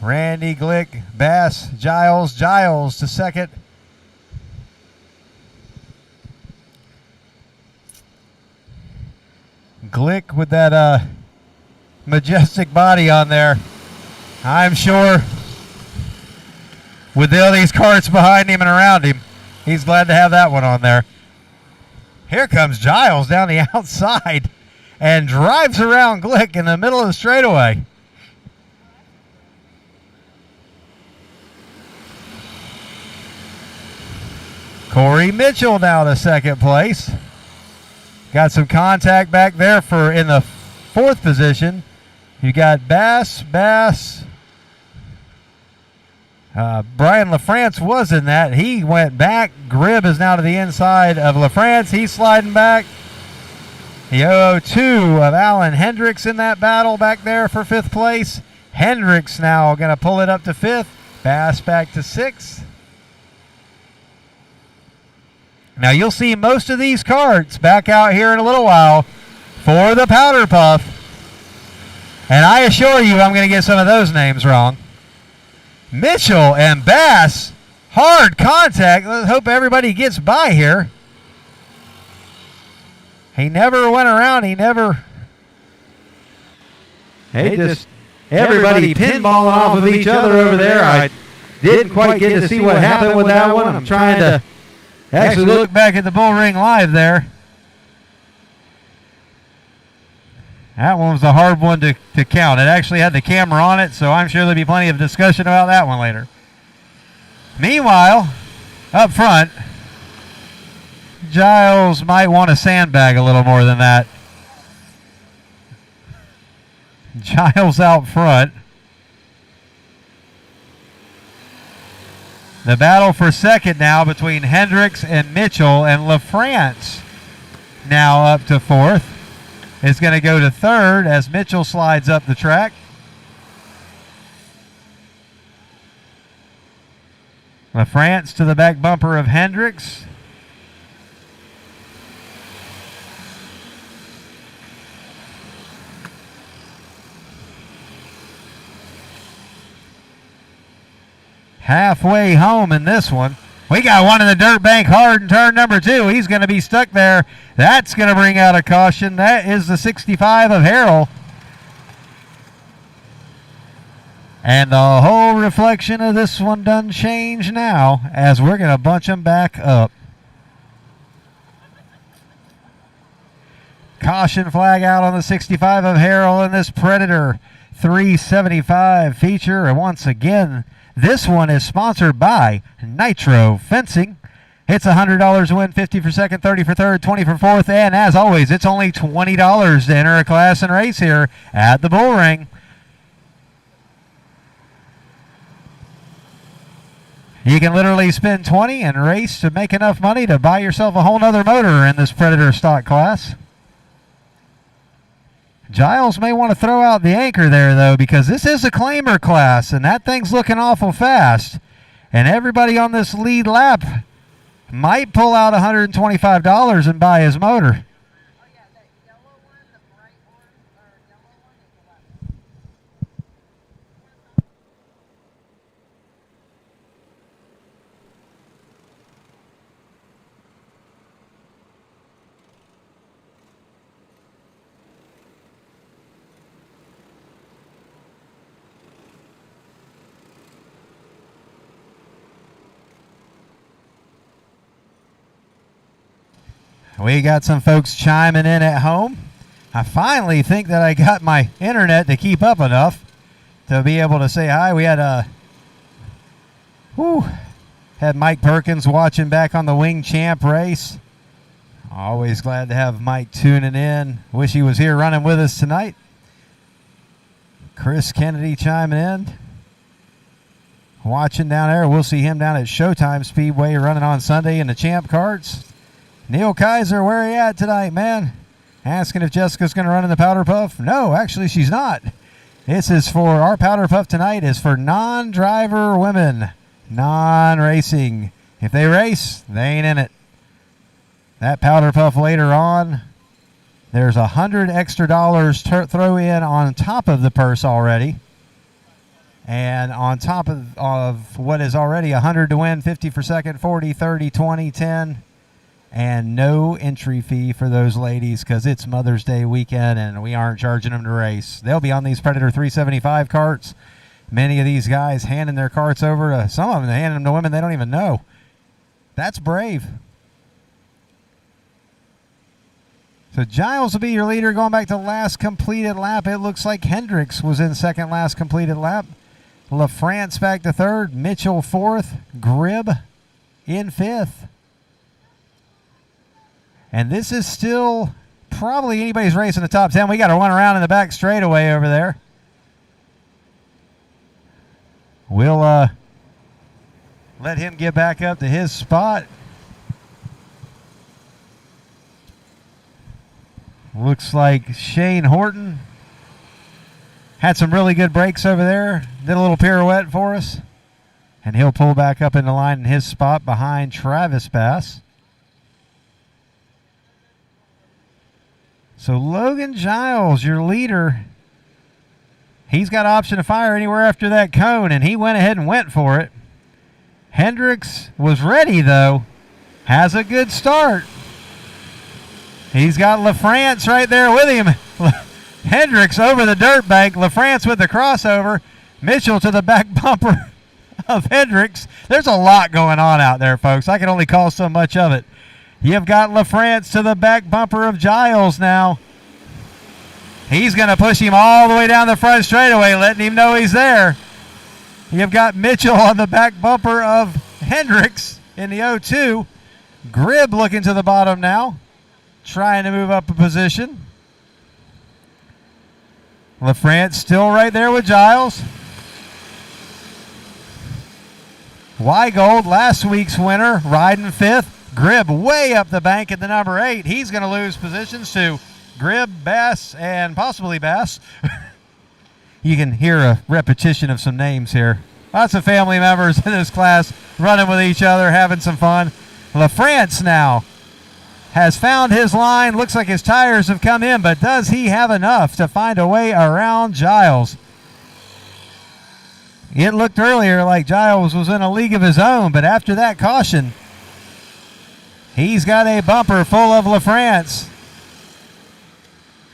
Randy Glick, Bass, Giles to second. Glick with that majestic body on there. I'm sure with all these carts behind him and around him, he's glad to have that one on there. Here comes Giles down the outside and drives around Glick in the middle of the straightaway. Corey Mitchell now to second place. Got some contact back there for in the fourth position. You got Bass. Brian LaFrance was in that. He went back. Gribb is now to the inside of LaFrance. He's sliding back. The 002 of Alan Hendricks in that battle back there for fifth place. Hendricks now going to pull it up to fifth. Bass back to sixth. Now you'll see most of these carts back out here in a little while for the Powder Puff. And I assure you I'm going to get some of those names wrong. Mitchell and Bass, hard contact. Let's hope everybody gets by here. He never went around. Everybody pinballing off of each other over there. I didn't quite get to see what happened with that one. I'm trying to actually look back at the Bullring live there. That one was a hard one to count. It actually had the camera on it, so I'm sure there'll be plenty of discussion about that one later. Meanwhile, up front, Giles might want to sandbag a little more than that. Giles out front. The battle for second now between Hendricks and Mitchell, and LaFrance now up to fourth. Is going to go to third as Mitchell slides up the track. LaFrance to the back bumper of Hendricks. Halfway home in this one. We got one in the dirt bank hard in turn number 2. He's going to be stuck there. That's going to bring out a caution. That is the 65 of Harrell. And the whole reflection of this one done change now as we're going to bunch them back up. Caution flag out on the 65 of Harrell in this Predator 375 feature. And once again, this one is sponsored by Nitro Fencing. It's $100 to win, 50 for second, 30 for third, 20 for fourth, and as always, it's only $20 to enter a class and race here at the Bullring. You can literally spend 20 and race to make enough money to buy yourself a whole nother motor in this Predator stock class. Giles may want to throw out the anchor there, though, because this is a claimer class, and that thing's looking awful fast. And everybody on this lead lap might pull out $125 and buy his motor. We got some folks chiming in at home. I finally think that I got my internet to keep up enough to be able to say hi. We had had Mike Perkins watching back on the Wing Champ race. Always glad to have Mike tuning in. Wish he was here running with us tonight. Chris Kennedy chiming in. Watching down there. We'll see him down at Showtime Speedway running on Sunday in the Champ Karts. Neil Kaiser, where are you at tonight, man? Asking if Jessica's going to run in the Powder Puff. No, actually, she's not. This is for our Powder Puff tonight is for non-driver women, non-racing. If they race, they ain't in it. That Powder Puff later on, there's $100 extra throw in on top of the purse already. And on top of what is already $100 to win, 50 for second, 40, 30, 20, 10. And no entry fee for those ladies because it's Mother's Day weekend and we aren't charging them to race. They'll be on these Predator 375 carts. Many of these guys handing their carts over to, some of them, they hand them to women they don't even know. That's brave. So Giles will be your leader going back to last completed lap. It looks like Hendricks was in second last completed lap. LaFrance back to third. Mitchell fourth. Gribb in fifth. And this is still probably anybody's race in the top 10. We got to run around in the back straightaway over there. We'll let him get back up to his spot. Looks like Shane Horton had some really good breaks over there. Did a little pirouette for us. And he'll pull back up into line in his spot behind Travis Bass. So Logan Giles, your leader, he's got option to fire anywhere after that cone, and he went ahead and went for it. Hendricks was ready, though. Has a good start. He's got LaFrance right there with him. Hendricks over the dirt bank. LaFrance with the crossover. Mitchell to the back bumper of Hendricks. There's a lot going on out there, folks. I can only call so much of it. You've got LaFrance to the back bumper of Giles now. He's going to push him all the way down the front straightaway, letting him know he's there. You've got Mitchell on the back bumper of Hendricks in the 0-2. Gribb looking to the bottom now, trying to move up a position. LaFrance still right there with Giles. Weigold, last week's winner, riding fifth. Gribb way up the bank at the number 8. He's going to lose positions to Gribb, Bass, and possibly Bass. You can hear a repetition of some names here. Lots of family members in this class running with each other, having some fun. LaFrance now has found his line. Looks like his tires have come in, but does he have enough to find a way around Giles? It looked earlier like Giles was in a league of his own, but after that caution, he's got a bumper full of LaFrance.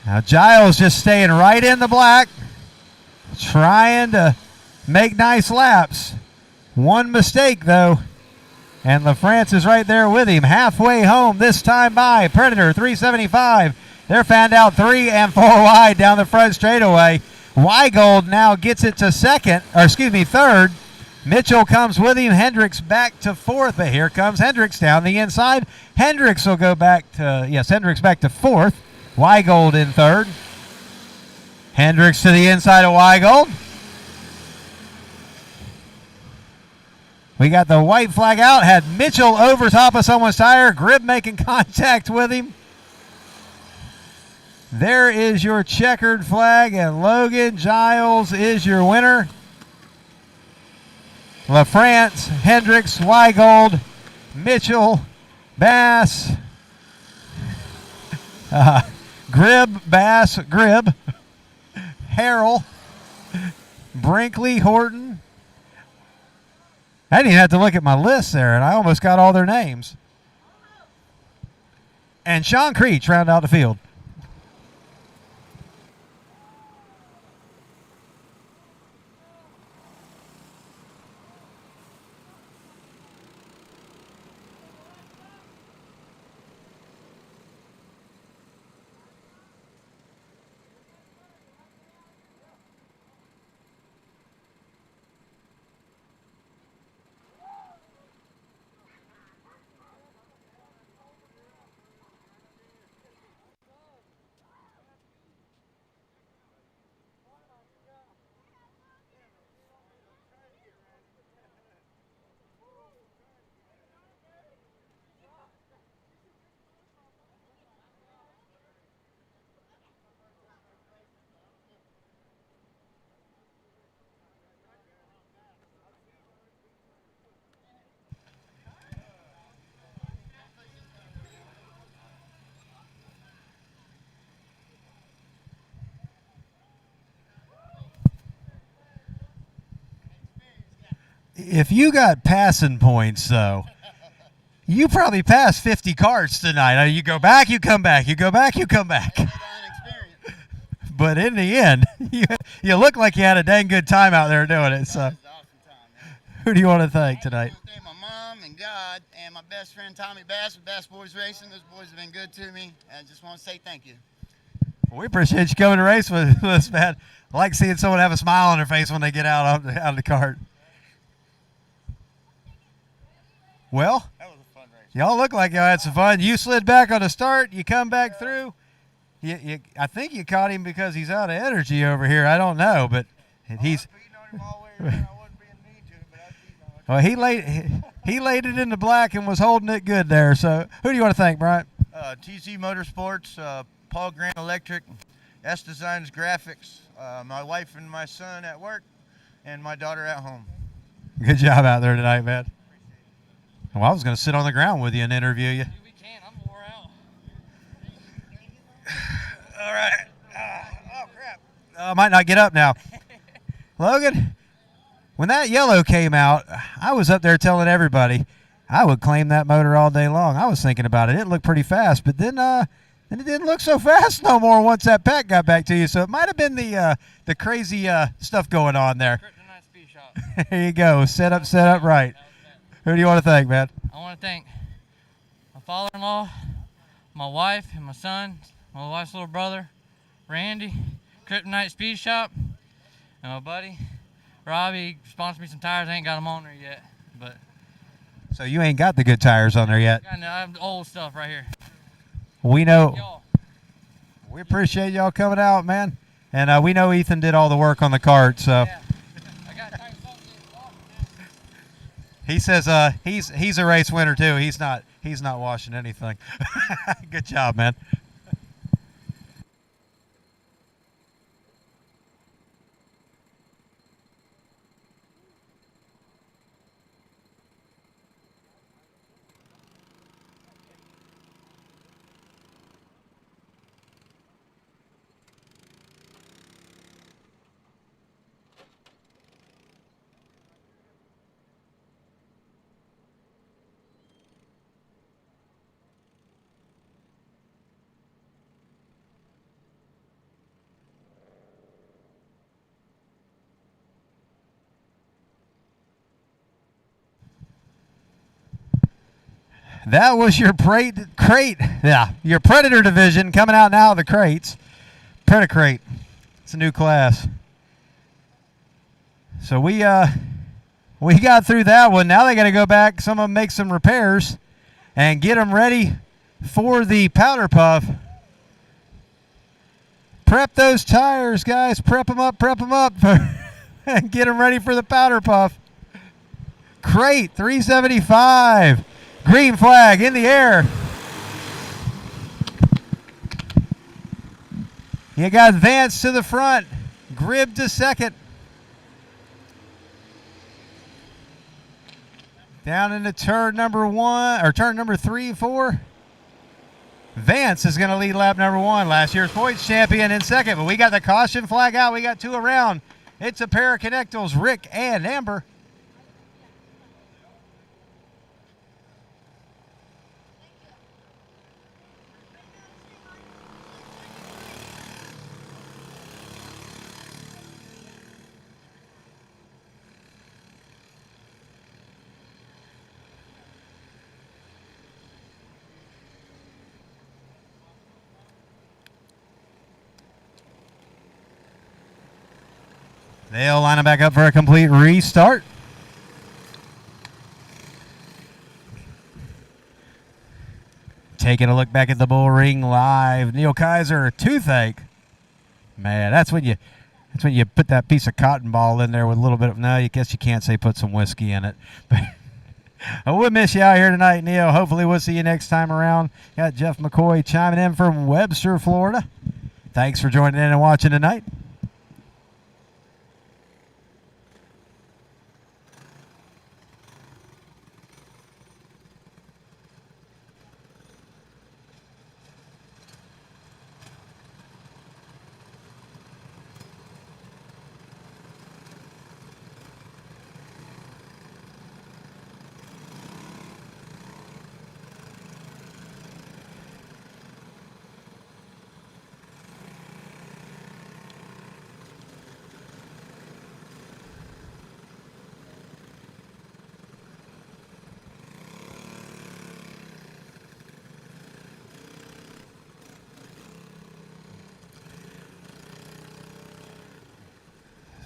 Now Giles just staying right in the black, trying to make nice laps. One mistake, though, and LaFrance is right there with him. Halfway home this time by Predator 375. They're fanned out 3 and 4 wide down the front straightaway. Weigold now gets it to third. Mitchell comes with him. Hendricks back to fourth, but here comes Hendricks down the inside. Hendricks will go back to fourth. Weigold in third. Hendricks to the inside of Weigold. We got the white flag out. Had Mitchell over top of someone's tire. Gribb making contact with him. There is your checkered flag, and Logan Giles is your winner. LaFrance, Hendricks, Weigold, Mitchell, Bass, Gribb, Bass, Gribb, Harrell, Brinkley, Horton. I didn't even have to look at my list there, and I almost got all their names. And Sean Creech round out the field. If you got passing points, though, You probably passed 50 carts tonight. You go back, you come back. You go back, you come back. But in the end, you look like you had a dang good time out there doing it. So, who do you want to thank tonight? I want to thank my mom and God and my best friend Tommy Bass with Bass Boys Racing. Those boys have been good to me. And I just want to say thank you. Well, we appreciate you coming to race with us, man. I like seeing someone have a smile on their face when they get out of the cart. Well, That was a fun race. y'all look like y'all had some fun. You slid back on the start. You come back through. I think you caught him because he's out of energy over here. I don't know, but he's. Well, he laid it in the black and was holding it good there. So, who do you want to thank, Bryant? TZ Motorsports, Paul Grant Electric, S Designs Graphics, my wife and my son at work, and my daughter at home. Good job out there tonight, man. Well, I was going to sit on the ground with you and interview you. We can. I'm wore out. All right. Oh, crap. I might not get up now. Logan, when that yellow came out, I was up there telling everybody I would claim that motor all day long. I was thinking about it. It looked pretty fast, but then it didn't look so fast no more once that pack got back to you. So it might have been the crazy stuff going on there. There you go. Set up right. Who do you want to thank, man? I want to thank my father-in-law, my wife, and my son, my wife's little brother, Randy, Kryptonite Speed Shop, and my buddy, Robbie. Sponsored me some tires. I ain't got them on there yet, but. So you ain't got the good tires on there yet? I have the old stuff right here. We know. We appreciate y'all coming out, man. And we know Ethan did all the work on the cart, so. Yeah. He says he's a race winner too. He's not washing anything. Good job, man. That was your crate. Yeah, your Predator division coming out now of the crates. Predacrate. It's a new class. So we got through that one. Now they got to go back. Some of them make some repairs and get them ready for the powder puff. Prep those tires, guys. Prep them up, and get them ready for the powder puff. Crate 375. Green flag in the air. You got Vance to the front. Grib to second. Down into turn number 3, 4. Vance is going to lead lap number 1. Last year's points champion in second. But we got the caution flag out. We got 2 around. It's a pair of connectals, Rick and Amber. They'll line them back up for a complete restart. Taking a look back at the Bullring live. Neil Kaiser, toothache. Man, that's when you put that piece of cotton ball in there with a little bit of, no, I guess you can't say put some whiskey in it. But we'll miss you out here tonight, Neil. Hopefully we'll see you next time around. Got Jeff McCoy chiming in from Webster, Florida. Thanks for joining in and watching tonight.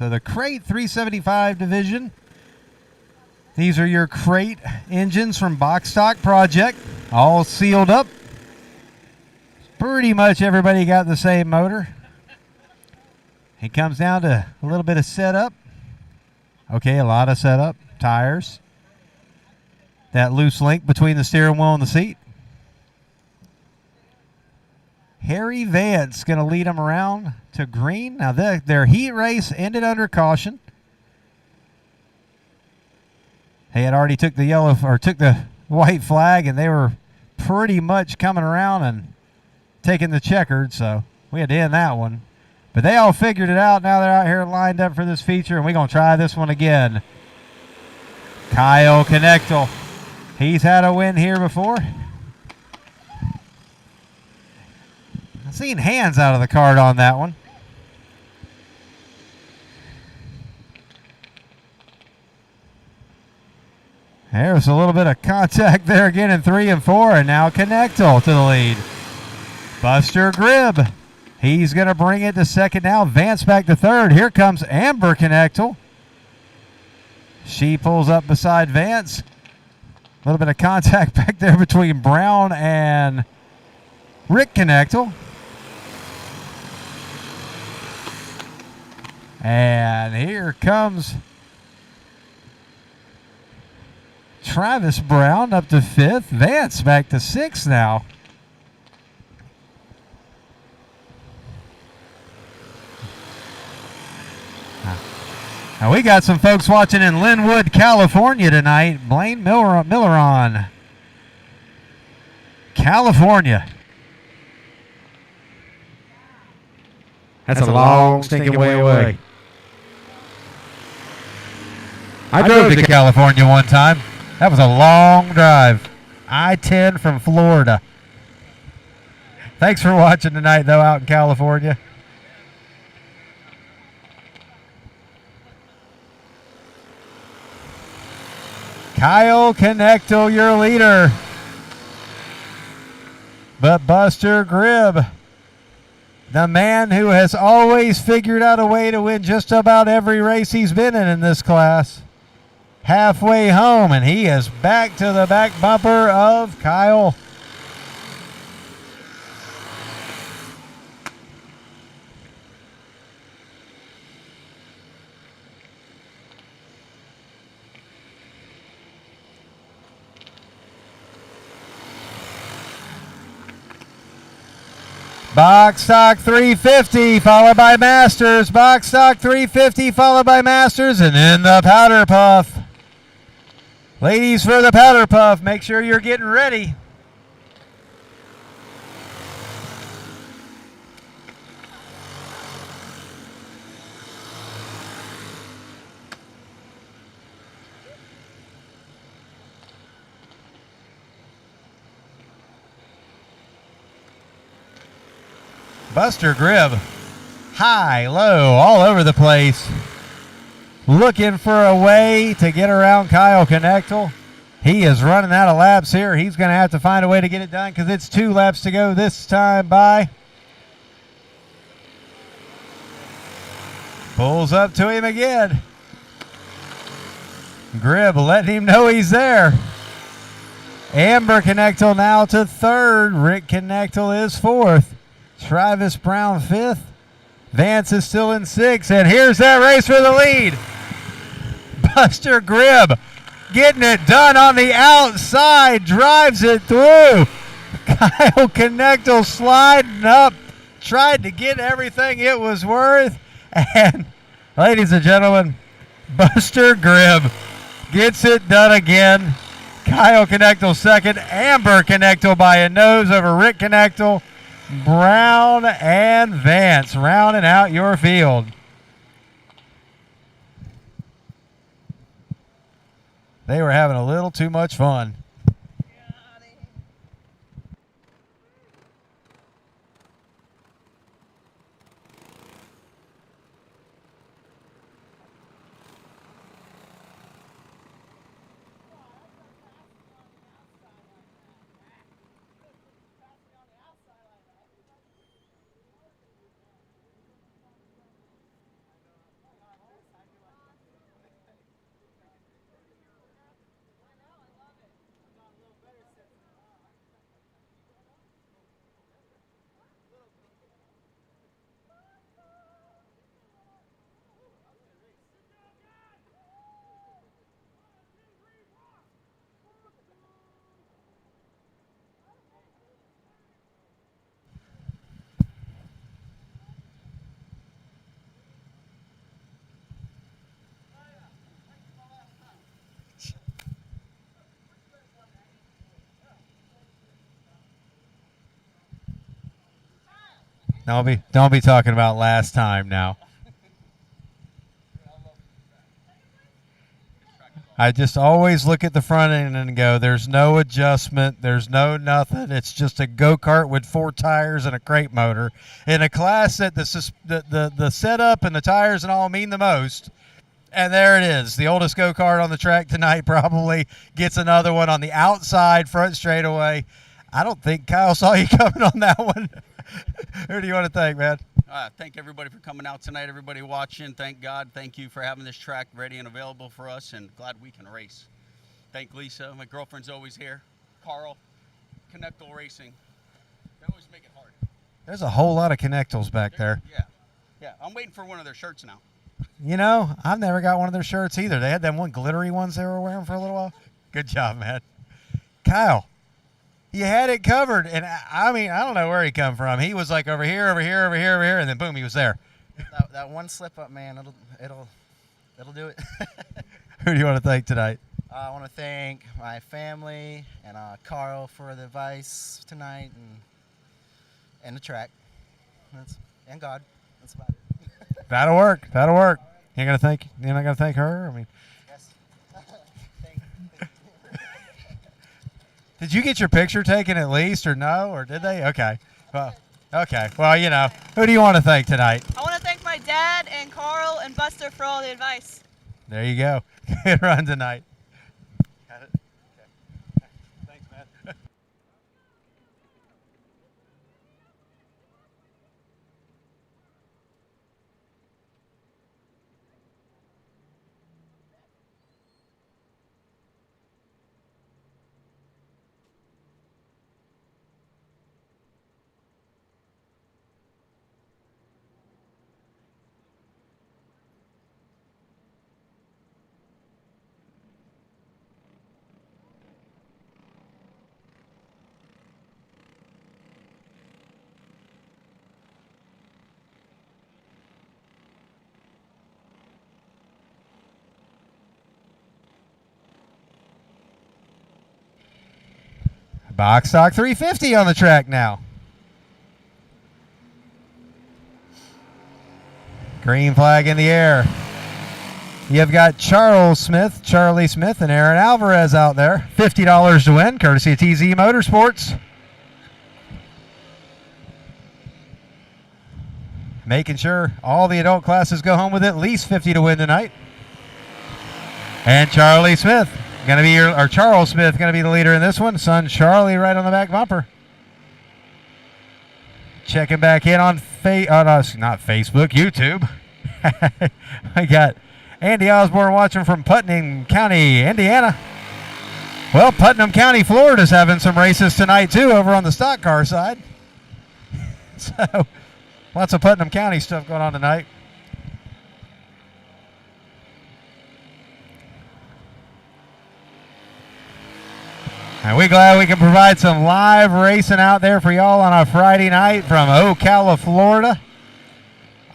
So the crate 375 division. These are your crate engines from Box Stock Project, all sealed up. Pretty much everybody got the same motor. It comes down to a little bit of setup. Okay, a lot of setup. Tires. That loose link between the steering wheel and the seat. Harry Vance going to lead them around to green. Now their heat race ended under caution. They had already took the white flag, and they were pretty much coming around and taking the checkered, so we had to end that one. But they all figured it out. Now they're out here lined up for this feature, and we're going to try this one again. Kyle Knechtel. He's had a win here before. I've seen hands out of the cart on that one. There's a little bit of contact there again in 3 and 4, and now Knechtel to the lead. Buster Gribb, he's going to bring it to second now. Vance back to third. Here comes Amber Knechtel. She pulls up beside Vance. A little bit of contact back there between Brown and Rick Knechtel. And here comes Travis Brown up to 5th. Vance back to 6th now. Now we got some folks watching in Linwood, California tonight. Blaine Milleron, California. That's a long, stinking way away. I drove to California one time. That was a long drive. I-10 from Florida. Thanks for watching tonight, though, out in California. Kyle Knechtel, your leader. But Buster Gribb, the man who has always figured out a way to win just about every race he's been in this class, halfway home, and he is back to the back bumper of Kyle. Box Stock 350 followed by Masters. Box Stock 350 followed by Masters, and then the Powder Puff. Ladies, for the Powder Puff, make sure you're getting ready. Buster Gribb, high, low, all over the place. Looking for a way to get around Kyle Knechtel. He is running out of laps here. He's going to have to find a way to get it done because it's 2 laps to go this time by. Pulls up to him again. Gribb letting him know he's there. Amber Knechtel now to 3rd. Rick Knechtel is 4th. Travis Brown 5th. Vance is still in 6th. And here's that race for the lead. Buster Gribb getting it done on the outside. Drives it through. Kyle Knechtel sliding up. Tried to get everything it was worth. And, ladies and gentlemen, Buster Gribb gets it done again. Kyle Knechtel 2nd. Amber Knechtel by a nose over Rick Knechtel. Brown and Vance rounding out your field. They were having a little too much fun. Don't be talking about last time now. I just always look at the front end and go, there's no adjustment, there's no nothing. It's just a go-kart with 4 tires and a crate motor in a class that the setup and the tires and all mean the most. And there it is. The oldest go-kart on the track tonight probably gets another one on the outside front straightaway. I don't think Kyle saw you coming on that one. Who do you want to thank, man? Thank everybody for coming out tonight, everybody watching. Thank God. Thank you for having this track ready and available for us, and glad we can race. Thank Lisa. My girlfriend's always here. Carl, Connectal Racing. They always make it hard. There's a whole lot of connectals back there. Yeah. I'm waiting for one of their shirts now. You know, I've never got one of their shirts either. They had them one glittery ones they were wearing for a little while. Good job, man. Kyle, you had it covered, and I mean, I don't know where he come from. He was like over here, and then boom, he was there. That one slip up, man, it'll do it. Who do you want to thank tonight? I want to thank my family and Carl for the advice tonight, and the track, and God. That's about it. That'll work. You're not gonna thank her. I mean, yes. Did you get your picture taken at least, or no, or did they? Okay. Well, you know, who do you want to thank tonight? I want to thank my dad and Carl and Buster for all the advice. There you go. Good run tonight. Got it? Okay. Thanks, man. Box stock 350 on the track now. Green flag in the air. You've got Charlie Smith, and Aaron Alvarez out there. $50 to win, courtesy of TZ Motorsports. Making sure all the adult classes go home with at least 50 to win tonight. And Charlie Smith. Charles Smith going to be the leader in this one. Son Charlie right on the back bumper. Checking back in on not Facebook, YouTube. I got Andy Osborne watching from Putnam County, Indiana. Well, Putnam County, Florida's having some races tonight too over on the stock car side. So lots of Putnam County stuff going on tonight. And we're glad we can provide some live racing out there for y'all on a Friday night from Ocala, Florida.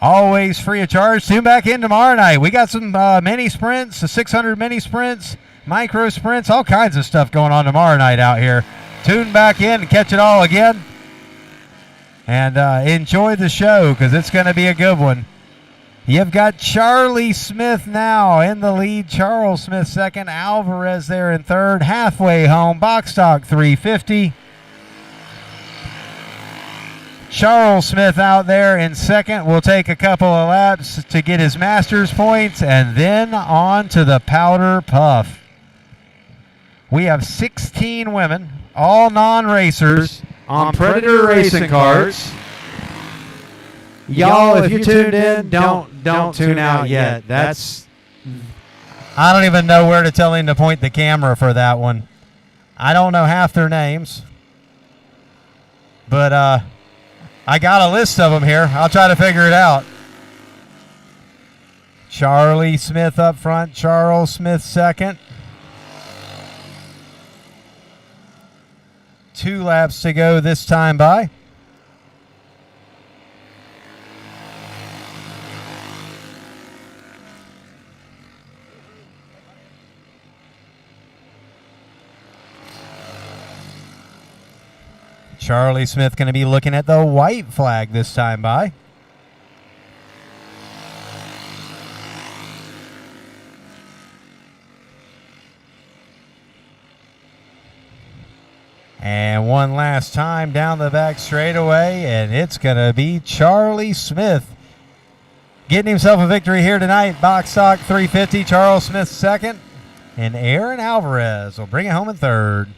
Always free of charge. Tune back in tomorrow night. We got some mini sprints, the 600 mini sprints, micro sprints, all kinds of stuff going on tomorrow night out here. Tune back in and catch it all again. And enjoy the show because it's going to be a good one. You've got Charlie Smith now in the lead. Charles Smith second. Alvarez there in third. Halfway home. Box stock 350. Charles Smith out there in second. Will take a couple of laps to get his master's points. And then on to the powder puff. We have 16 women, all non-racers, on Predator racing carts. Y'all, if you tuned in, don't tune out yet. I don't even know where to tell him to point the camera for that one. I don't know half their names. But I got a list of them here. I'll try to figure it out. Charlie Smith up front. Charles Smith second. 2 laps to go this time by. Charlie Smith going to be looking at the white flag this time by. And one last time down the back straightaway, and it's going to be Charlie Smith getting himself a victory here tonight. Box stock 350, Charles Smith second, and Aaron Alvarez will bring it home in third.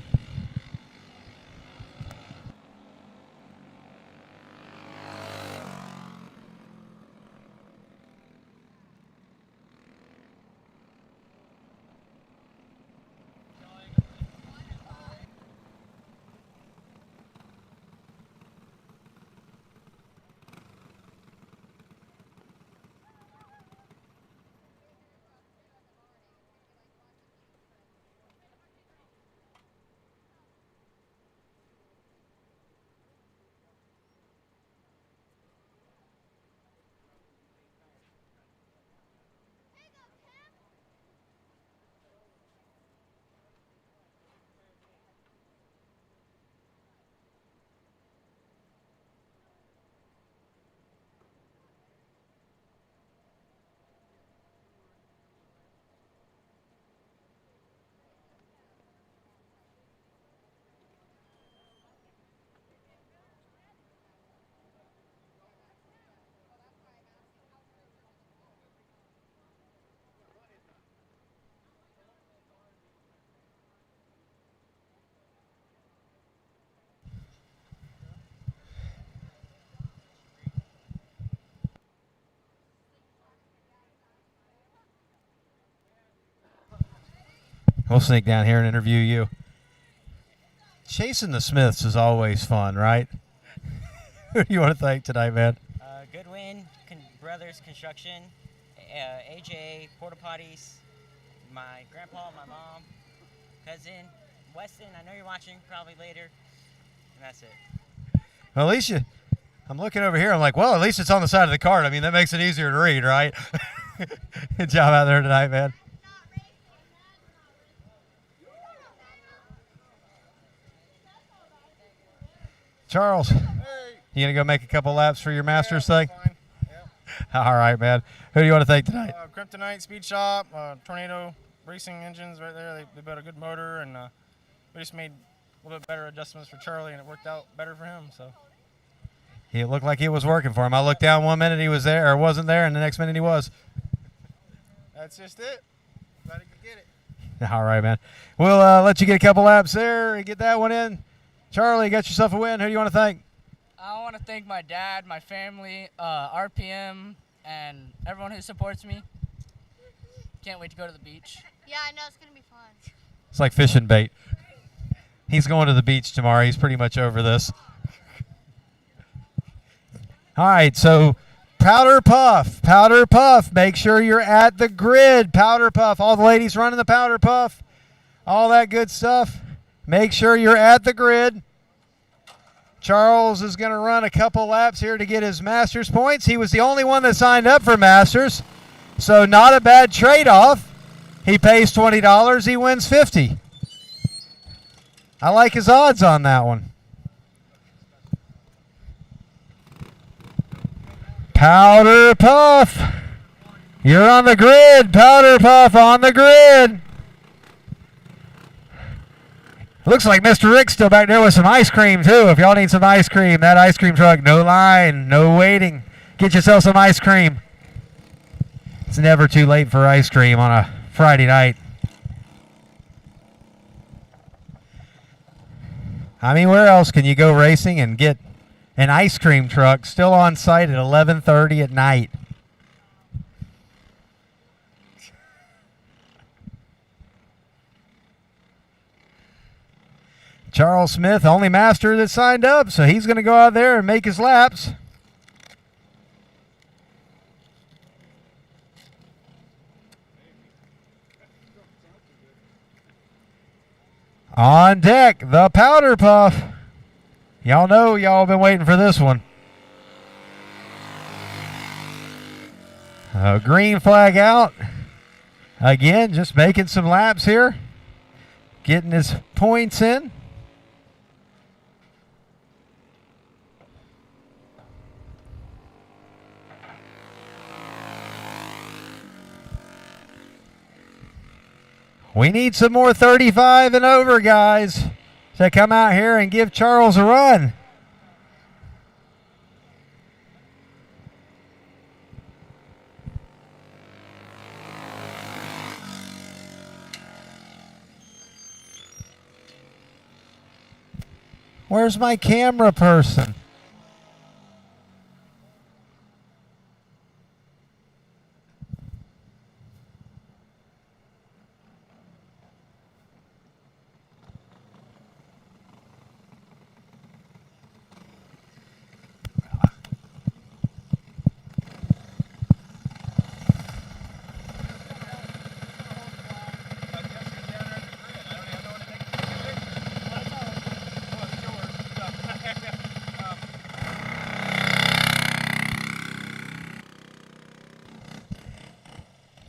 We'll sneak down here and interview you. Chasing the Smiths is always fun, right? Who do you want to thank tonight, man? Goodwin Brothers Construction, AJ Porta Potties, my grandpa, my mom, cousin, Weston. I know you're watching probably later, and that's it. Well, at least I'm looking over here. I'm like, well, at least it's on the side of the card. I mean, that makes it easier to read, right? Good job out there tonight, man. Charles, you going to go make a couple laps for your Masters thing? Fine. Yep. All right, man. Who do you want to thank tonight? Kryptonite Speed Shop, Tornado Racing Engines right there. They built a good motor, and we just made a little bit better adjustments for Charlie, and it worked out better for him. So It looked like it was working for him. I looked down 1 minute, he was there, or wasn't there, and the next minute he was. that's just it. Glad he could get it. All right, man. We'll let you get a couple laps there and get that one in. Charlie, you got yourself a win. Who do you want to thank? I want to thank my dad, my family, RPM, and everyone who supports me. Can't wait to go to the beach. Yeah, I know. It's going to be fun. It's like fishing bait. He's going to the beach tomorrow. He's pretty much over this. All right, so Powder Puff. Powder Puff. Make sure you're at the grid. Powder Puff. All the ladies running the Powder Puff. All that good stuff. Make sure you're at the grid. Charles is going to run a couple laps here to get his Masters points. He was the only one that signed up for Masters, so not a bad trade-off. He pays $20. He wins $50. I like his odds on that one. Powder Puff. You're on the grid. Powder Puff on the grid. Looks like Mr. Rick's still back there with some ice cream, too. If y'all need some ice cream, that ice cream truck, no line, no waiting. Get yourself some ice cream. It's never too late for ice cream on a Friday night. I mean, where else can you go racing and get an ice cream truck still on site at 11:30 at night? Charles Smith, only master that signed up, so he's going to go out there and make his laps. On deck, the Powder Puff. Y'all know y'all been waiting for this one. Green flag out. Again, just making some laps here. Getting his points in. We need some more 35 and over guys to come out here and give Charles a run. Where's my camera person?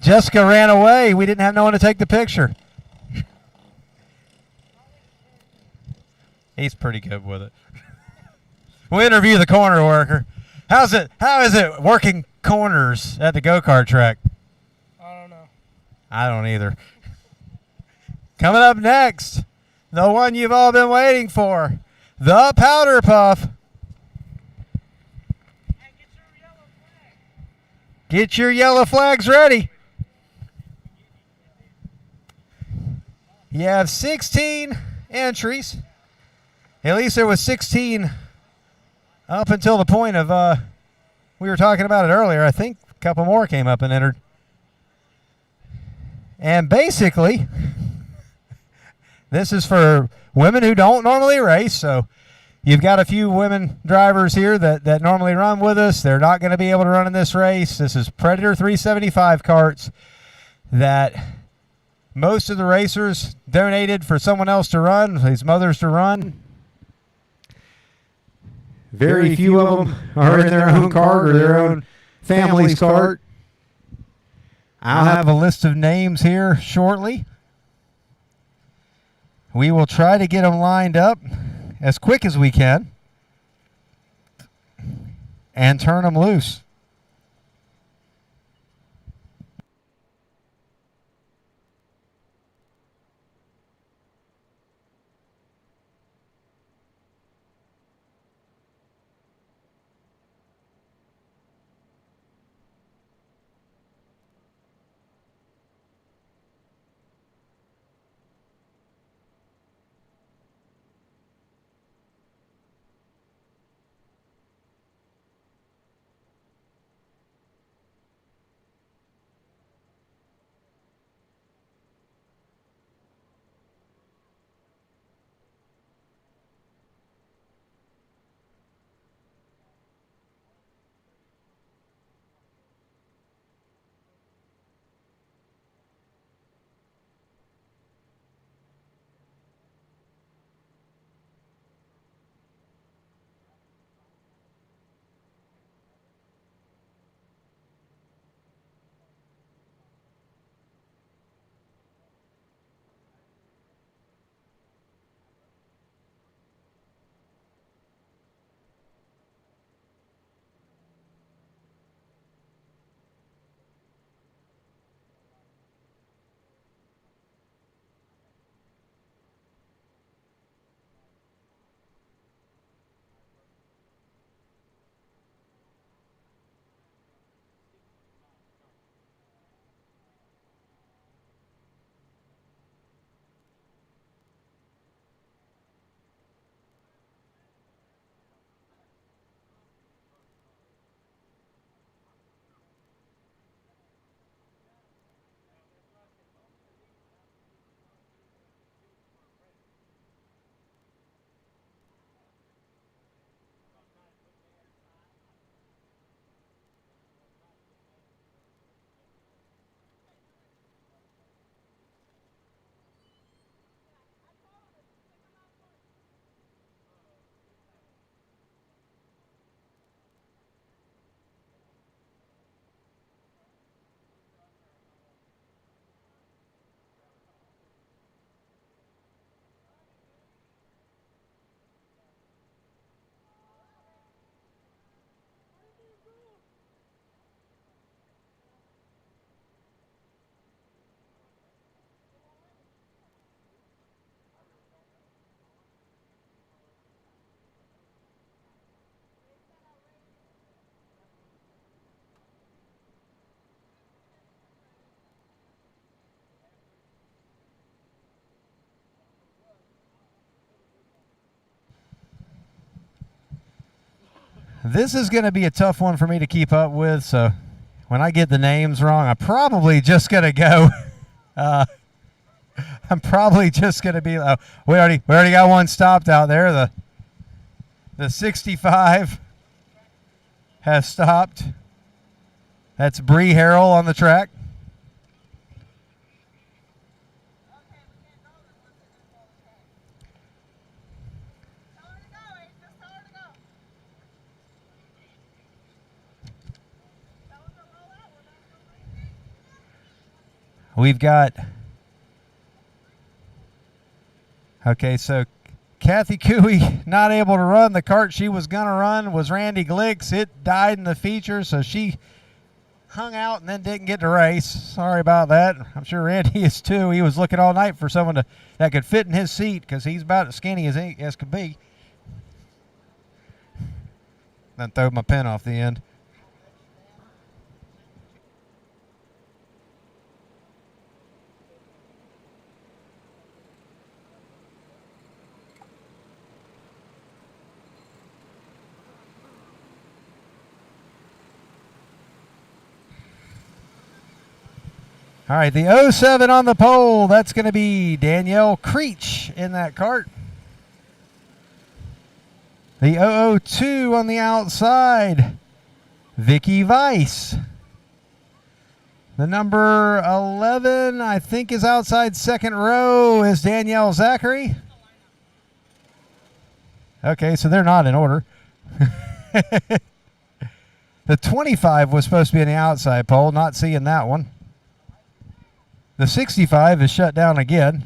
Jessica ran away. We didn't have no one to take the picture. He's pretty good with it. We'll interview the corner worker. How is it working corners at the go-kart track? I don't know. I don't either. Coming up next, the one you've all been waiting for, the Powder Puff. Get your yellow flags ready. You have 16 entries. At least there was 16 up until the point of, we were talking about it earlier. I think a couple more came up and entered. And basically, this is for women who don't normally race. So you've got a few women drivers here that normally run with us. They're not going to be able to run in this race. This is Predator 375 karts that most of the racers donated for someone else to run, his mothers to run. Very few of them are in their own cart or their own family's cart. I'll have a list of names here shortly. We will try to get them lined up as quick as we can and turn them loose. This is going to be a tough one for me to keep up with, so when I get the names wrong, I'm probably just going to go. I'm probably just going to be. We already got one stopped out there. The 65 has stopped. That's Bree Harrell on the track. We've got, okay, so Kathy Cooey not able to run. The kart she was going to run was Randy Glicks. It died in the feature, so she hung out and then didn't get to race. Sorry about that. I'm sure Randy is too. He was looking all night for someone that could fit in his seat because he's about as skinny as could be. Then throw my pen off the end. All right, the 07 on the pole, that's going to be Danielle Creech in that cart. The 002 on the outside, Vicky Weiss. The number 11, I think, is outside second row, is Danielle Zachary. Okay, so they're not in order. The 25 was supposed to be in the outside pole, not seeing that one. The 65 is shut down again.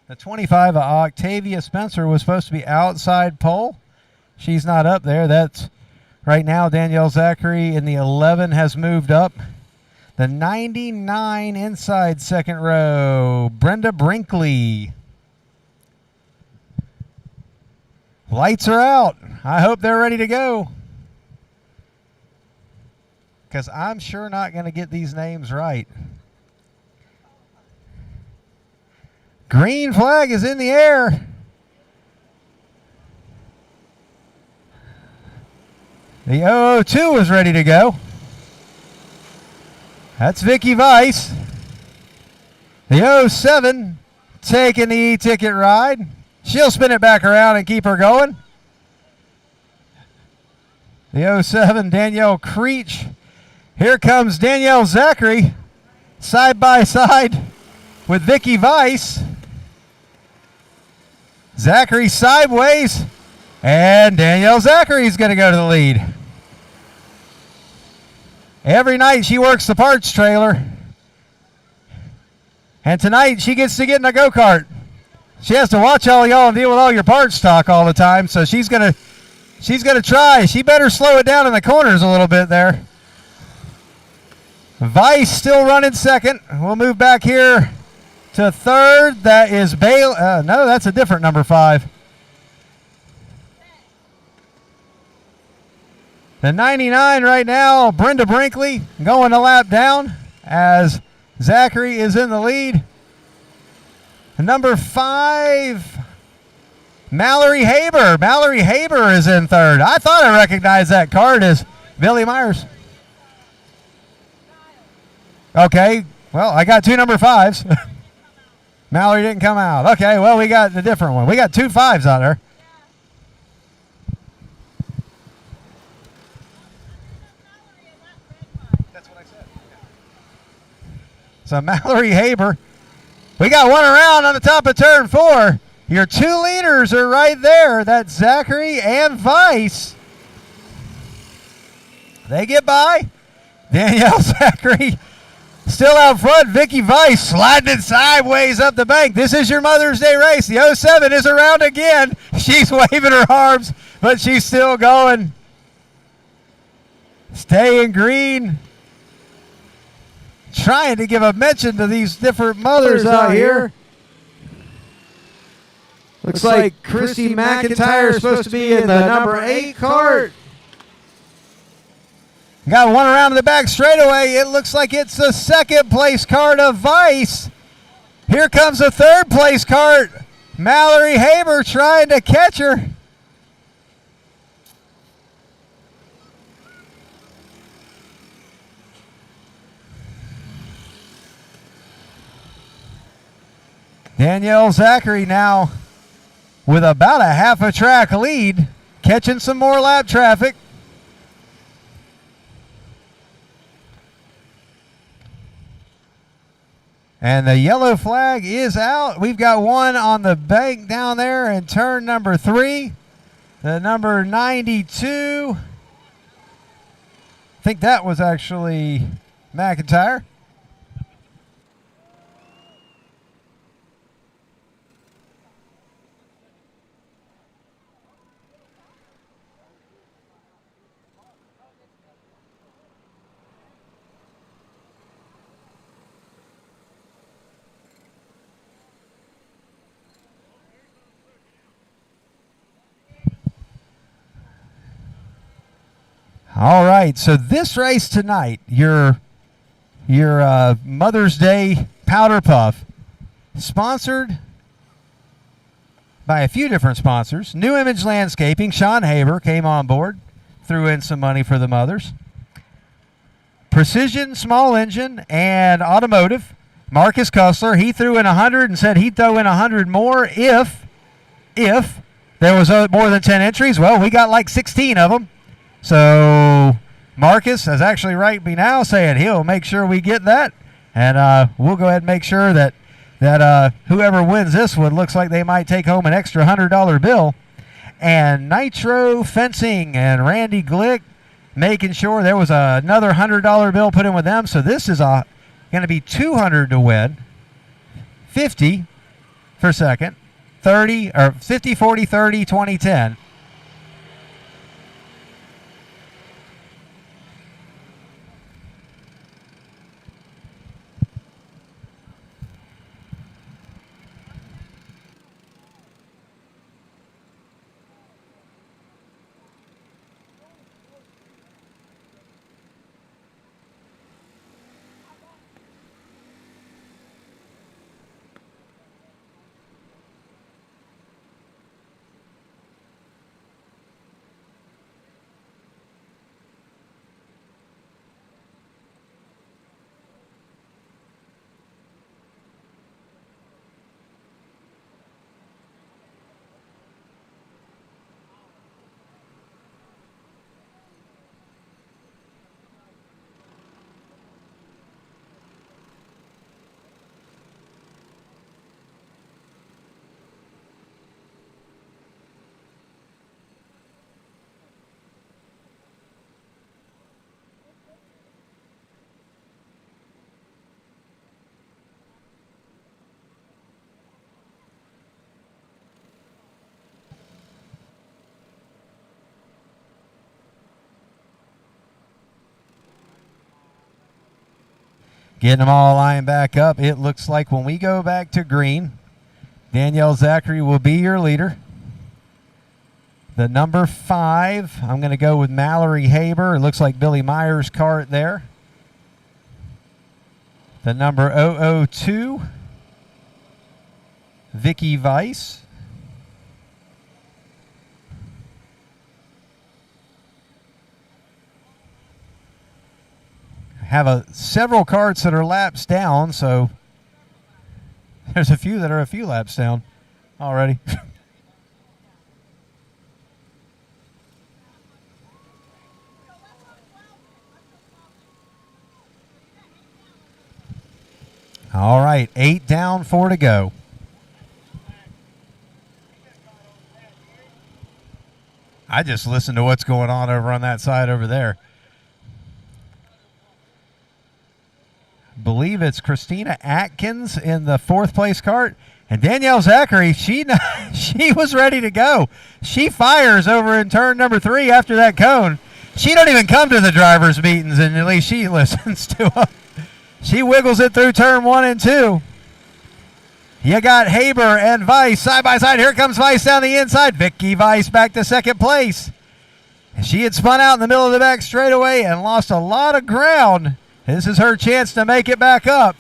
The 25, Octavia Spencer, was supposed to be outside pole. She's not up there. That's right now Danielle Zachary in the 11 has moved up. The 99 inside second row, Brenda Brinkley. Lights are out. I hope they're ready to go, because I'm sure not going to get these names right. Green flag is in the air. The 002 is ready to go. That's Vicky Weiss. The 07 taking the e-ticket ride. She'll spin it back around and keep her going. The 07, Danielle Creech. Here comes Danielle Zachary, side by side with Vicky Weiss. Zachary sideways, and Danielle Zachary is going to go to the lead. Every night she works the parts trailer, and tonight she gets to get in a go-kart. She has to watch all y'all and deal with all your parts stock all the time, so she's gonna try. She better slow it down in the corners a little bit there. Weiss still running second. We'll move back here to third. That is Bailey. No, that's a different number 5. The 99 right now, Brenda Brinkley going a lap down as Zachary is in the lead. The number 5, Mallory Haber. Mallory Haber is in third. I thought I recognized that card as Billy Myers. Okay, well, I got 2 number 5s. Mallory didn't come out. Okay, well, we got a different one. We got 2 5s out there. That's what I said. So Mallory Haber. We got one around on the top of turn 4. Your 2 leaders are right there. That's Zachary and Weiss. They get by. Danielle Zachary still out front. Vicky Weiss sliding it sideways up the bank. This is your Mother's Day race. The 07 is around again. She's waving her arms, but she's still going. Staying green. Trying to give a mention to these different mothers out here. Looks like Christy McIntyre is supposed to be in the number 8 cart. Got one around in the back straightaway. It looks like it's the second place cart of Weiss. Here comes the third place cart. Mallory Haber trying to catch her. Danielle Zachary now with about a half a track lead, catching some more lap traffic. And the yellow flag is out. We've got one on the bank down there in turn number 3. The number 92. I think that was actually McIntyre. All right, so this race tonight, your Mother's Day Powder Puff, sponsored by a few different sponsors. New Image Landscaping, Sean Haber came on board, threw in some money for the mothers. Precision Small Engine and Automotive, Marcus Kussler, he threw in 100 and said he'd throw in 100 more if there was more than 10 entries. Well, we got like 16 of them. So Marcus is actually writing me now saying he'll make sure we get that. And we'll go ahead and make sure that whoever wins this one looks like they might take home an extra $100 bill. And Nitro Fencing and Randy Glick making sure there was another $100 bill put in with them. So this is going to be $200 to win, 50 for second, 30 or 50, 40, 30, 20, 10. Getting them all lined back up. It looks like when we go back to green, Danielle Zachary will be your leader. The number 5, I'm going to go with Mallory Haber. It looks like Billy Myers' cart there. The number 002, Vicky Weiss. Have several carts that are laps down, so there's a few that are a few laps down already. All right, 8 down, 4 to go. I just listened to what's going on over on that side over there. Believe it's Christina Atkins in the 4th place cart, and Danielle Zachary, she was ready to go. She fires over in turn number 3 after that cone. She don't even come to the drivers' meetings, and at least she listens to them. She wiggles it through turn 1 and 2. You got Haber and Weiss side by side. Here comes Weiss down the inside. Vicky Weiss back to 2nd place. She had spun out in the middle of the back straightaway and lost a lot of ground. This is her chance to make it back up.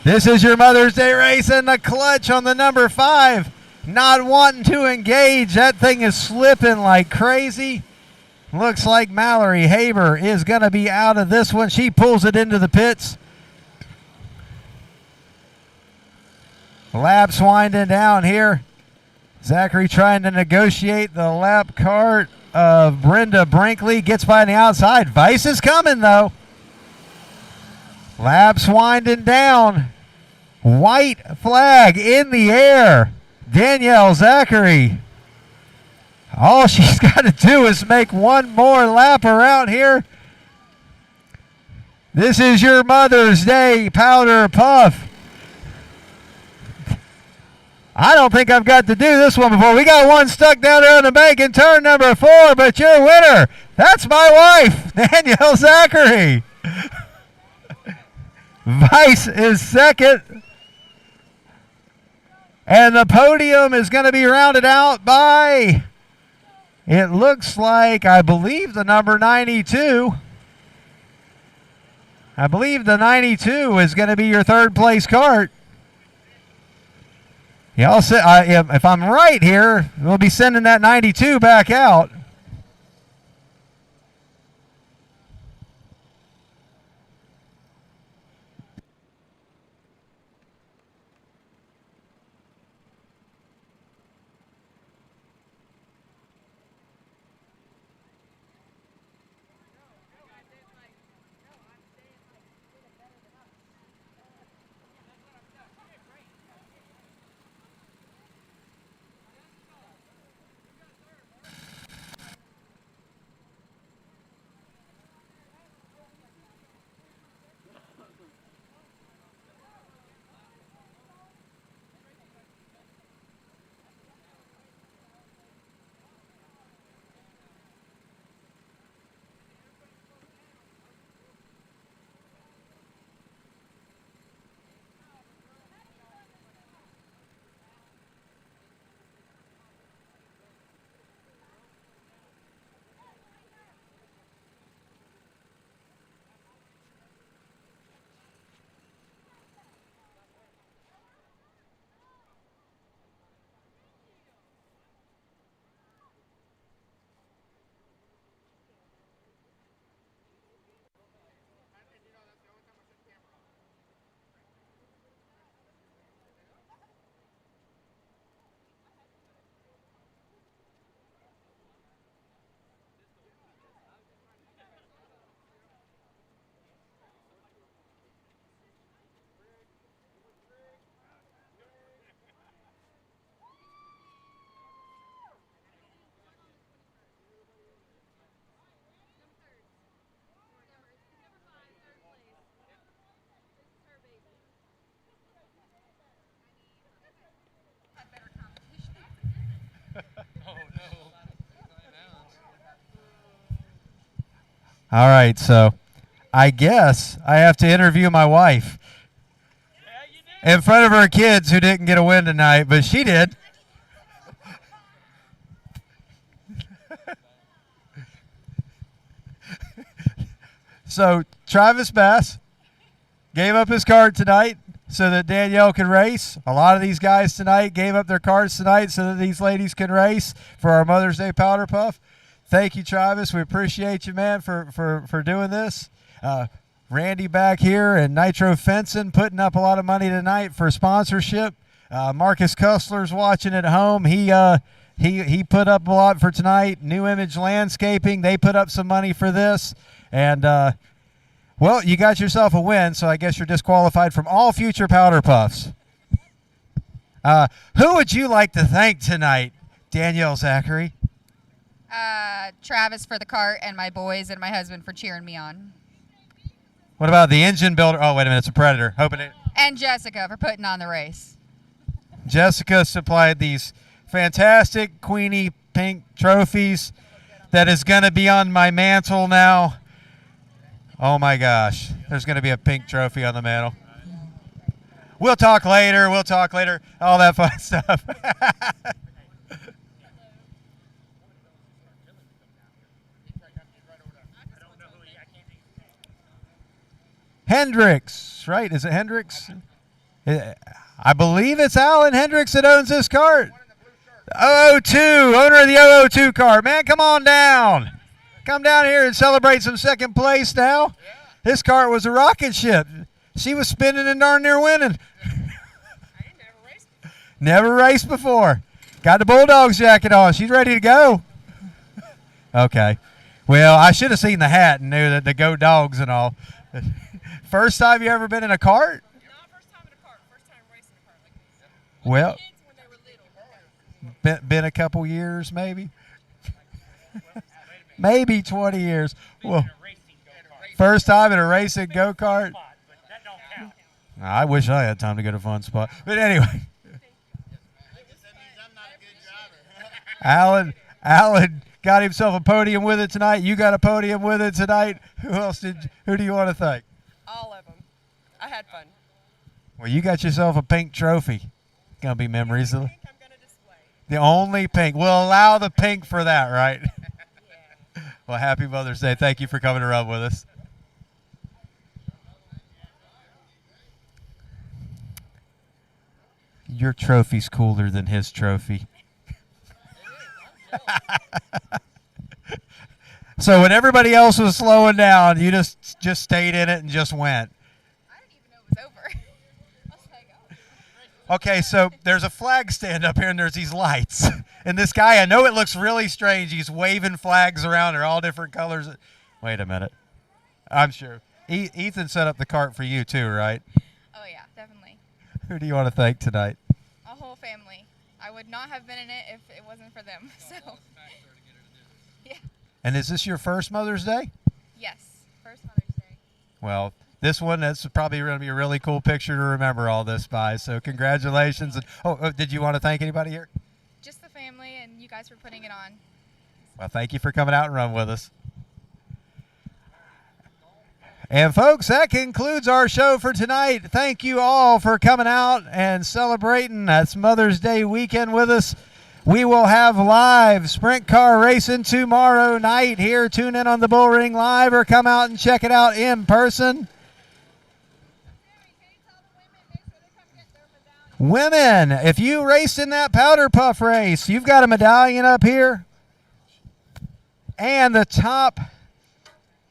This is your Mother's Day race and the clutch on the number 5. Not wanting to engage. That thing is slipping like crazy. Looks like Mallory Haber is going to be out of this one. She pulls it into the pits. Laps winding down here. Zachary trying to negotiate the lap cart of Brenda Brinkley. Gets by on the outside. Vice is coming, though. Laps winding down. White flag in the air. Danielle Zachary. All she's got to do is make one more lap around here. This is your Mother's Day powder puff. I don't think I've got to do this one before. We got one stuck down there on the bank in turn number 4, but your winner, that's my wife, Danielle Zachary. Vice is second. And the podium is going to be rounded out by, it looks like, I believe the number 92. I believe the 92 is going to be your third place cart. Y'all say, if I'm right here, we'll be sending that 92 back out. All right, so I guess I have to interview my wife in front of her kids who didn't get a win tonight, but she did. So Travis Bass gave up his card tonight so that Danielle could race. A lot of these guys tonight gave up their cards tonight so that these ladies can race for our Mother's Day Powder Puff. Thank you, Travis. We appreciate you, man, for doing this. Randy back here and Nitro Fencing putting up a lot of money tonight for sponsorship. Marcus Cussler's watching at home. He put up a lot for tonight. New Image Landscaping, they put up some money for this. And, well, you got yourself a win, so I guess you're disqualified from all future Powder Puffs. Who would you like to thank tonight, Danielle Zachary? Travis for the cart and my boys and my husband for cheering me on. What about the engine builder? Oh, wait a minute, it's a Predator. Hoping it. And Jessica for putting on the race. Jessica supplied these fantastic Queenie pink trophies that is going to be on my mantle now. Oh, my gosh. There's going to be a pink trophy on the mantle. We'll talk later. We'll talk later. All that fun stuff. Hendricks, right? Is it Hendricks? I believe it's Alan Hendricks that owns this cart. 002, owner of the 002 cart. Man, come on down. Come down here and celebrate some second place now. This cart was a rocket ship. She was spinning and darn near winning. Never raced before. Got the Bulldogs jacket on. She's ready to go. Okay. Well, I should have seen the hat and knew that the Go Dogs and all. First time you ever been in a cart? No, first time in a cart. First time racing a cart like this. Well, been a couple years maybe. Maybe 20 years. Well, first time in a racing go-kart. I wish I had time to go to Fun Spot. But anyway. Alan got himself a podium with it tonight. You got a podium with it tonight. Who do you want to thank? All of them. I had fun. Well, you got yourself a pink trophy. Gonna be memories of the only pink. We'll allow the pink for that, right? Yeah. Well, happy Mother's Day. Thank you for coming to run with us. Your trophy's cooler than his trophy. So when everybody else was slowing down, you just stayed in it and just went. I didn't even know it was over. I was like, oh. Okay, so there's a flag stand up here and there's these lights. And this guy, I know it looks really strange. He's waving flags around. They're all different colors. Wait a minute. I'm sure. Ethan set up the cart for you too, right? Oh, yeah, definitely. Who do you want to thank tonight? A whole family. I would not have been in it if it wasn't for them. So, yeah. And is this your first Mother's Day? Yes, first Mother's Day. Well, this one, that's probably going to be a really cool picture to remember all this by. So congratulations. And, did you want to thank anybody here? Just the family and you guys for putting it on. Well, thank you for coming out and run with us. And, folks, that concludes our show for tonight. Thank you all for coming out and celebrating. That's Mother's Day weekend with us. We will have live sprint car racing tomorrow night here. Tune in on the Bullring Live or come out and check it out in person. Women, if you raced in that powder puff race, you've got a medallion up here. And the top,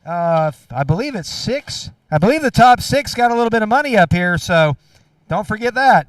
I believe it's 6. I believe the top 6 got a little bit of money up here, so don't forget that.